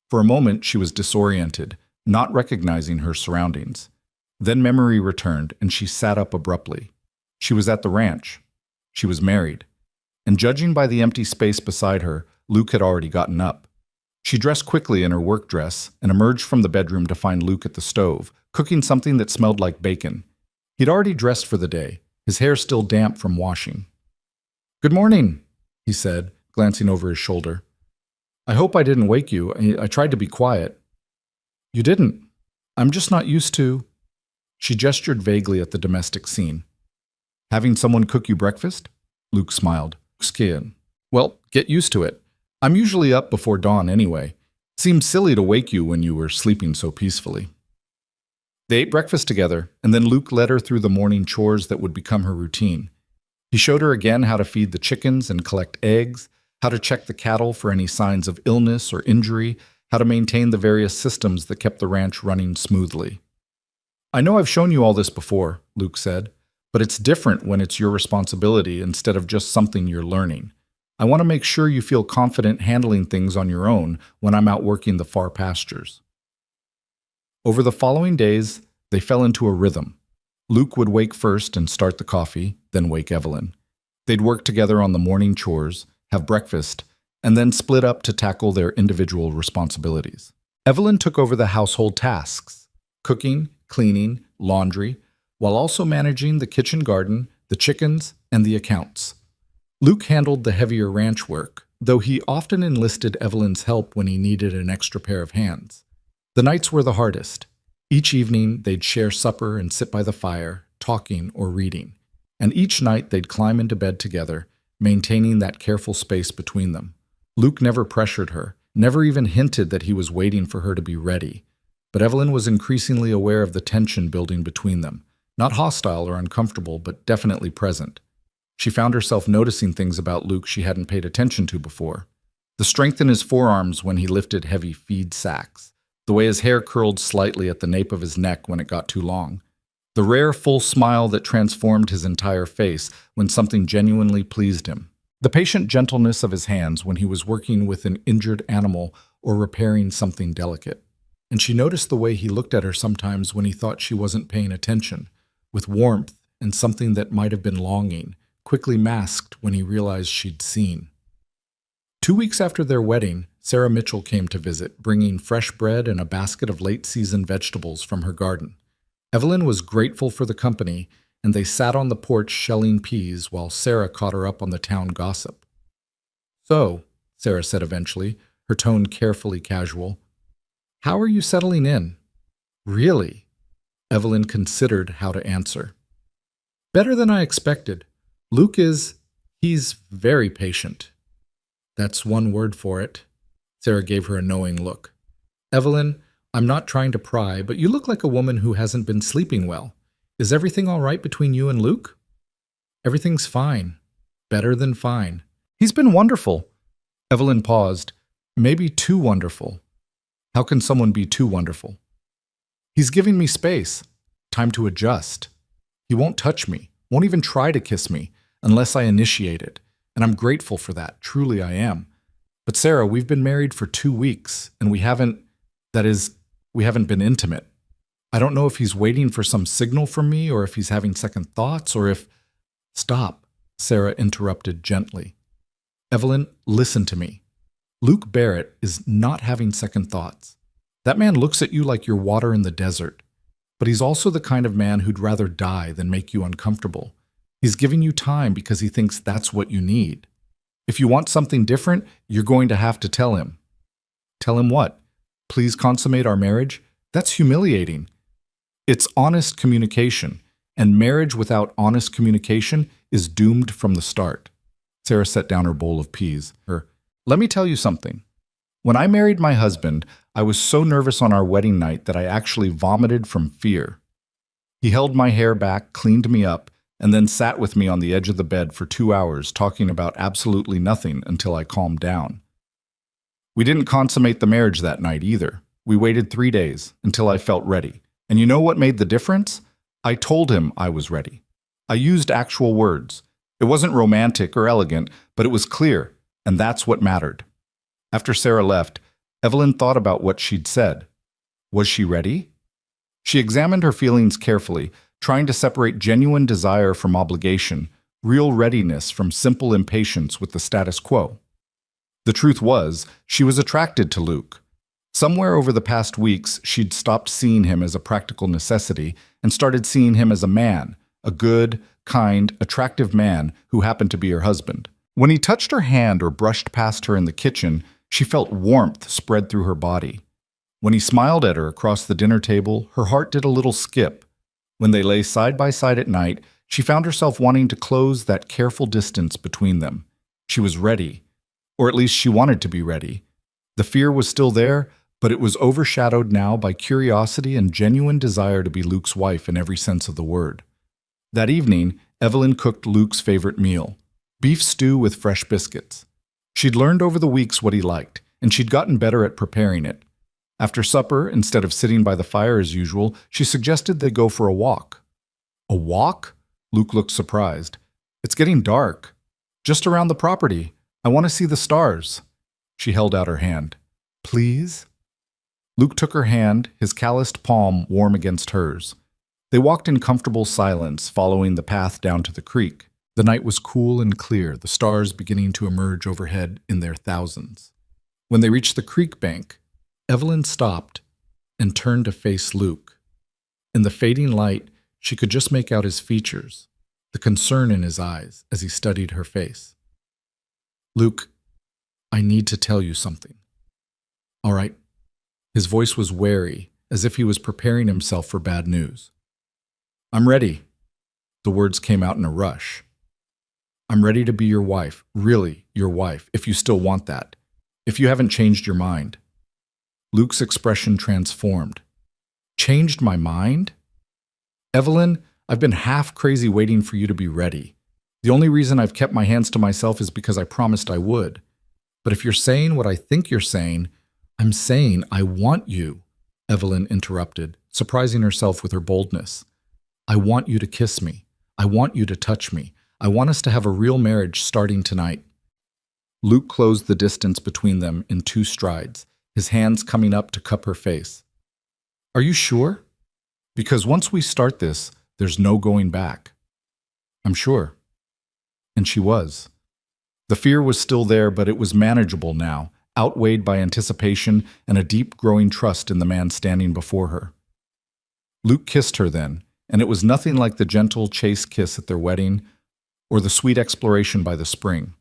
Speaker 1: For a moment, she was disoriented, not recognizing her surroundings. Then memory returned, and she sat up abruptly. She was at the ranch. She was married. And judging by the empty space beside her, Luke had already gotten up. She dressed quickly in her work dress and emerged from the bedroom to find Luke at the stove, cooking something that smelled like bacon. He'd already dressed for the day, his hair still damp from washing. "Good morning," he said, glancing over his shoulder. "I hope I didn't wake you. I tried to be quiet." "You didn't. I'm just not used to—" She gestured vaguely at the domestic scene. "Having someone cook you breakfast?" Luke smiled. "Skin. Well, get used to it. I'm usually up before dawn anyway. Seemed silly to wake you when you were sleeping so peacefully." They ate breakfast together, and then Luke led her through the morning chores that would become her routine. He showed her again how to feed the chickens and collect eggs, how to check the cattle for any signs of illness or injury, how to maintain the various systems that kept the ranch running smoothly. "I know I've shown you all this before," Luke said, "but it's different when it's your responsibility instead of just something you're learning. I want to make sure you feel confident handling things on your own when I'm out working the far pastures." Over the following days, they fell into a rhythm. Luke would wake first and start the coffee, then wake Evelyn. They'd work together on the morning chores, have breakfast, and then split up to tackle their individual responsibilities. Evelyn took over the household tasks, cooking, cleaning, laundry, while also managing the kitchen garden, the chickens, and the accounts. Luke handled the heavier ranch work, though he often enlisted Evelyn's help when he needed an extra pair of hands. The nights were the hardest. Each evening, they'd share supper and sit by the fire, talking or reading. And each night, they'd climb into bed together, maintaining that careful space between them. Luke never pressured her, never even hinted that he was waiting for her to be ready. But Evelyn was increasingly aware of the tension building between them, not hostile or uncomfortable, but definitely present. She found herself noticing things about Luke she hadn't paid attention to before. The strength in his forearms when he lifted heavy feed sacks, the way his hair curled slightly at the nape of his neck when it got too long, the rare full smile that transformed his entire face when something genuinely pleased him, the patient gentleness of his hands when he was working with an injured animal or repairing something delicate. And she noticed the way he looked at her sometimes when he thought she wasn't paying attention, with warmth and something that might have been longing, quickly masked when he realized she'd seen. 2 weeks after their wedding, Sarah Mitchell came to visit, bringing fresh bread and a basket of late-season vegetables from her garden. Evelyn was grateful for the company, and they sat on the porch shelling peas while Sarah caught her up on the town gossip. "So," Sarah said eventually, her tone carefully casual, "how are you settling in?" "Really?" Evelyn considered how to answer. "Better than I expected. Luke he's very patient." "That's one word for it." Sarah gave her a knowing look. "Evelyn, I'm not trying to pry, but you look like a woman who hasn't been sleeping well. Is everything all right between you and Luke?" "Everything's fine. Better than fine. He's been wonderful." Evelyn paused. "Maybe too wonderful." "How can someone be too wonderful?" "He's giving me space. Time to adjust. He won't touch me, won't even try to kiss me, unless I initiate it. And I'm grateful for that. Truly I am. But Sarah, we've been married for 2 weeks, and we haven't been intimate. I don't know if he's waiting for some signal from me, or if he's having second thoughts, or if—" "Stop," Sarah interrupted gently. "Evelyn, listen to me. Luke Barrett is not having second thoughts. That man looks at you like you're water in the desert. But he's also the kind of man who'd rather die than make you uncomfortable. He's giving you time because he thinks that's what you need. If you want something different, you're going to have to tell him." "Tell him what?" please consummate our marriage? That's humiliating. It's honest communication, and marriage without honest communication is doomed from the start. Sarah set down her bowl of peas. Let me tell you something. When I married my husband, I was so nervous on our wedding night that I actually vomited from fear. He held my hair back, cleaned me up, and then sat with me on the edge of the bed for 2 hours talking about absolutely nothing until I calmed down. We didn't consummate the marriage that night either. We waited 3 days until I felt ready. And you know what made the difference? I told him I was ready. I used actual words. It wasn't romantic or elegant, but it was clear, and that's what mattered. After Sarah left, Evelyn thought about what she'd said. Was she ready? She examined her feelings carefully, trying to separate genuine desire from obligation, real readiness from simple impatience with the status quo. The truth was, she was attracted to Luke. Somewhere over the past weeks, she'd stopped seeing him as a practical necessity and started seeing him as a man, a good, kind, attractive man who happened to be her husband. When he touched her hand or brushed past her in the kitchen, she felt warmth spread through her body. When he smiled at her across the dinner table, her heart did a little skip. When they lay side by side at night, she found herself wanting to close that careful distance between them. She was ready, or at least she wanted to be ready. The fear was still there, but it was overshadowed now by curiosity and genuine desire to be Luke's wife in every sense of the word. That evening, Evelyn cooked Luke's favorite meal, beef stew with fresh biscuits. She'd learned over the weeks what he liked, and she'd gotten better at preparing it. After supper, instead of sitting by the fire as usual, she suggested they go for a walk. A walk? Luke looked surprised. It's getting dark. Just around the property. I want to see the stars. She held out her hand. Please? Luke took her hand, his calloused palm warm against hers. They walked in comfortable silence, following the path down to the creek. The night was cool and clear, the stars beginning to emerge overhead in their thousands. When they reached the creek bank, Evelyn stopped and turned to face Luke. In the fading light, she could just make out his features, the concern in his eyes as he studied her face. Luke, I need to tell you something. All right. His voice was wary, as if he was preparing himself for bad news. I'm ready. The words came out in a rush. I'm ready to be your wife, really your wife, if you still want that, if you haven't changed your mind. Luke's expression transformed. Changed my mind? Evelyn, I've been half crazy waiting for you to be ready. The only reason I've kept my hands to myself is because I promised I would. But if you're saying what I think you're saying, I'm saying I want you, Evelyn interrupted, surprising herself with her boldness. I want you to kiss me. I want you to touch me. I want us to have a real marriage starting tonight. Luke closed the distance between them in 2 strides, his hands coming up to cup her face. Are you sure? Because once we start this, there's no going back. I'm sure. And she was. The fear was still there, but it was manageable now, outweighed by anticipation and a deep growing trust in the man standing before her. Luke kissed her then, and it was nothing like the gentle, chaste kiss at their wedding or the sweet exploration by the spring.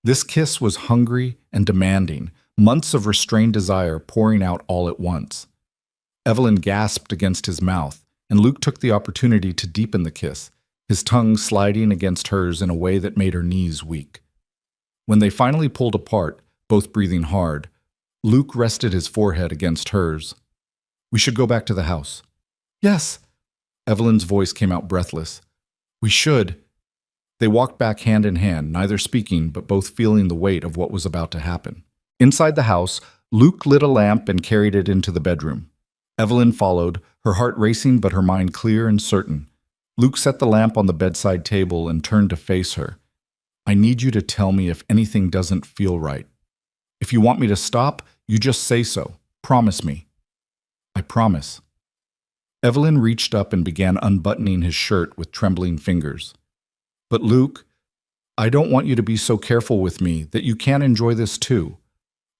Speaker 1: This kiss was hungry and demanding, months of restrained desire pouring out all at once. Evelyn gasped against his mouth, and Luke took the opportunity to deepen the kiss, his tongue sliding against hers in a way that made her knees weak. When they finally pulled apart, both breathing hard, Luke rested his forehead against hers. We should go back to the house. Yes. Evelyn's voice came out breathless. We should. They walked back hand in hand, neither speaking but both feeling the weight of what was about to happen. Inside the house, Luke lit a lamp and carried it into the bedroom. Evelyn followed, her heart racing but her mind clear and certain. Luke set the lamp on the bedside table and turned to face her. I need you to tell me if anything doesn't feel right. If you want me to stop, you just say so. Promise me. I promise. Evelyn reached up and began unbuttoning his shirt with trembling fingers. But Luke, I don't want you to be so careful with me that you can't enjoy this too.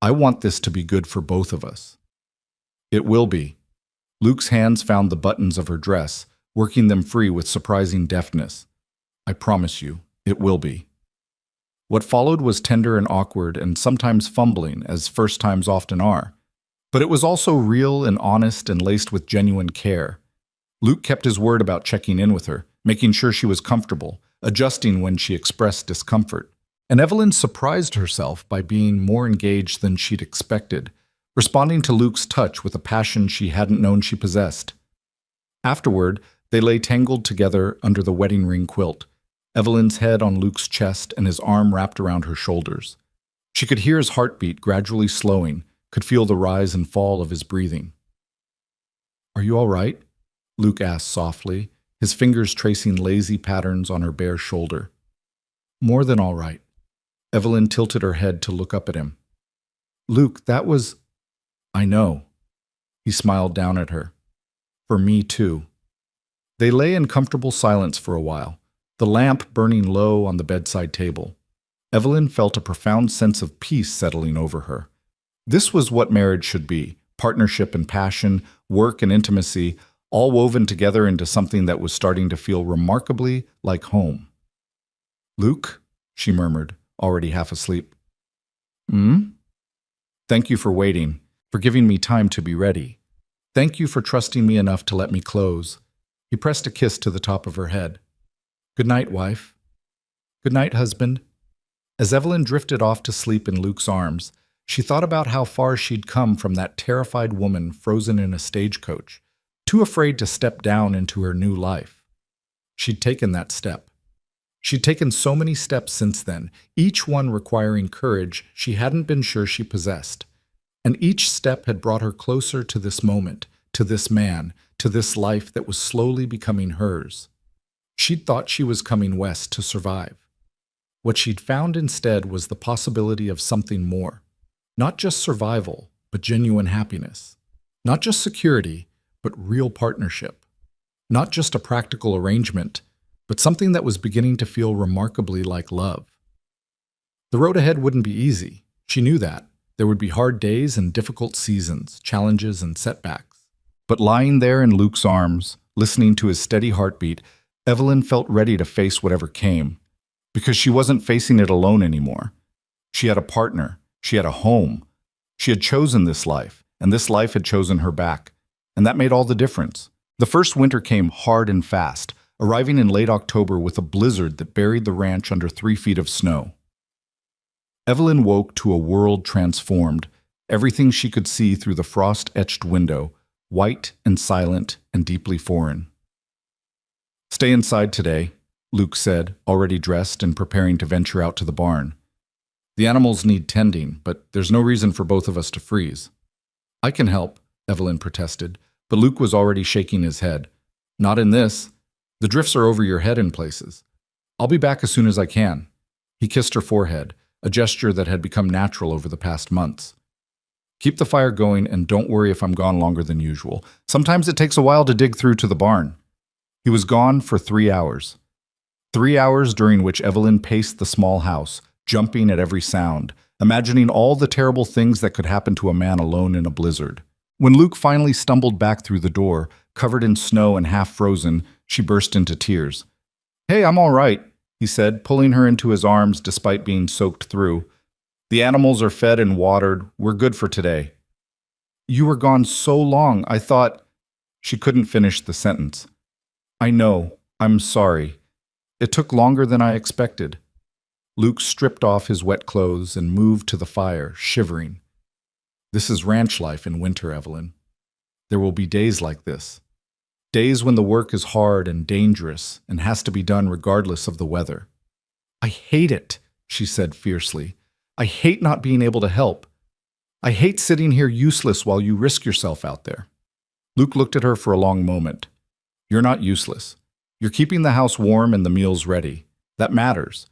Speaker 1: I want this to be good for both of us. It will be. Luke's hands found the buttons of her dress, working them free with surprising deftness. I promise you, it will be. What followed was tender and awkward and sometimes fumbling, as first times often are. But it was also real and honest and laced with genuine care. Luke kept his word about checking in with her, making sure she was comfortable, adjusting when she expressed discomfort. And Evelyn surprised herself by being more engaged than she'd expected, responding to Luke's touch with a passion she hadn't known she possessed. Afterward, they lay tangled together under the wedding ring quilt, Evelyn's head on Luke's chest and his arm wrapped around her shoulders. She could hear his heartbeat gradually slowing, could feel the rise and fall of his breathing. "Are you all right?" Luke asked softly, his fingers tracing lazy patterns on her bare shoulder. "More than all right." Evelyn tilted her head to look up at him. "Luke, that was—" "I know." He smiled down at her. "For me, too." They lay in comfortable silence for a while, the lamp burning low on the bedside table. Evelyn felt a profound sense of peace settling over her. This was what marriage should be: partnership and passion, work and intimacy, all woven together into something that was starting to feel remarkably like home. "Luke," she murmured, already half asleep. "Hmm?" "Thank you for waiting, for giving me time to be ready. Thank you for trusting me enough to let me close." He pressed a kiss to the top of her head. "Good night, wife." "Good night, husband." As Evelyn drifted off to sleep in Luke's arms, she thought about how far she'd come from that terrified woman frozen in a stagecoach, too afraid to step down into her new life. She'd taken that step. She'd taken so many steps since then, each one requiring courage she hadn't been sure she possessed. And each step had brought her closer to this moment, to this man, to this life that was slowly becoming hers. She'd thought she was coming west to survive. What she'd found instead was the possibility of something more. Not just survival, but genuine happiness. Not just security, but real partnership. Not just a practical arrangement, but something that was beginning to feel remarkably like love. The road ahead wouldn't be easy. She knew that. There would be hard days and difficult seasons, challenges and setbacks. But lying there in Luke's arms, listening to his steady heartbeat, Evelyn felt ready to face whatever came. Because she wasn't facing it alone anymore. She had a partner. She had a home. She had chosen this life, and this life had chosen her back. And that made all the difference. The first winter came hard and fast, arriving in late October with a blizzard that buried the ranch under 3 feet of snow. Evelyn woke to a world transformed, everything she could see through the frost-etched window, white and silent and deeply foreign. "Stay inside today," Luke said, already dressed and preparing to venture out to the barn. "The animals need tending, but there's no reason for both of us to freeze." "I can help," Evelyn protested, but Luke was already shaking his head. "Not in this. The drifts are over your head in places. I'll be back as soon as I can." He kissed her forehead, a gesture that had become natural over the past months. "Keep the fire going and don't worry if I'm gone longer than usual. Sometimes it takes a while to dig through to the barn." He was gone for 3 hours. 3 hours during which Evelyn paced the small house, jumping at every sound, imagining all the terrible things that could happen to a man alone in a blizzard. When Luke finally stumbled back through the door, covered in snow and half frozen, she burst into tears. "Hey, I'm all right," he said, pulling her into his arms despite being soaked through. "The animals are fed and watered. We're good for today." "You were gone so long, I thought—" She couldn't finish the sentence. "I know. I'm sorry. It took longer than I expected." Luke stripped off his wet clothes and moved to the fire, shivering. "This is ranch life in winter, Evelyn. There will be days like this. Days when the work is hard and dangerous and has to be done regardless of the weather." "I hate it," she said fiercely. "I hate not being able to help. I hate sitting here useless while you risk yourself out there." Luke looked at her for a long moment. "You're not useless. You're keeping the house warm and the meals ready. That matters.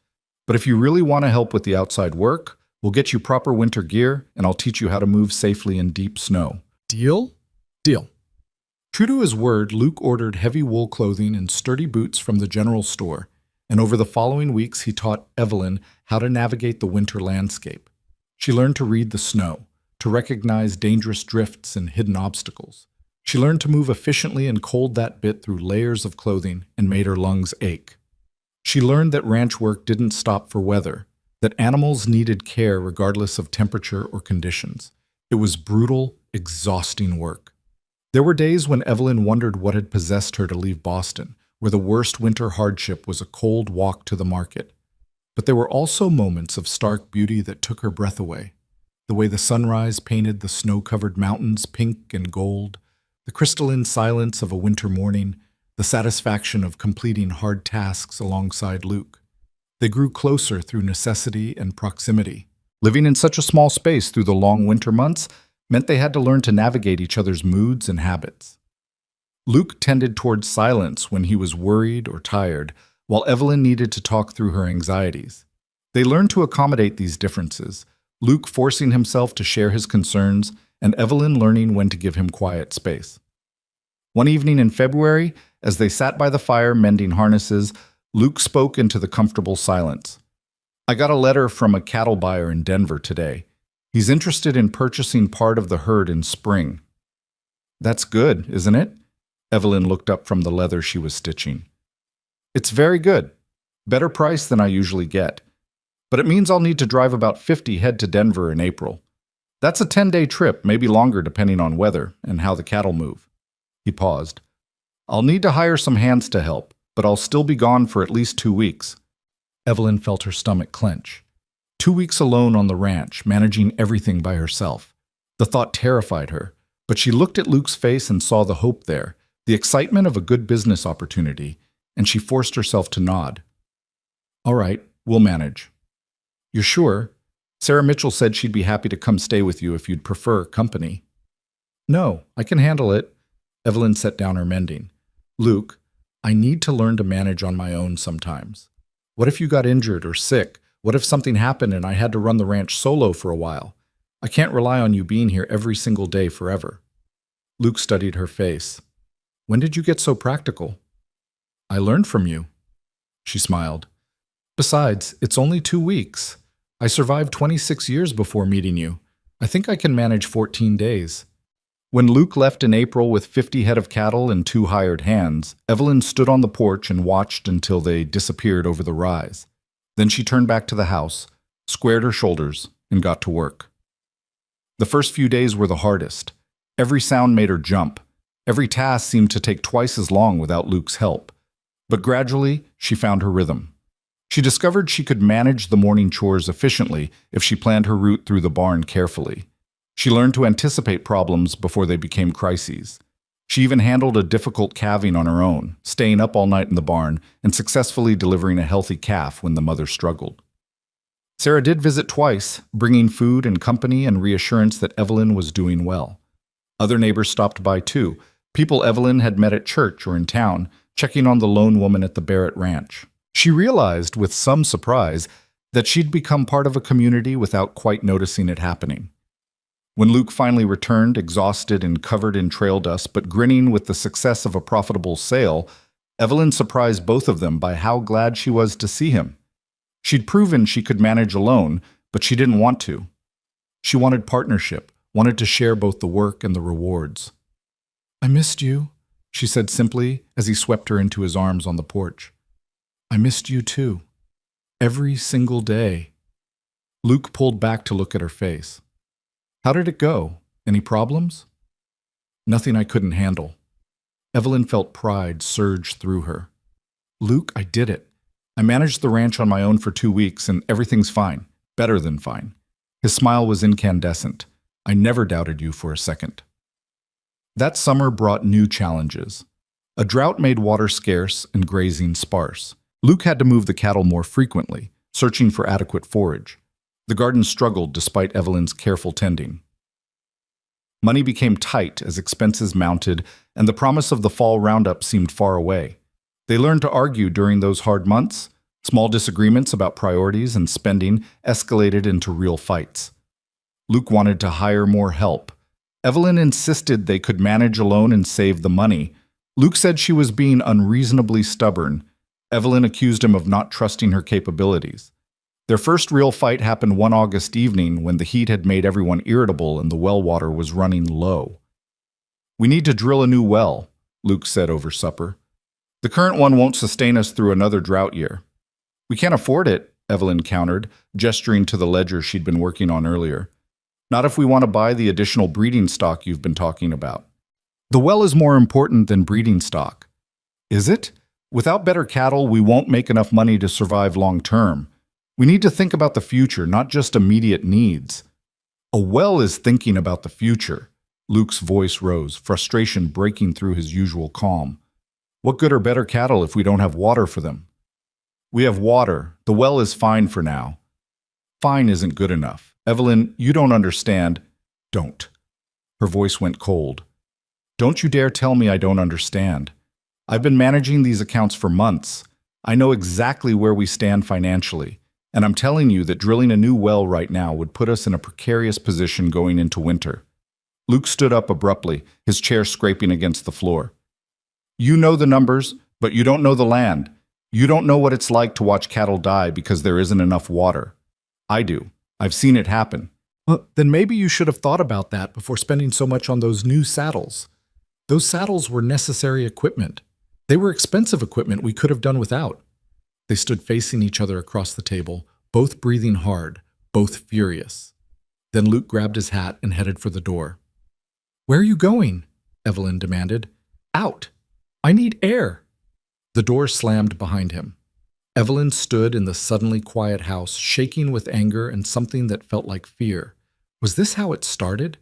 Speaker 1: But if you really want to help with the outside work, we'll get you proper winter gear and I'll teach you how to move safely in deep snow." "Deal?" "Deal." True to his word, Luke ordered heavy wool clothing and sturdy boots from the general store, and over the following weeks he taught Evelyn how to navigate the winter landscape. She learned to read the snow, to recognize dangerous drifts and hidden obstacles. She learned to move efficiently and cold that bit through layers of clothing and made her lungs ache. She learned that ranch work didn't stop for weather, that animals needed care regardless of temperature or conditions. It was brutal, exhausting work. There were days when Evelyn wondered what had possessed her to leave Boston, where the worst winter hardship was a cold walk to the market. But there were also moments of stark beauty that took her breath away. The way the sunrise painted the snow-covered mountains pink and gold, the crystalline silence of a winter morning, the satisfaction of completing hard tasks alongside Luke. They grew closer through necessity and proximity. Living in such a small space through the long winter months meant they had to learn to navigate each other's moods and habits. Luke tended towards silence when he was worried or tired, while Evelyn needed to talk through her anxieties. They learned to accommodate these differences, Luke forcing himself to share his concerns, and Evelyn learning when to give him quiet space. One evening in February, as they sat by the fire mending harnesses, Luke spoke into the comfortable silence. "I got a letter from a cattle buyer in Denver today. He's interested in purchasing part of the herd in spring." "That's good, isn't it?" Evelyn looked up from the leather she was stitching. "It's very good. Better price than I usually get. But it means I'll need to drive about 50 head to Denver in April. That's a 10-day trip, maybe longer depending on weather and how the cattle move." He paused. "I'll need to hire some hands to help, but I'll still be gone for at least 2 weeks. Evelyn felt her stomach clench. 2 weeks alone on the ranch, managing everything by herself. The thought terrified her, but she looked at Luke's face and saw the hope there, the excitement of a good business opportunity, and she forced herself to nod. "All right, we'll manage." "You're sure? Sarah Mitchell said she'd be happy to come stay with you if you'd prefer company." "No, I can handle it." Evelyn set down her mending. "Luke, I need to learn to manage on my own sometimes. What if you got injured or sick? What if something happened and I had to run the ranch solo for a while? I can't rely on you being here every single day forever." Luke studied her face. "When did you get so practical?" "I learned from you." She smiled. "Besides, it's only 2 weeks. I survived 26 years before meeting you. I think I can manage 14 days. When Luke left in April with 50 head of cattle and 2 hired hands, Evelyn stood on the porch and watched until they disappeared over the rise. Then she turned back to the house, squared her shoulders, and got to work. The first few days were the hardest. Every sound made her jump. Every task seemed to take twice as long without Luke's help. But gradually, she found her rhythm. She discovered she could manage the morning chores efficiently if she planned her route through the barn carefully. She learned to anticipate problems before they became crises. She even handled a difficult calving on her own, staying up all night in the barn and successfully delivering a healthy calf when the mother struggled. Sarah did visit twice, bringing food and company and reassurance that Evelyn was doing well. Other neighbors stopped by too, people Evelyn had met at church or in town, checking on the lone woman at the Barrett Ranch. She realized, with some surprise, that she'd become part of a community without quite noticing it happening. When Luke finally returned, exhausted and covered in trail dust, but grinning with the success of a profitable sale, Evelyn surprised both of them by how glad she was to see him. She'd proven she could manage alone, but she didn't want to. She wanted partnership, wanted to share both the work and the rewards. "I missed you," she said simply as he swept her into his arms on the porch. "I missed you too. Every single day." Luke pulled back to look at her face. "How did it go? Any problems?" "Nothing I couldn't handle." Evelyn felt pride surge through her. "Luke, I did it. I managed the ranch on my own for 2 weeks, and everything's fine. Better than fine." His smile was incandescent. "I never doubted you for a second." That summer brought new challenges. A drought made water scarce and grazing sparse. Luke had to move the cattle more frequently, searching for adequate forage. The garden struggled despite Evelyn's careful tending. Money became tight as expenses mounted, and the promise of the fall roundup seemed far away. They learned to argue during those hard months. Small disagreements about priorities and spending escalated into real fights. Luke wanted to hire more help. Evelyn insisted they could manage alone and save the money. Luke said she was being unreasonably stubborn. Evelyn accused him of not trusting her capabilities. Their first real fight happened one August evening when the heat had made everyone irritable and the well water was running low. "We need to drill a new well," Luke said over supper. "The current one won't sustain us through another drought year." "We can't afford it," Evelyn countered, gesturing to the ledger she'd been working on earlier. Not if we want to buy the additional breeding stock you've been talking about. The well is more important than breeding stock. Is it? Without better cattle, we won't make enough money to survive long term. We need to think about the future, not just immediate needs. A well is thinking about the future. Luke's voice rose, frustration breaking through his usual calm. What good are better cattle if we don't have water for them? We have water. The well is fine for now. Fine isn't good enough. Evelyn, you don't understand. Don't. Her voice went cold. Don't you dare tell me I don't understand. I've been managing these accounts for months. I know exactly where we stand financially, and I'm telling you that drilling a new well right now would put us in a precarious position going into winter. Luke stood up abruptly, his chair scraping against the floor. You know the numbers, but you don't know the land. You don't know what it's like to watch cattle die because there isn't enough water. I do. I've seen it happen. Well, then maybe you should have thought about that before spending so much on those new saddles. Those saddles were necessary equipment. They were expensive equipment we could have done without. They stood facing each other across the table, both breathing hard, both furious. Then Luke grabbed his hat and headed for the door. Where are you going? Evelyn demanded. Out. I need air. The door slammed behind him. Evelyn stood in the suddenly quiet house, shaking with anger and something that felt like fear. Was this how it started?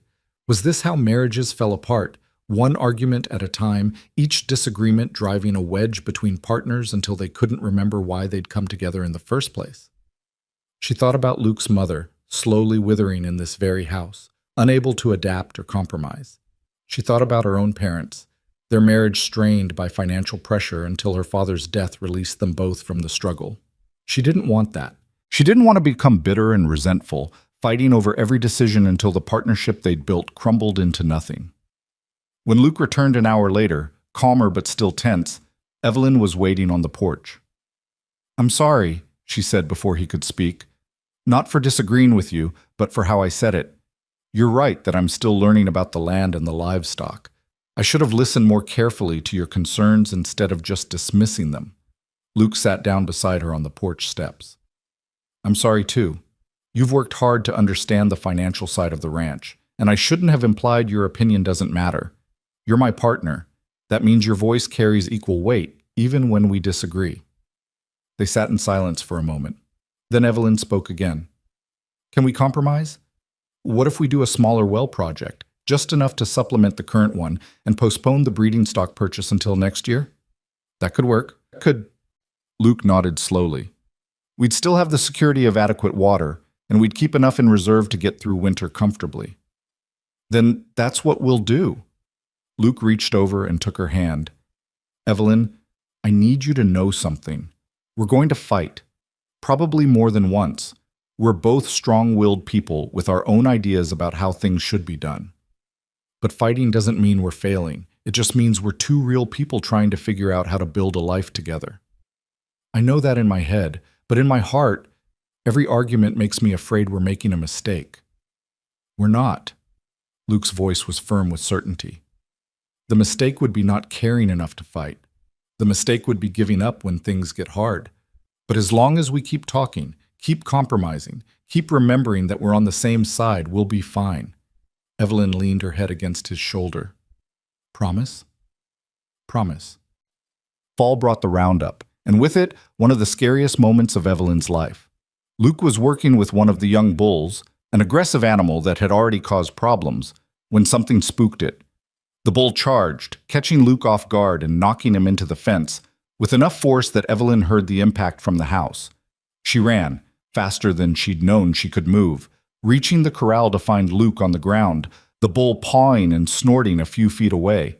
Speaker 1: Was this how marriages fell apart, one argument at a time, each disagreement driving a wedge between partners until they couldn't remember why they'd come together in the first place? She thought about Luke's mother, slowly withering in this very house, unable to adapt or compromise. She thought about her own parents, their marriage strained by financial pressure until her father's death released them both from the struggle. She didn't want that. She didn't want to become bitter and resentful, fighting over every decision until the partnership they'd built crumbled into nothing. When Luke returned an hour later, calmer but still tense, Evelyn was waiting on the porch. I'm sorry, she said before he could speak. Not for disagreeing with you, but for how I said it. You're right that I'm still learning about the land and the livestock. I should have listened more carefully to your concerns instead of just dismissing them. Luke sat down beside her on the porch steps. I'm sorry too. You've worked hard to understand the financial side of the ranch, and I shouldn't have implied your opinion doesn't matter. You're my partner. That means your voice carries equal weight, even when we disagree. They sat in silence for a moment. Then Evelyn spoke again. Can we compromise? What if we do a smaller well project? Just enough to supplement the current one, and postpone the breeding stock purchase until next year? That could work. Could. Luke nodded slowly. We'd still have the security of adequate water, and we'd keep enough in reserve to get through winter comfortably. Then that's what we'll do. Luke reached over and took her hand. Evelyn, I need you to know something. We're going to fight. Probably more than once. We're both strong-willed people with our own ideas about how things should be done. But fighting doesn't mean we're failing. It just means we're two real people trying to figure out how to build a life together. I know that in my head, but in my heart, every argument makes me afraid we're making a mistake. We're not. Luke's voice was firm with certainty. The mistake would be not caring enough to fight. The mistake would be giving up when things get hard. But as long as we keep talking, keep compromising, keep remembering that we're on the same side, we'll be fine. Evelyn leaned her head against his shoulder. Promise? Promise. Fall brought the roundup, and with it, one of the scariest moments of Evelyn's life. Luke was working with one of the young bulls, an aggressive animal that had already caused problems, when something spooked it. The bull charged, catching Luke off guard and knocking him into the fence, with enough force that Evelyn heard the impact from the house. She ran, faster than she'd known she could move, reaching the corral to find Luke on the ground, the bull pawing and snorting a few feet away.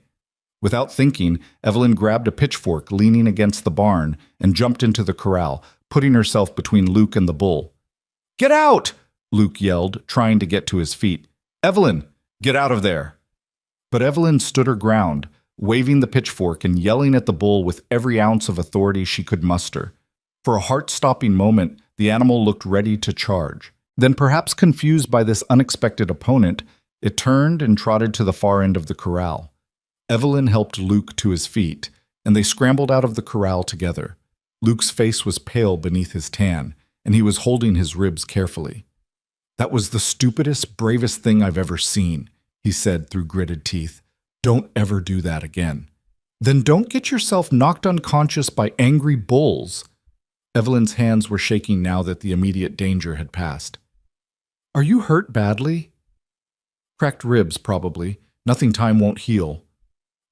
Speaker 1: Without thinking, Evelyn grabbed a pitchfork leaning against the barn and jumped into the corral, putting herself between Luke and the bull. Get out! Luke yelled, trying to get to his feet. Evelyn, get out of there! But Evelyn stood her ground, waving the pitchfork and yelling at the bull with every ounce of authority she could muster. For a heart-stopping moment, the animal looked ready to charge. Then, perhaps confused by this unexpected opponent, it turned and trotted to the far end of the corral. Evelyn helped Luke to his feet, and they scrambled out of the corral together. Luke's face was pale beneath his tan, and he was holding his ribs carefully. That was the stupidest, bravest thing I've ever seen, he said through gritted teeth. Don't ever do that again. Then don't get yourself knocked unconscious by angry bulls. Evelyn's hands were shaking now that the immediate danger had passed. Are you hurt badly? Cracked ribs, probably. Nothing time won't heal.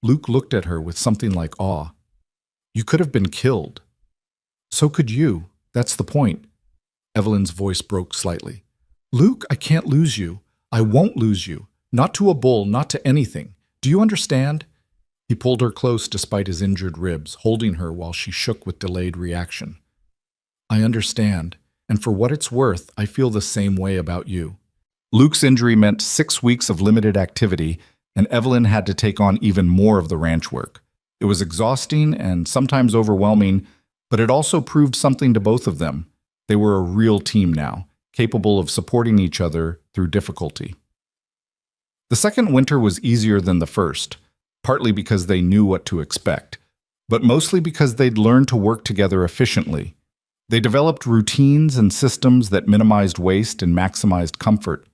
Speaker 1: Luke looked at her with something like awe. You could have been killed. So could you. That's the point. Evelyn's voice broke slightly. Luke, I can't lose you. I won't lose you. Not to a bull, not to anything. Do you understand? He pulled her close despite his injured ribs, holding her while she shook with delayed reaction. I understand, and for what it's worth, I feel the same way about you. Luke's injury meant 6 weeks of limited activity, and Evelyn had to take on even more of the ranch work. It was exhausting and sometimes overwhelming, but it also proved something to both of them. They were a real team now, capable of supporting each other through difficulty. The second winter was easier than the first, partly because they knew what to expect, but mostly because they'd learned to work together efficiently. They developed routines and systems that minimized waste and maximized comfort.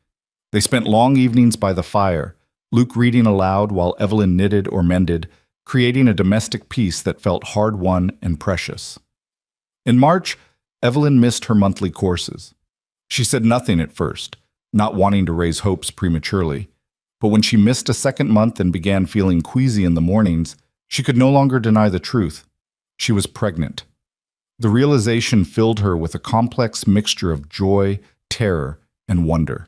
Speaker 1: They spent long evenings by the fire, Luke reading aloud while Evelyn knitted or mended, creating a domestic peace that felt hard-won and precious. In March, Evelyn missed her monthly courses. She said nothing at first, not wanting to raise hopes prematurely. But when she missed a second month and began feeling queasy in the mornings, she could no longer deny the truth. She was pregnant. The realization filled her with a complex mixture of joy, terror, and wonder.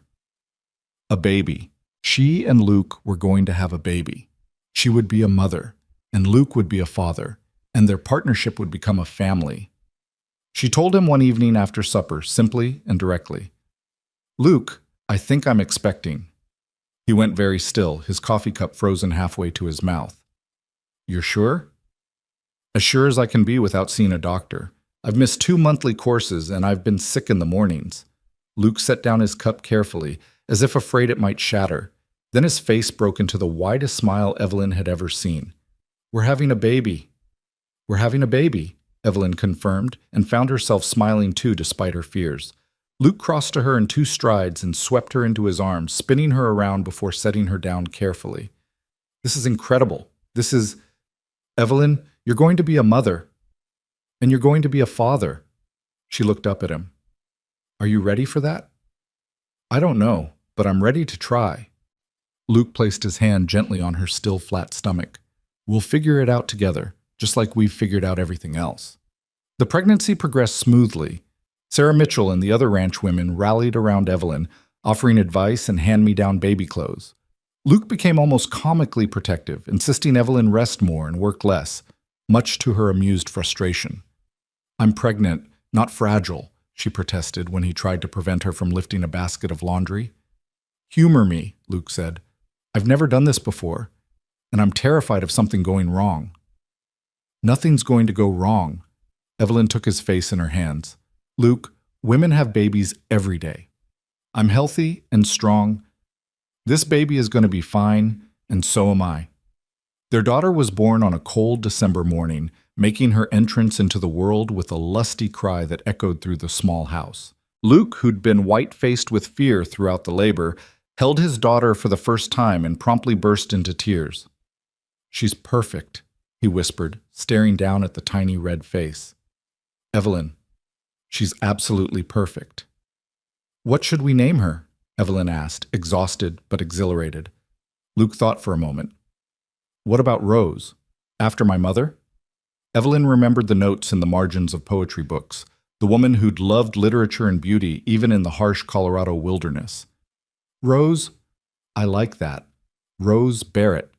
Speaker 1: A baby. She and Luke were going to have a baby. She would be a mother, and Luke would be a father, and their partnership would become a family. She told him one evening after supper, simply and directly, Luke, I think I'm expecting. He went very still, his coffee cup frozen halfway to his mouth. You're sure? As sure as I can be without seeing a doctor. I've missed 2 monthly courses, and I've been sick in the mornings. Luke set down his cup carefully, as if afraid it might shatter. Then his face broke into the widest smile Evelyn had ever seen. We're having a baby. We're having a baby, Evelyn confirmed, and found herself smiling too despite her fears. Luke crossed to her in 2 strides and swept her into his arms, spinning her around before setting her down carefully. This is incredible. This is... Evelyn, you're going to be a mother. And you're going to be a father. She looked up at him. Are you ready for that? I don't know, but I'm ready to try. Luke placed his hand gently on her still flat stomach. We'll figure it out together, just like we've figured out everything else. The pregnancy progressed smoothly. Sarah Mitchell and the other ranch women rallied around Evelyn, offering advice and hand-me-down baby clothes. Luke became almost comically protective, insisting Evelyn rest more and work less, much to her amused frustration. I'm pregnant, not fragile, she protested when he tried to prevent her from lifting a basket of laundry. Humor me, Luke said. I've never done this before, and I'm terrified of something going wrong. Nothing's going to go wrong. Evelyn took his face in her hands. Luke, women have babies every day. I'm healthy and strong. This baby is going to be fine, and so am I. Their daughter was born on a cold December morning, making her entrance into the world with a lusty cry that echoed through the small house. Luke, who'd been white-faced with fear throughout the labor, held his daughter for the first time and promptly burst into tears. She's perfect, he whispered, staring down at the tiny red face. Evelyn, she's absolutely perfect. What should we name her? Evelyn asked, exhausted but exhilarated. Luke thought for a moment. What about Rose? After my mother? Evelyn remembered the notes in the margins of poetry books, the woman who'd loved literature and beauty even in the harsh Colorado wilderness. Rose? I like that. Rose Barrett.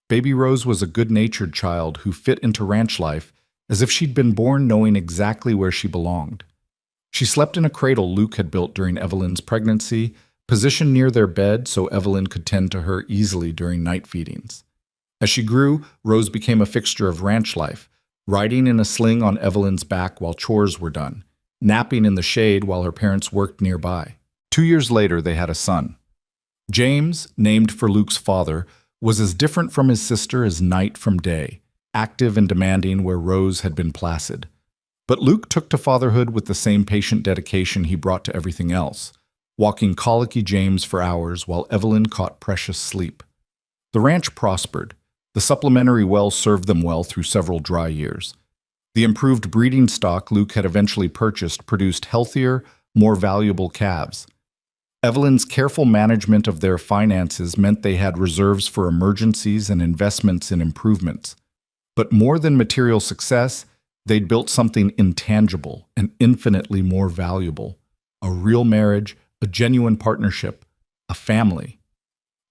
Speaker 1: Baby Rose was a good-natured child who fit into ranch life as if she'd been born knowing exactly where she belonged. She slept in a cradle Luke had built during Evelyn's pregnancy, positioned near their bed so Evelyn could tend to her easily during night feedings. As she grew, Rose became a fixture of ranch life, riding in a sling on Evelyn's back while chores were done, napping in the shade while her parents worked nearby. 2 years later, they had a son. James, named for Luke's father, was as different from his sister as night from day, active and demanding where Rose had been placid. But Luke took to fatherhood with the same patient dedication he brought to everything else. walking colicky James for hours while Evelyn caught precious sleep. The ranch prospered. The supplementary well served them well through several dry years. The improved breeding stock Luke had eventually purchased produced healthier, more valuable calves. Evelyn's careful management of their finances meant they had reserves for emergencies and investments in improvements. But more than material success, they'd built something intangible and infinitely more valuable: a real marriage, a genuine partnership, a family.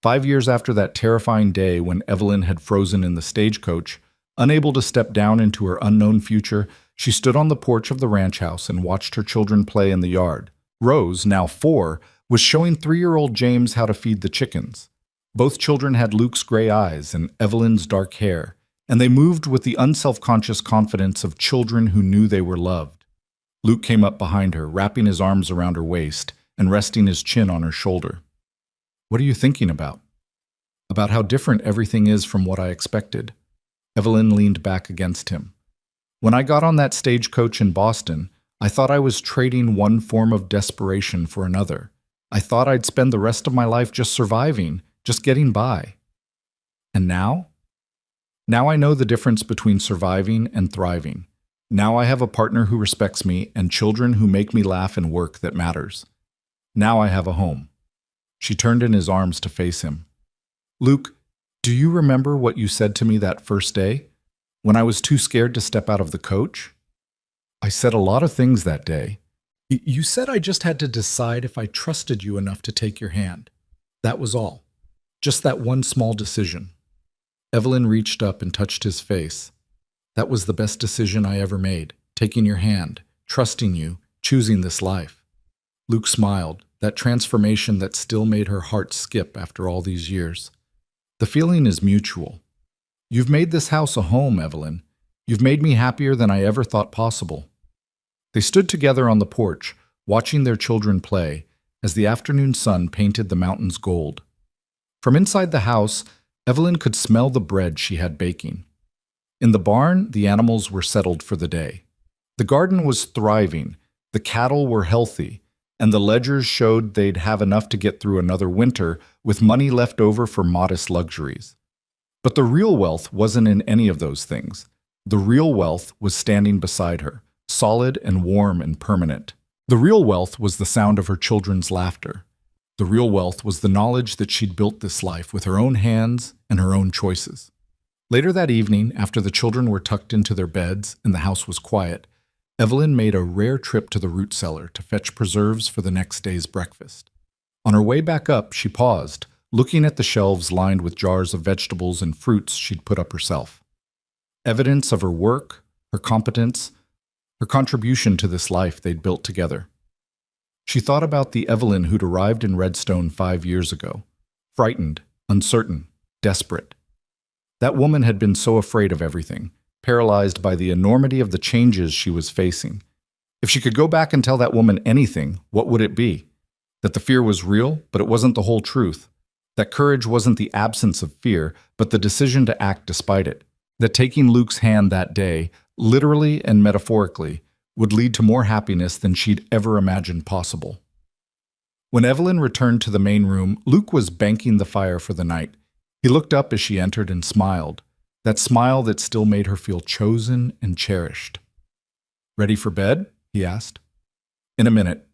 Speaker 1: 5 years after that terrifying day when Evelyn had frozen in the stagecoach, unable to step down into her unknown future, she stood on the porch of the ranch house and watched her children play in the yard. Rose, now 4, was showing 3-year-old James how to feed the chickens. Both children had Luke's gray eyes and Evelyn's dark hair, and they moved with the unself-conscious confidence of children who knew they were loved. Luke came up behind her, wrapping his arms around her waist and resting his chin on her shoulder. "What are you thinking about?" "About how different everything is from what I expected." Evelyn leaned back against him. "When I got on that stagecoach in Boston, I thought I was trading one form of desperation for another. I thought I'd spend the rest of my life just surviving, just getting by. And now? Now I know the difference between surviving and thriving. Now I have a partner who respects me and children who make me laugh and work that matters. Now I have a home." She turned in his arms to face him. "Luke, do you remember what you said to me that first day, when I was too scared to step out of the coach?" "I said a lot of things that day. You said I just had to decide if I trusted you enough to take your hand. That was all. Just that one small decision." Evelyn reached up and touched his face. "That was the best decision I ever made, taking your hand, trusting you, choosing this life." Luke smiled, that transformation that still made her heart skip after all these years. "The feeling is mutual. You've made this house a home, Evelyn. You've made me happier than I ever thought possible." They stood together on the porch, watching their children play, as the afternoon sun painted the mountains gold. From inside the house, Evelyn could smell the bread she had baking. In the barn, the animals were settled for the day. The garden was thriving, the cattle were healthy, and the ledgers showed they'd have enough to get through another winter with money left over for modest luxuries. But the real wealth wasn't in any of those things. The real wealth was standing beside her, solid and warm and permanent. The real wealth was the sound of her children's laughter. The real wealth was the knowledge that she'd built this life with her own hands and her own choices. Later that evening, after the children were tucked into their beds and the house was quiet, Evelyn made a rare trip to the root cellar to fetch preserves for the next day's breakfast. On her way back up, she paused, looking at the shelves lined with jars of vegetables and fruits she'd put up herself. Evidence of her work, her competence, her contribution to this life they'd built together. She thought about the Evelyn who'd arrived in Redstone 5 years ago, frightened, uncertain, desperate. That woman had been so afraid of everything, paralyzed by the enormity of the changes she was facing. If she could go back and tell that woman anything, what would it be? That the fear was real, but it wasn't the whole truth. That courage wasn't the absence of fear, but the decision to act despite it. That taking Luke's hand that day, literally and metaphorically, would lead to more happiness than she'd ever imagined possible. When Evelyn returned to the main room, Luke was banking the fire for the night. He looked up as she entered and smiled, that smile that still made her feel chosen and cherished. "Ready for bed?" he asked. "In a minute."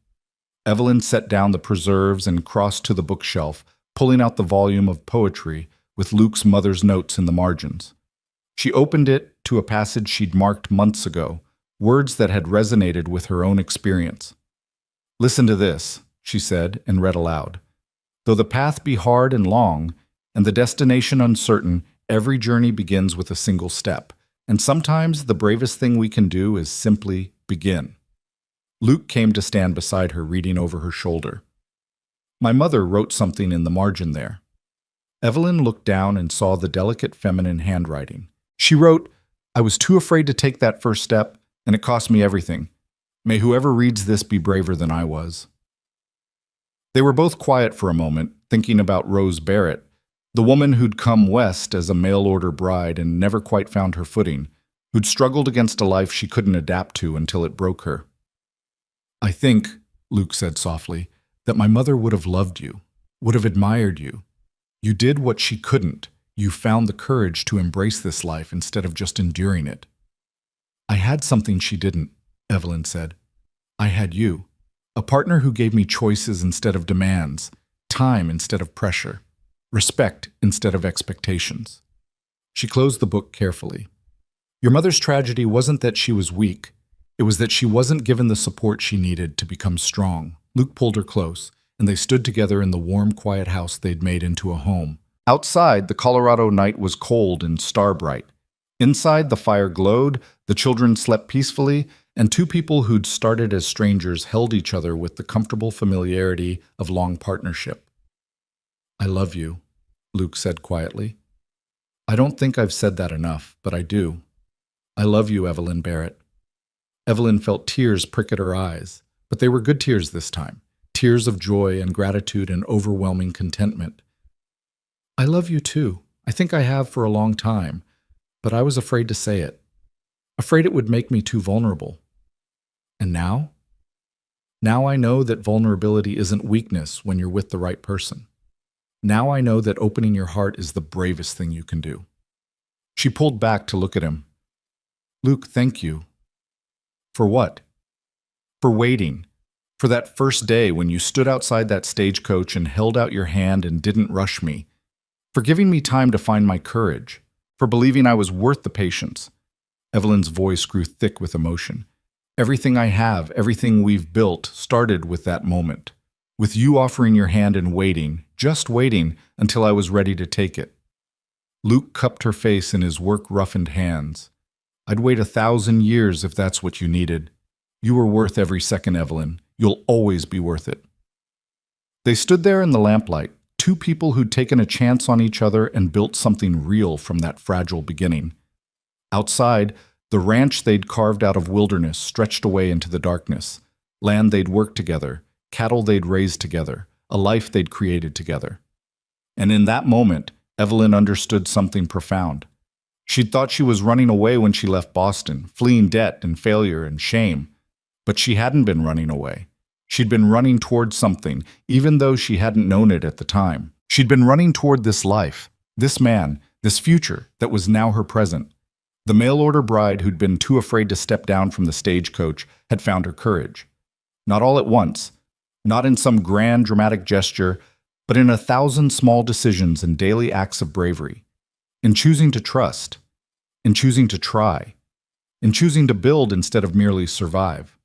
Speaker 1: Evelyn set down the preserves and crossed to the bookshelf, pulling out the volume of poetry with Luke's mother's notes in the margins. She opened it to a passage she'd marked months ago, words that had resonated with her own experience. "Listen to this," she said, and read aloud. "Though the path be hard and long, and the destination uncertain, every journey begins with a single step, and sometimes the bravest thing we can do is simply begin." Luke came to stand beside her, reading over her shoulder. "My mother wrote something in the margin there." Evelyn looked down and saw the delicate feminine handwriting. She wrote, "I was too afraid to take that first step, and it cost me everything. May whoever reads this be braver than I was." They were both quiet for a moment, thinking about Rose Barrett, the woman who'd come west as a mail-order bride and never quite found her footing, who'd struggled against a life she couldn't adapt to until it broke her. "I think," Luke said softly, that my mother would have loved you, would have admired you. You did what she couldn't. You found the courage to embrace this life instead of just enduring it. I had something she didn't, Evelyn said. I had you, a partner who gave me choices instead of demands, time instead of pressure, respect instead of expectations. She closed the book carefully. Your mother's tragedy wasn't that she was weak. It was that she wasn't given the support she needed to become strong. Luke pulled her close, and they stood together in the warm, quiet house they'd made into a home. Outside, the Colorado night was cold and star-bright. Inside, the fire glowed, the children slept peacefully, and two people who'd started as strangers held each other with the comfortable familiarity of long partnership. I love you, Luke said quietly. I don't think I've said that enough, but I do. I love you, Evelyn Barrett. Evelyn felt tears prick at her eyes, but they were good tears this time, tears of joy and gratitude and overwhelming contentment. I love you too. I think I have for a long time, but I was afraid to say it, afraid it would make me too vulnerable. And now? Now I know that vulnerability isn't weakness when you're with the right person. Now I know that opening your heart is the bravest thing you can do. She pulled back to look at him. Luke, thank you. For what? For waiting. For that first day when you stood outside that stagecoach and held out your hand and didn't rush me. For giving me time to find my courage. For believing I was worth the patience. Evelyn's voice grew thick with emotion. Everything I have, everything we've built, started with that moment. With you offering your hand and waiting, just waiting, until I was ready to take it. Luke cupped her face in his work-roughened hands. I'd wait 1,000 years if that's what you needed. You were worth every second, Evelyn. You'll always be worth it. They stood there in the lamplight, two people who'd taken a chance on each other and built something real from that fragile beginning. Outside, the ranch they'd carved out of wilderness stretched away into the darkness. Land they'd worked together, cattle they'd raised together, a life they'd created together. And in that moment, Evelyn understood something profound. She'd thought she was running away when she left Boston, fleeing debt and failure and shame. But she hadn't been running away. She'd been running toward something, even though she hadn't known it at the time. She'd been running toward this life, this man, this future that was now her present. The mail-order bride who'd been too afraid to step down from the stagecoach had found her courage. Not all at once, not in some grand dramatic gesture, but in 1,000 small decisions and daily acts of bravery. In choosing to trust, in choosing to try, in choosing to build instead of merely survive.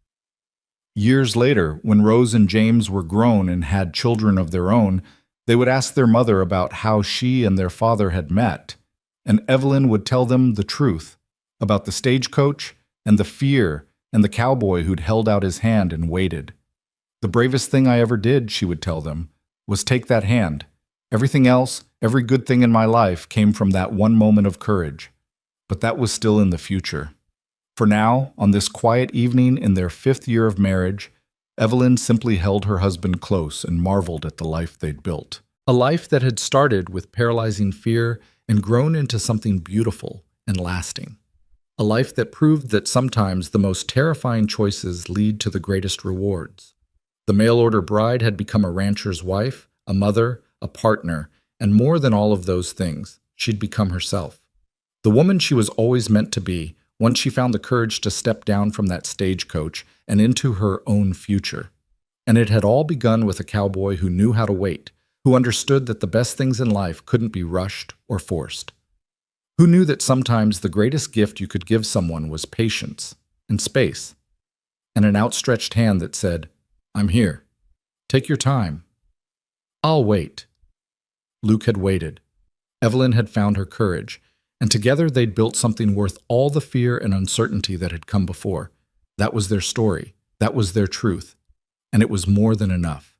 Speaker 1: Years later, when Rose and James were grown and had children of their own, they would ask their mother about how she and their father had met, and Evelyn would tell them the truth about the stagecoach and the fear and the cowboy who'd held out his hand and waited. The bravest thing I ever did, she would tell them, was take that hand. Everything else, every good thing in my life came from that one moment of courage. But that was still in the future. For now, on this quiet evening in their 5th year of marriage, Evelyn simply held her husband close and marveled at the life they'd built. A life that had started with paralyzing fear and grown into something beautiful and lasting. A life that proved that sometimes the most terrifying choices lead to the greatest rewards. The mail-order bride had become a rancher's wife, a mother, a partner, and more than all of those things, she'd become herself. The woman she was always meant to be, once she found the courage to step down from that stagecoach and into her own future. And it had all begun with a cowboy who knew how to wait, who understood that the best things in life couldn't be rushed or forced. Who knew that sometimes the greatest gift you could give someone was patience and space, and an outstretched hand that said, I'm here. Take your time. I'll wait. Luke had waited. Evelyn had found her courage, and together they'd built something worth all the fear and uncertainty that had come before. That was their story. That was their truth. And it was more than enough.